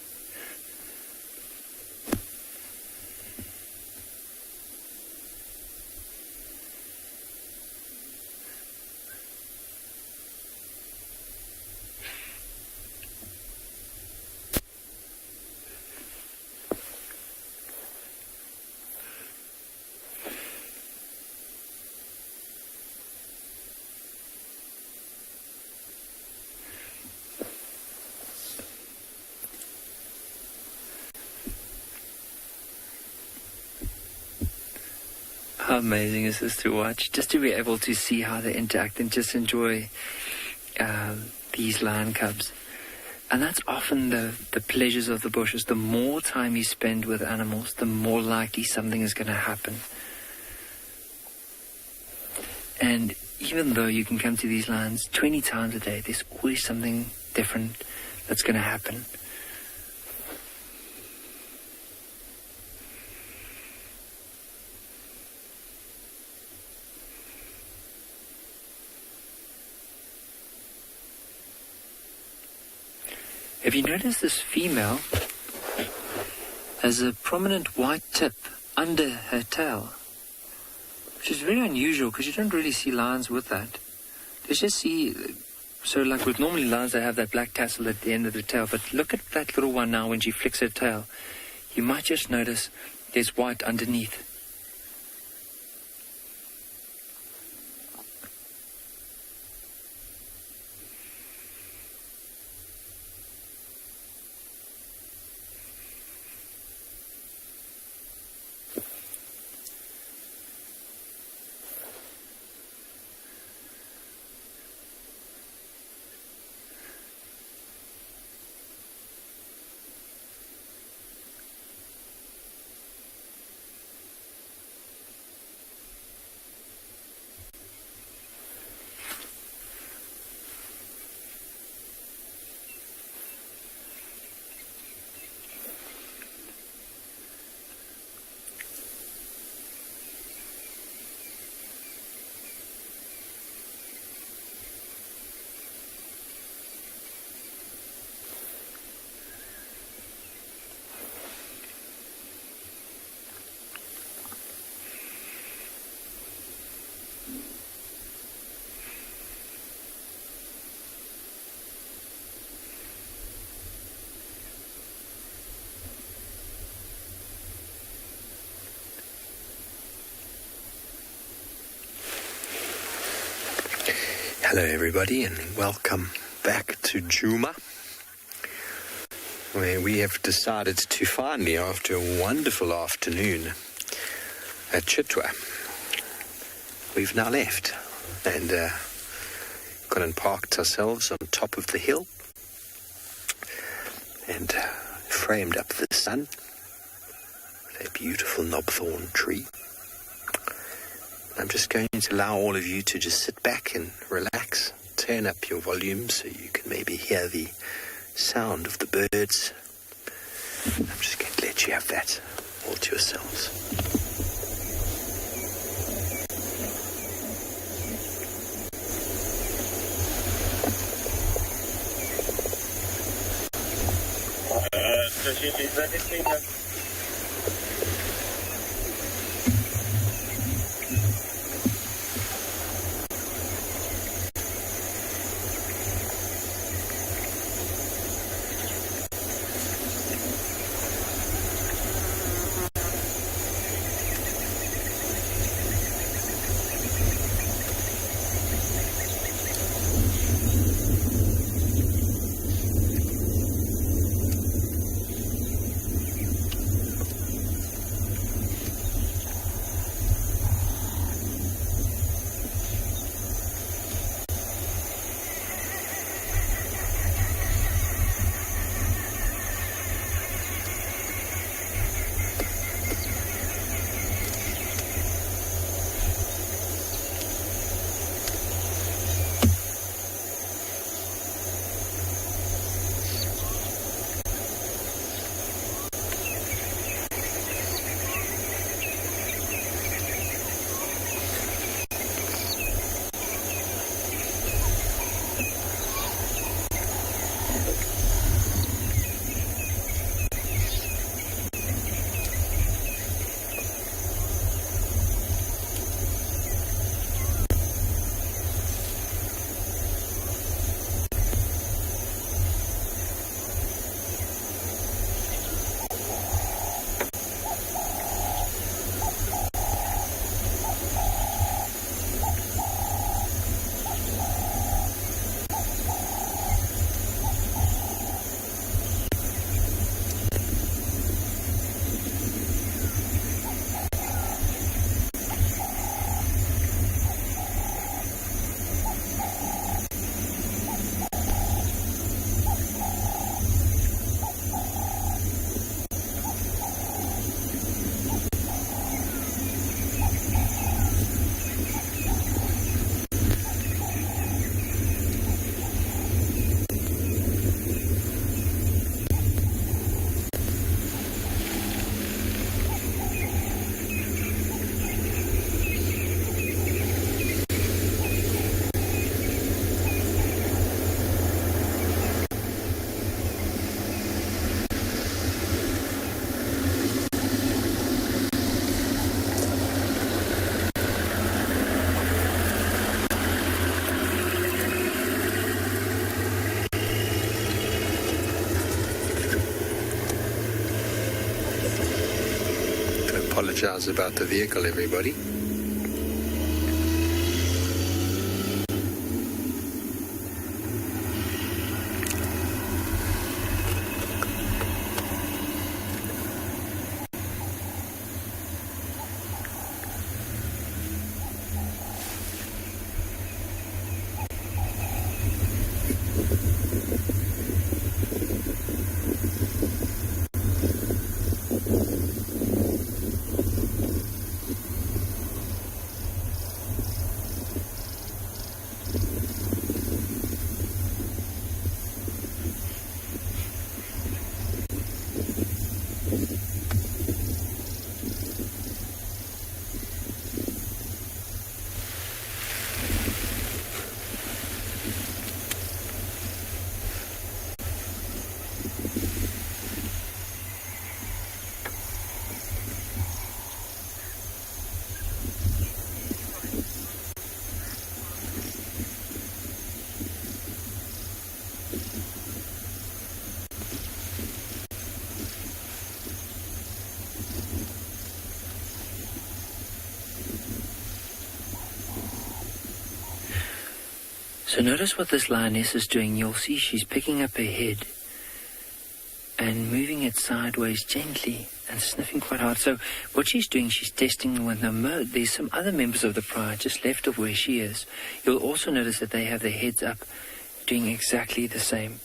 How amazing is this to watch? Just to be able to see how they interact and just enjoy these lion cubs. And that's often the pleasures of the bushes. The more time you spend with animals, the more likely something is going to happen. And even though you can come to these lions 20 times a day, there's always something different that's going to happen. Have you noticed this female has a prominent white tip under her tail? Which is very unusual because you don't really see lions with that. They just see, so like with normally lions, they have that black tassel at the end of the tail. But look at that little one now when she flicks her tail. You might just notice there's white underneath. Hello everybody and welcome back to Djuma, where we have decided to finally, after a wonderful afternoon at Chitwa, we've now left and gone and parked ourselves on top of the hill and framed up the sun with a beautiful knobthorn tree. I'm just going to allow all of you to just sit back and relax, turn up your volume so you can maybe hear the sound of the birds. I'm just going to let you have that all to yourselves. apologize about the vehicle, everybody. So notice what this lioness is doing. You'll see she's picking up her head and moving it sideways gently and sniffing quite hard. So what she's doing, she's testing the wind. Now, there's some other members of the pride just left of where she is. You'll also notice that they have their heads up, doing exactly the same.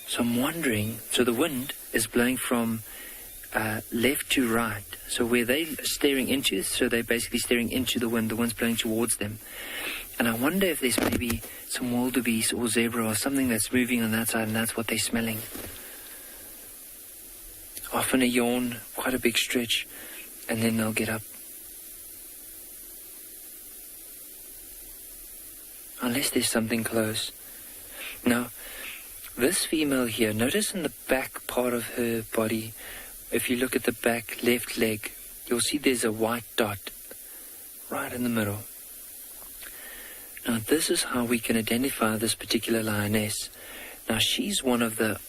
So I'm wondering, so the wind is blowing from left to right. So where they're staring into, so they're basically staring into the wind. The wind's blowing towards them. And I wonder if there's maybe some wildebeest or zebra or something that's moving on that side, and that's what they're smelling. Often a yawn, quite a big stretch, and then they'll get up. Unless there's something close. Now, this female here, notice in the back part of her body, if you look at the back left leg, you'll see there's a white dot right in the middle. Now, this is how we can identify this particular lioness. Now, she's one of the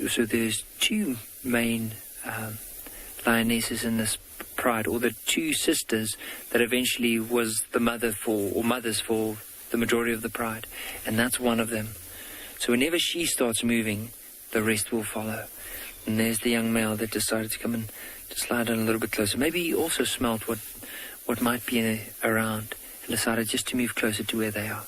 so there's two main lionesses in this pride, or the two sisters that eventually was the mother for, or mothers for, the majority of the pride, and that's one of them. So whenever she starts moving, the rest will follow. And there's the young male that decided to come and to slide in a little bit closer. Maybe he also smelt what might be around, and decided just to move closer to where they are.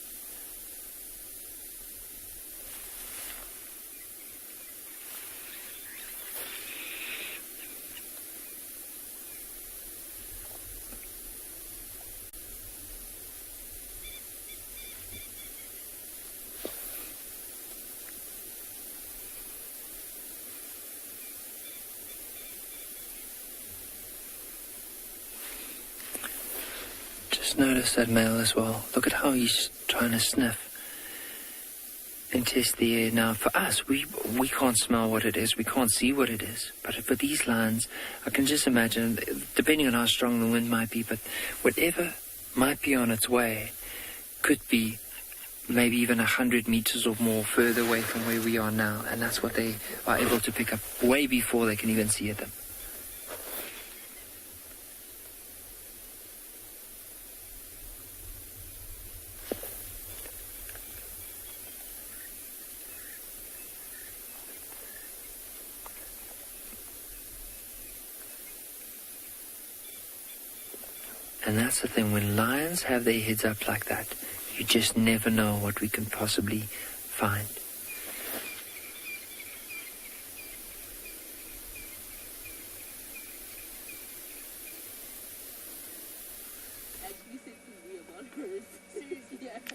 Notice that male as well. Look at how he's trying to sniff and test the air. Now, for us, we can't smell what it is. We can't see what it is. But for these lions, I can just imagine, depending on how strong the wind might be, but whatever might be on its way could be maybe even 100 meters or more further away from where we are now. And that's what they are able to pick up way before they can even see them. And that's the thing, when lions have their heads up like that, you just never know what we can possibly find.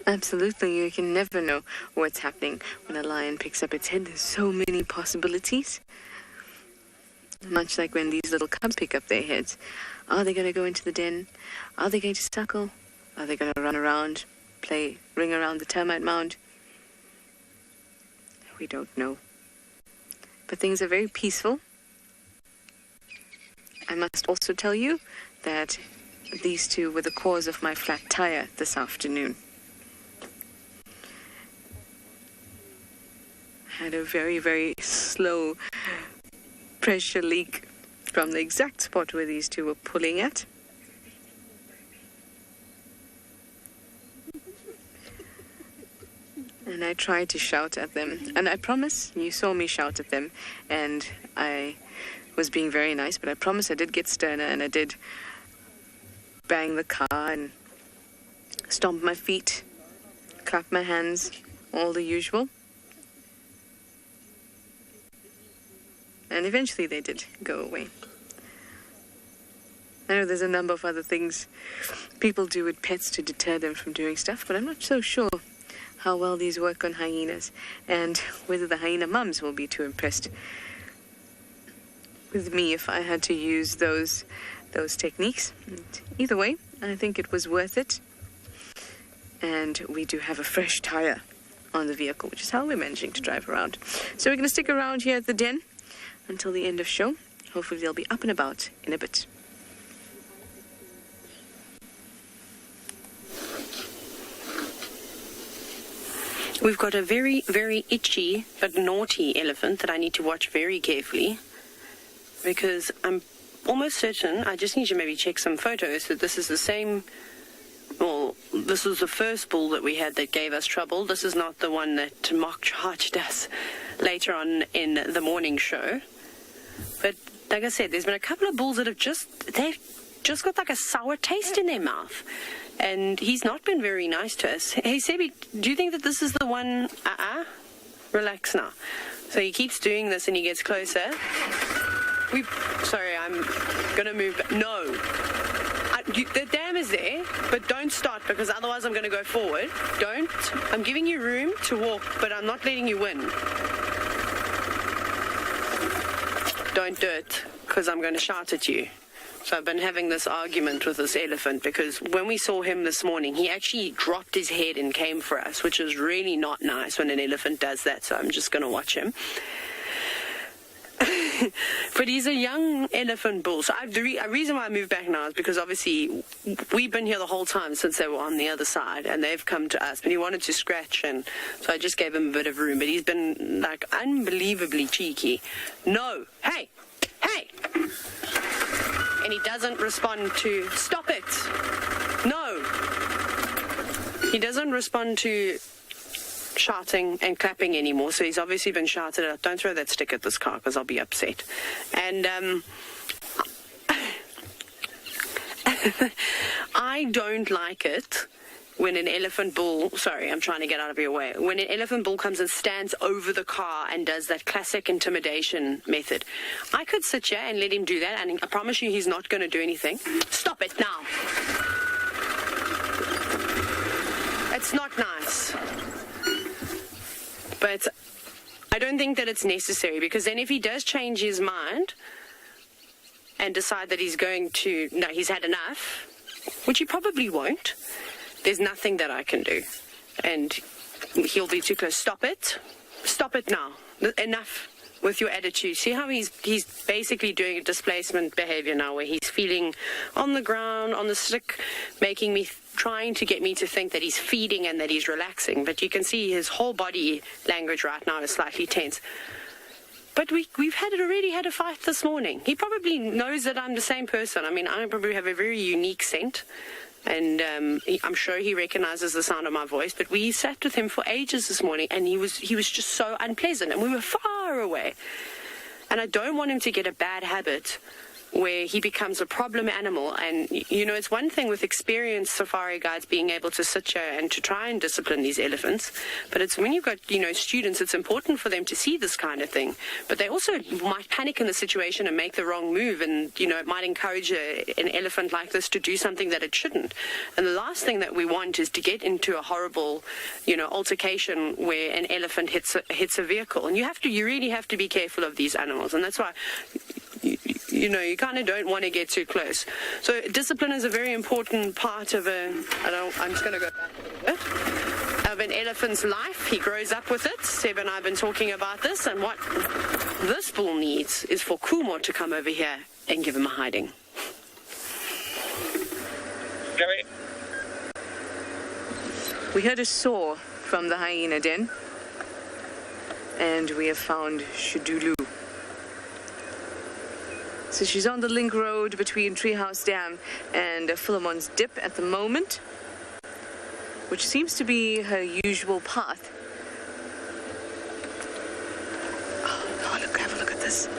Absolutely, you can never know what's happening when a lion picks up its head. There's so many possibilities. Much like when these little cubs pick up their heads. Are they going to go into the den? Are they going to suckle? Are they going to run around, ring around the termite mound? We don't know. But things are very peaceful. I must also tell you that these two were the cause of my flat tire this afternoon. I had a very, very slow pressure leak. from the exact spot where these two were pulling at. And I tried to shout at them. And I promise, you saw me shout at them. And I was being very nice, but I promise I did get sterner, and I did bang the car and stomp my feet, clap my hands, all the usual. And eventually they did go away. I know there's a number of other things people do with pets to deter them from doing stuff, but I'm not so sure how well these work on hyenas, and whether the hyena mums will be too impressed with me if I had to use those techniques. And either way, I think it was worth it. And we do have a fresh tire on the vehicle, which is how we're managing to drive around. So we're going to stick around here at the den until the end of show. Hopefully they'll be up and about in a bit. We've got a very, very itchy but naughty elephant that I need to watch very carefully, because I'm almost certain, I just need to maybe check some photos, that this is the same, well, this was the first bull that we had that gave us trouble. This is not the one that mock charged us later on in the morning show. But like I said, there's been a couple of bulls that have they've just got like a sour taste in their mouth. And he's not been very nice to us. Hey, Sabi, do you think that this is the one? Relax now. So he keeps doing this and he gets closer. Sorry, I'm going to move. No. The dam is there, but don't start, because otherwise I'm going to go forward. Don't. I'm giving you room to walk, but I'm not letting you win. Don't do it, because I'm going to shout at you. So I've been having this argument with this elephant, because when we saw him this morning, he actually dropped his head and came for us, which is really not nice when an elephant does that. So I'm just going to watch him. But he's a young elephant bull. So the reason why I moved back now is because obviously we've been here the whole time since they were on the other side, and they've come to us. But he wanted to scratch, and so I just gave him a bit of room. But he's been like unbelievably cheeky. No, hey. And he doesn't respond to, stop it. No. He doesn't respond to shouting and clapping anymore, so he's obviously been shouted at. Don't throw that stick at this car, because I'll be upset. And I don't like it when an elephant bull, sorry, I'm trying to get out of your way, when an elephant bull comes and stands over the car and does that classic intimidation method. I could sit here and let him do that, and I promise you he's not going to do anything. Stop it now. It's not nice. But I don't think that it's necessary, because then if he does change his mind and decide that he's going to, no, he's had enough, which he probably won't, there's nothing that I can do. And he'll be too close. Stop it. Stop it now. Enough with your attitude. See how he's basically doing a displacement behavior now, where he's feeling on the ground, on the stick, trying to get me to think that he's feeding and that he's relaxing. But you can see his whole body language right now is slightly tense. But we've already had a fight this morning. He probably knows that I'm the same person. I mean, I probably have a very unique scent. And I'm sure he recognizes the sound of my voice. But we sat with him for ages this morning, and he was just so unpleasant, and we were far away. And I don't want him to get a bad habit where he becomes a problem animal. And, you know, it's one thing with experienced safari guides being able to sit here and to try and discipline these elephants, but it's when you've got, you know, students, it's important for them to see this kind of thing. But they also might panic in the situation and make the wrong move, and, you know, it might encourage an elephant like this to do something that it shouldn't. And the last thing that we want is to get into a horrible, you know, altercation where an elephant hits a vehicle. And you really have to be careful of these animals, and that's why you know, you kind of don't want to get too close. So discipline is a very important part of I'm just going to go back a little bit, of an elephant's life. He grows up with it. Seb and I have been talking about this, and what this bull needs is for Kumo to come over here and give him a hiding. Gary. We heard a saw from the hyena den, and we have found Shudulu. So she's on the link road between Treehouse Dam and Philemon's Dip at the moment, which seems to be her usual path. Oh, look, have a look at this.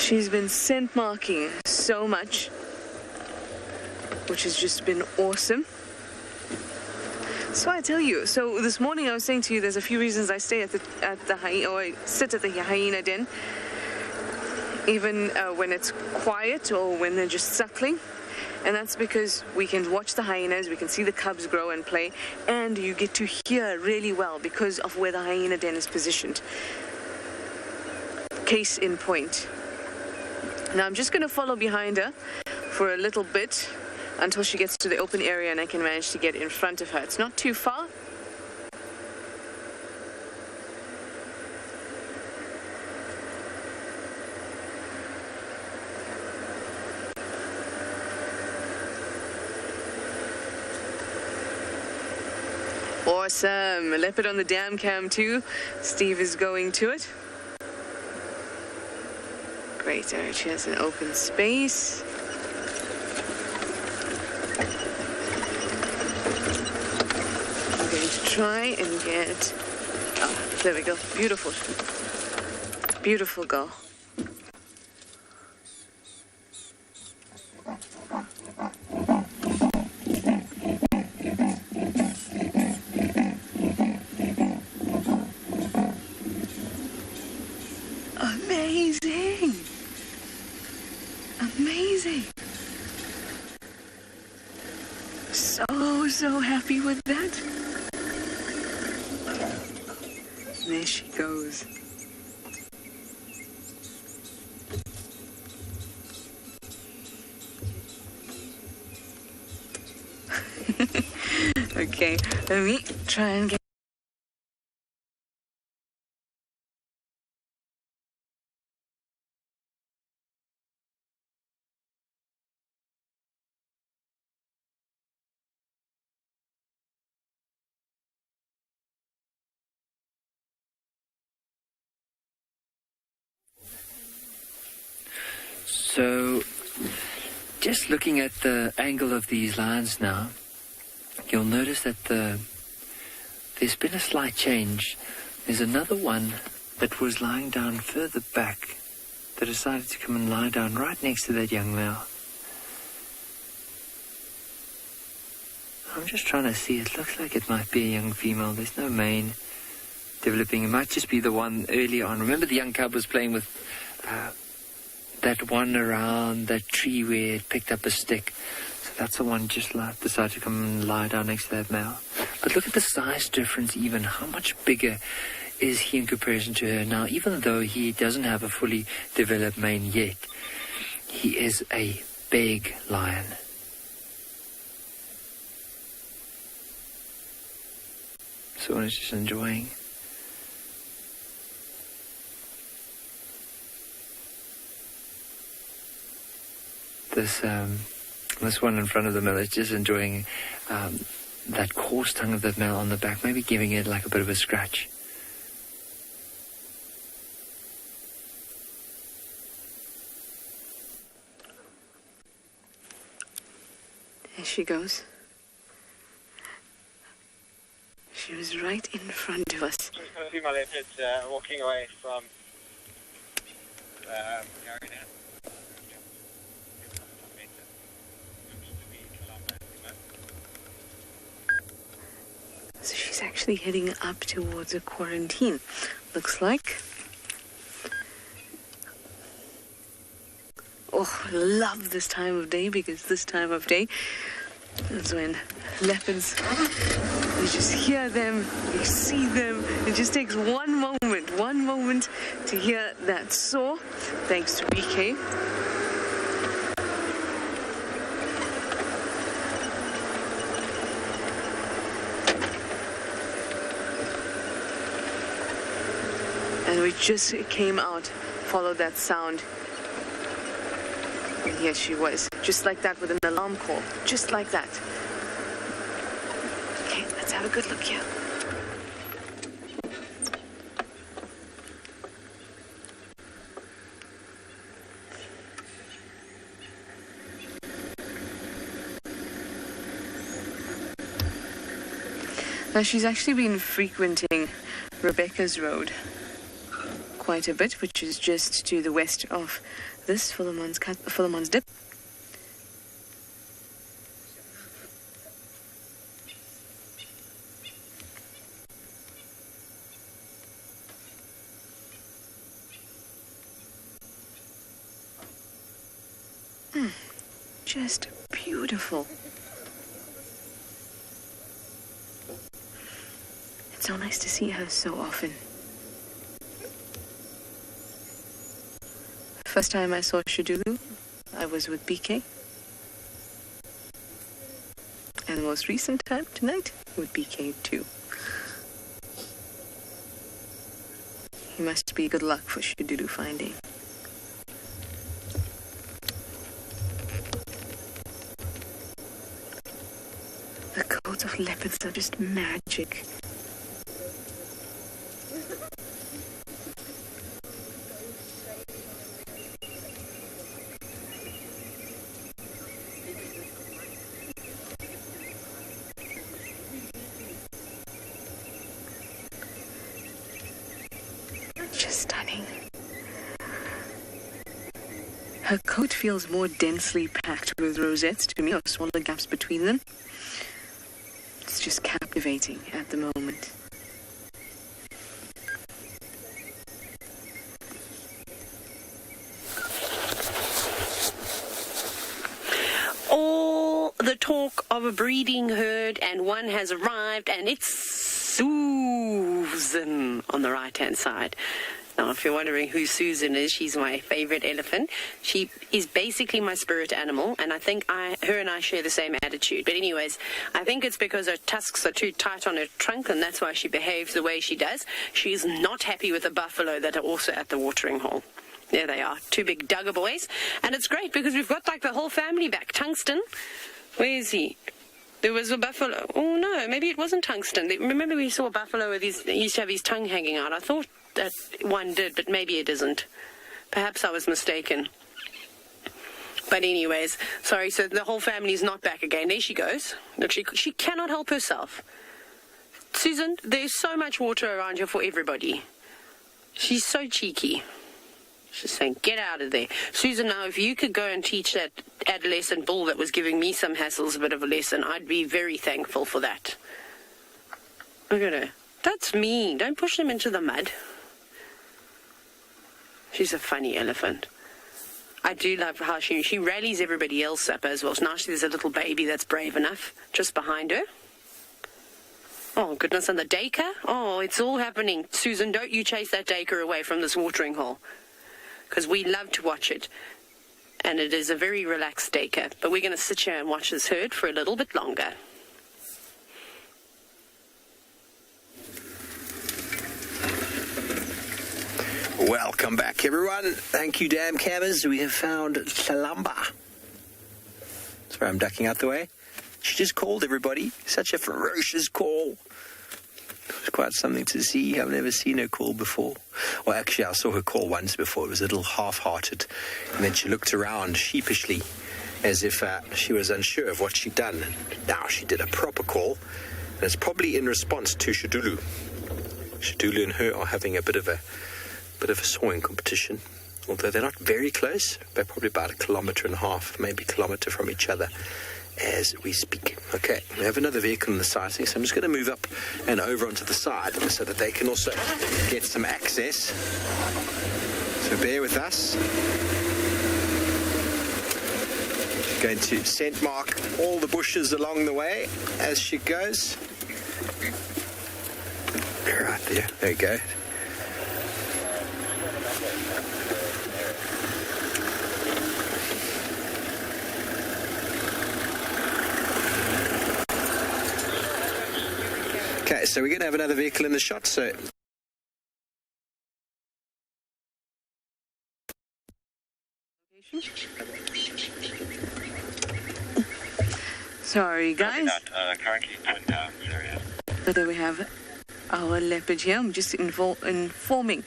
She's been scent marking so much, which has just been awesome. So I tell you, so this morning I was saying to you, there's a few reasons I stay at the hyena, or I sit at the hyena den, even when it's quiet or when they're just suckling. And that's because we can watch the hyenas, we can see the cubs grow and play, and you get to hear really well because of where the hyena den is positioned. Case in point. Now I'm just going to follow behind her for a little bit until she gets to the open area and I can manage to get in front of her. It's not too far. Awesome. A leopard on the dam cam too. Steve is going to it. Great, there she has an open space. I'm going to try and get... Oh, there we go. Beautiful. Beautiful girl. Amazing. Amazing. So happy with that. There she goes. Okay, let me try and get... So, just looking at the angle of these lines now, you'll notice that there's been a slight change. There's another one that was lying down further back that decided to come and lie down right next to that young male. I'm just trying to see. It looks like it might be a young female. There's no mane developing. It might just be the one early on. Remember the young cub was playing with... that one around that tree where it picked up a stick. So that's the one just decided to come and lie down next to that male. But look at the size difference even. How much bigger is he in comparison to her? Now, even though he doesn't have a fully developed mane yet, he is a big lion. So I'm just enjoying. This one in front of the male is just enjoying that coarse tongue of that male on the back, maybe giving it like a bit of a scratch. There she goes. She was right in front of us. Just got a few my leopards walking away from the arena. So she's actually heading up towards a quarantine, looks like. Oh, I love this time of day because this time of day is when leopards, you just hear them, you see them. It just takes one moment to hear that saw, thanks to BK. And we just came out, followed that sound. And here she was, just like that with an alarm call, just like that. Okay, let's have a good look here. Now, she's actually been frequenting Rebecca's Road quite a bit, which is just to the west of this Philemon's Dip. Just beautiful. It's so nice to see her so often. First time I saw Chitwa, I was with BK. And the most recent time, tonight, with BK too. He must be good luck for Chitwa finding. The coats of leopards are just magic. Just stunning. Her coat feels more densely packed with rosettes to me, or smaller gaps between them. It's just captivating at the moment. All the talk of a breeding herd, and one has arrived, and it's Susan on the right-hand side. Now, if you're wondering who Susan is, she's my favorite elephant. She is basically my spirit animal, and I think her and I share the same attitude. But anyways, I think it's because her tusks are too tight on her trunk, and that's why she behaves the way she does. She's not happy with the buffalo that are also at the watering hole. There they are, two big Duggar boys. And it's great because we've got like the whole family back. Tungsten, where is he? There was a buffalo. Oh, no, maybe it wasn't Tungsten. Remember we saw a buffalo with he used to have his tongue hanging out. I thought that one did, but maybe it isn't. Perhaps I was mistaken. But anyways, sorry, so the whole family's not back again. There she goes. Look, she cannot help herself. Susan, there's so much water around here for everybody. She's so cheeky. She's saying, get out of there. Susan, now, if you could go and teach that adolescent bull that was giving me some hassles a bit of a lesson, I'd be very thankful for that. Look at her. That's mean. Don't push them into the mud. She's a funny elephant. I do love how she rallies everybody else up as well. So now there's a little baby that's brave enough just behind her. Oh, goodness, and the dacre? Oh, it's all happening. Susan, don't you chase that dacre away from this watering hole, because we love to watch it. And it is a very relaxed dacre. But we're going to sit here and watch this herd for a little bit longer. Welcome back, everyone. Thank you, damn cammers. We have found Salamba. That's where I'm ducking out the way. She just called everybody. Such a ferocious call. It was quite something to see. I've never seen her call before. Well, actually, I saw her call once before. It was a little half-hearted. And then she looked around sheepishly as if she was unsure of what she'd done. And now she did a proper call. And it's probably in response to Chitwa. Chitwa and her are having a bit of a sawing competition, although they're not very close. They're probably about 1.5 kilometers, maybe a kilometer from each other as we speak. Okay, we have another vehicle in the sighting, so I'm just going to move up and over onto the side so that they can also get some access. So bear with us. She's going to scent mark all the bushes along the way as she goes. Right there, there you go. Okay, so we're going to have another vehicle in the shot, so... Sorry, guys. But then we have our leopard here. I'm just informing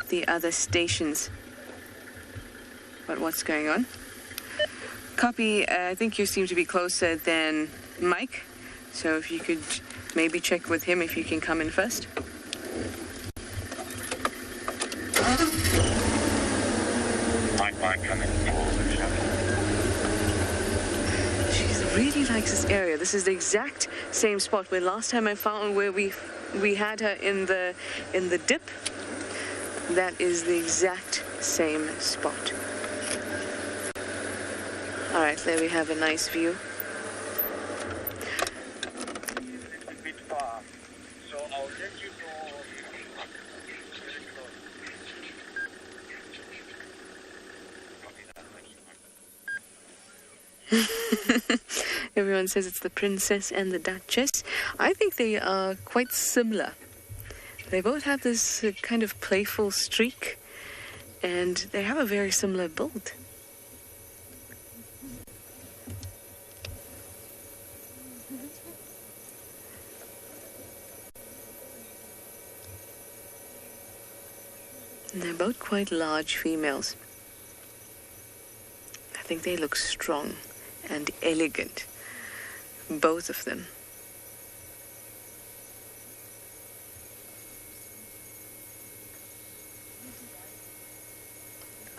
the other stations about what's going on. Copy, I think you seem to be closer than Mike, so if you could maybe check with him if you can come in first. Might come in. She really likes this area. This is the exact same spot where last time I found where we had her in the dip. That is the exact same spot. All right, there we have a nice view. A bit far, so I'll let you know. Everyone says it's the princess and the duchess. I think they are quite similar. They both have this kind of playful streak, and they have a very similar build. And they're both quite large females. I think they look strong and elegant, both of them.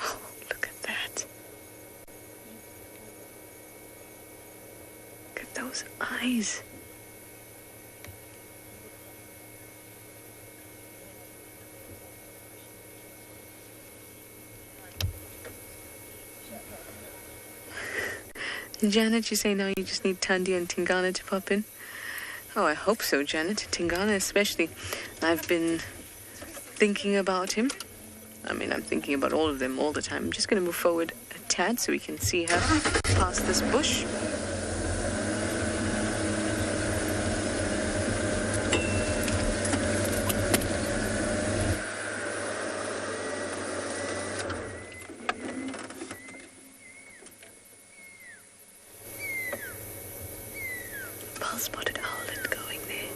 Oh, look at that. Look at those eyes. Janet, you say now you just need Thandi and Tingana to pop in? Oh, I hope so, Janet. Tingana especially. I've been thinking about him. I mean, I'm thinking about all of them all the time. I'm just going to move forward a tad so we can see her past this bush. Spotted owlet going there.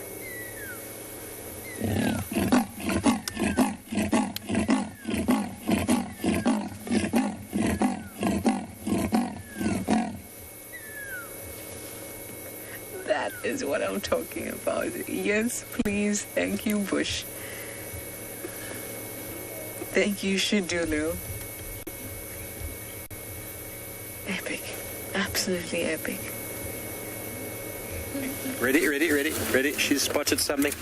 That is what I'm talking about. Yes, please. Thank you, Bush. Thank you, Shidulu. Epic. Absolutely epic. Ready. She's spotted something.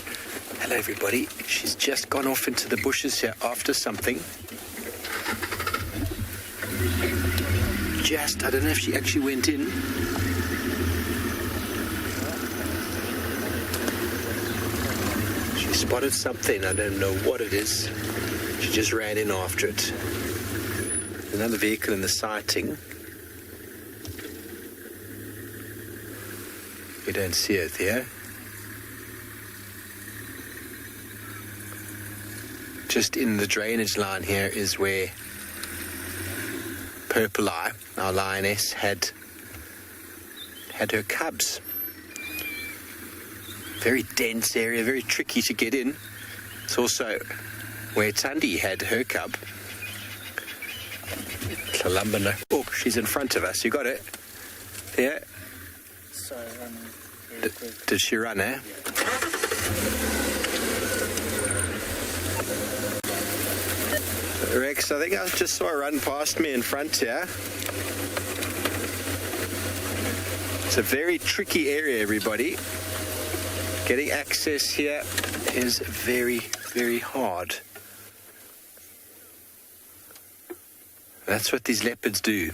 Hello, everybody. She's just gone off into the bushes here after something. I don't know if she actually went in. She spotted something. I don't know what it is. She just ran in after it. Another vehicle in the sighting. We don't see it there. Just in the drainage line here is where Purple Eye, our lioness, had her cubs. Very dense area, very tricky to get in. It's also where Thandi had her cub. Kalambana. Oh, she's in front of us. You got it? Yeah. Did she run, eh? Rex, I think I just saw her run past me in front here. It's a very tricky area, everybody. Getting access here is very, very hard. That's what these leopards do.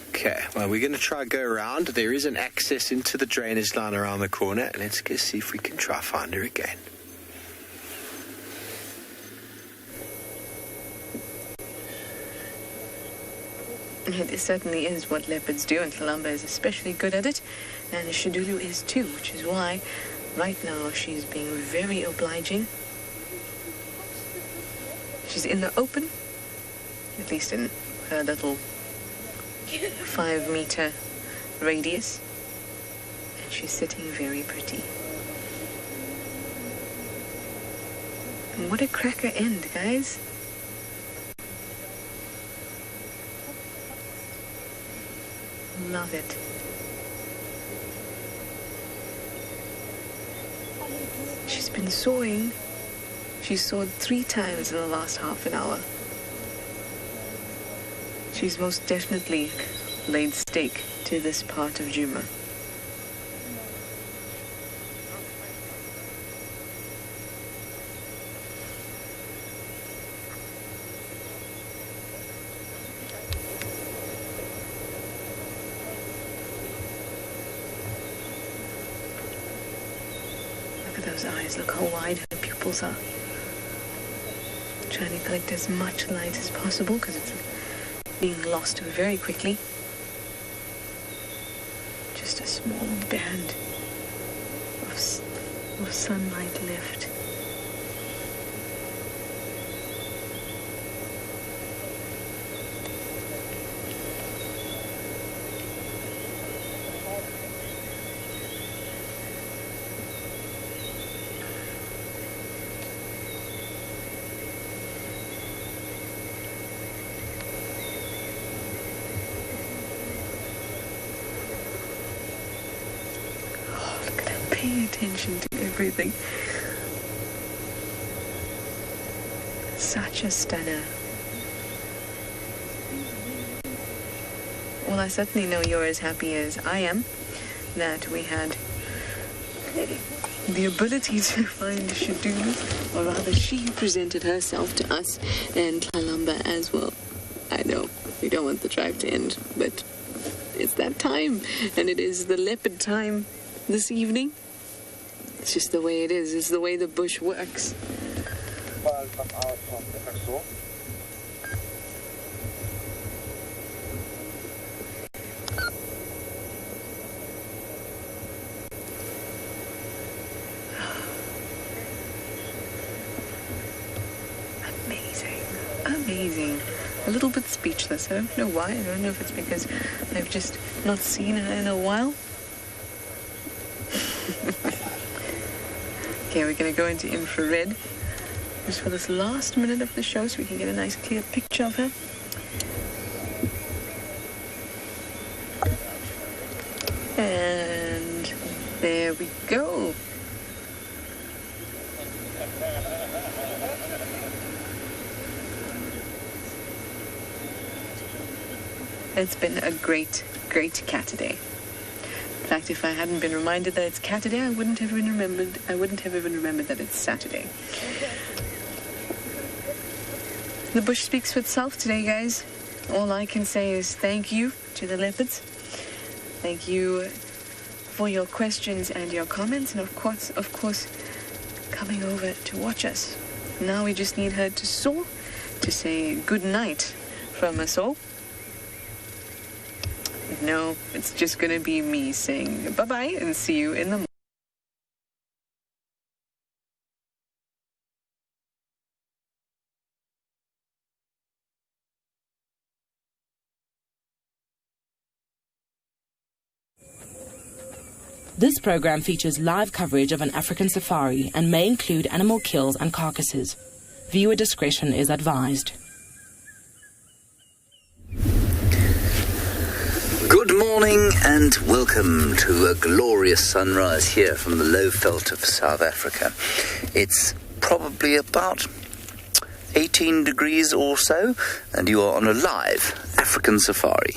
Okay, well, we're going to try go around. There is an access into the drainage line around the corner. Let's go see if we can try find her again. It certainly is what leopards do, and Kalamba is especially good at it, and Shidulu is too, which is why right now she's being very obliging. She's in the open, at least in her little 5-meter radius, and she's sitting very pretty. And what a cracker end, guys. Love it. She's been soaring. She's soared 3 times in the last half an hour. She's most definitely laid stake to this part of Djuma. Look at those eyes. Look how wide her pupils are. Trying to collect as much light as possible because it's being lost very quickly. Just a small band of sunlight left. Paying attention to everything. Such a stunner. Well, I certainly know you're as happy as I am that we had the ability to find Shadulu, or rather she presented herself to us and Kalamba as well. I know, we don't want the drive to end, but it's that time, and it is the leopard time this evening. It's just the way it is. It's the way the bush works. Amazing. Amazing. A little bit speechless. I don't know why. I don't know if it's because I've just not seen her in a while. Okay, we're going to go into infrared just for this last minute of the show so we can get a nice clear picture of her. And there we go. It's been a great, great cat day. In fact, if I hadn't been reminded that it's cat day, I wouldn't have even remembered that it's Saturday. The bush speaks for itself today, guys. All I can say is thank you to the leopards. Thank you for your questions and your comments, and of course, coming over to watch us. Now we just need her to soar, to say good night from us all. No, it's just going to be me saying bye-bye and see you in the morning. This program features live coverage of an African safari and may include animal kills and carcasses. Viewer discretion is advised. Good morning and welcome to a glorious sunrise here from the low veld of South Africa. It's probably about 18 degrees or so, and you are on a live African safari.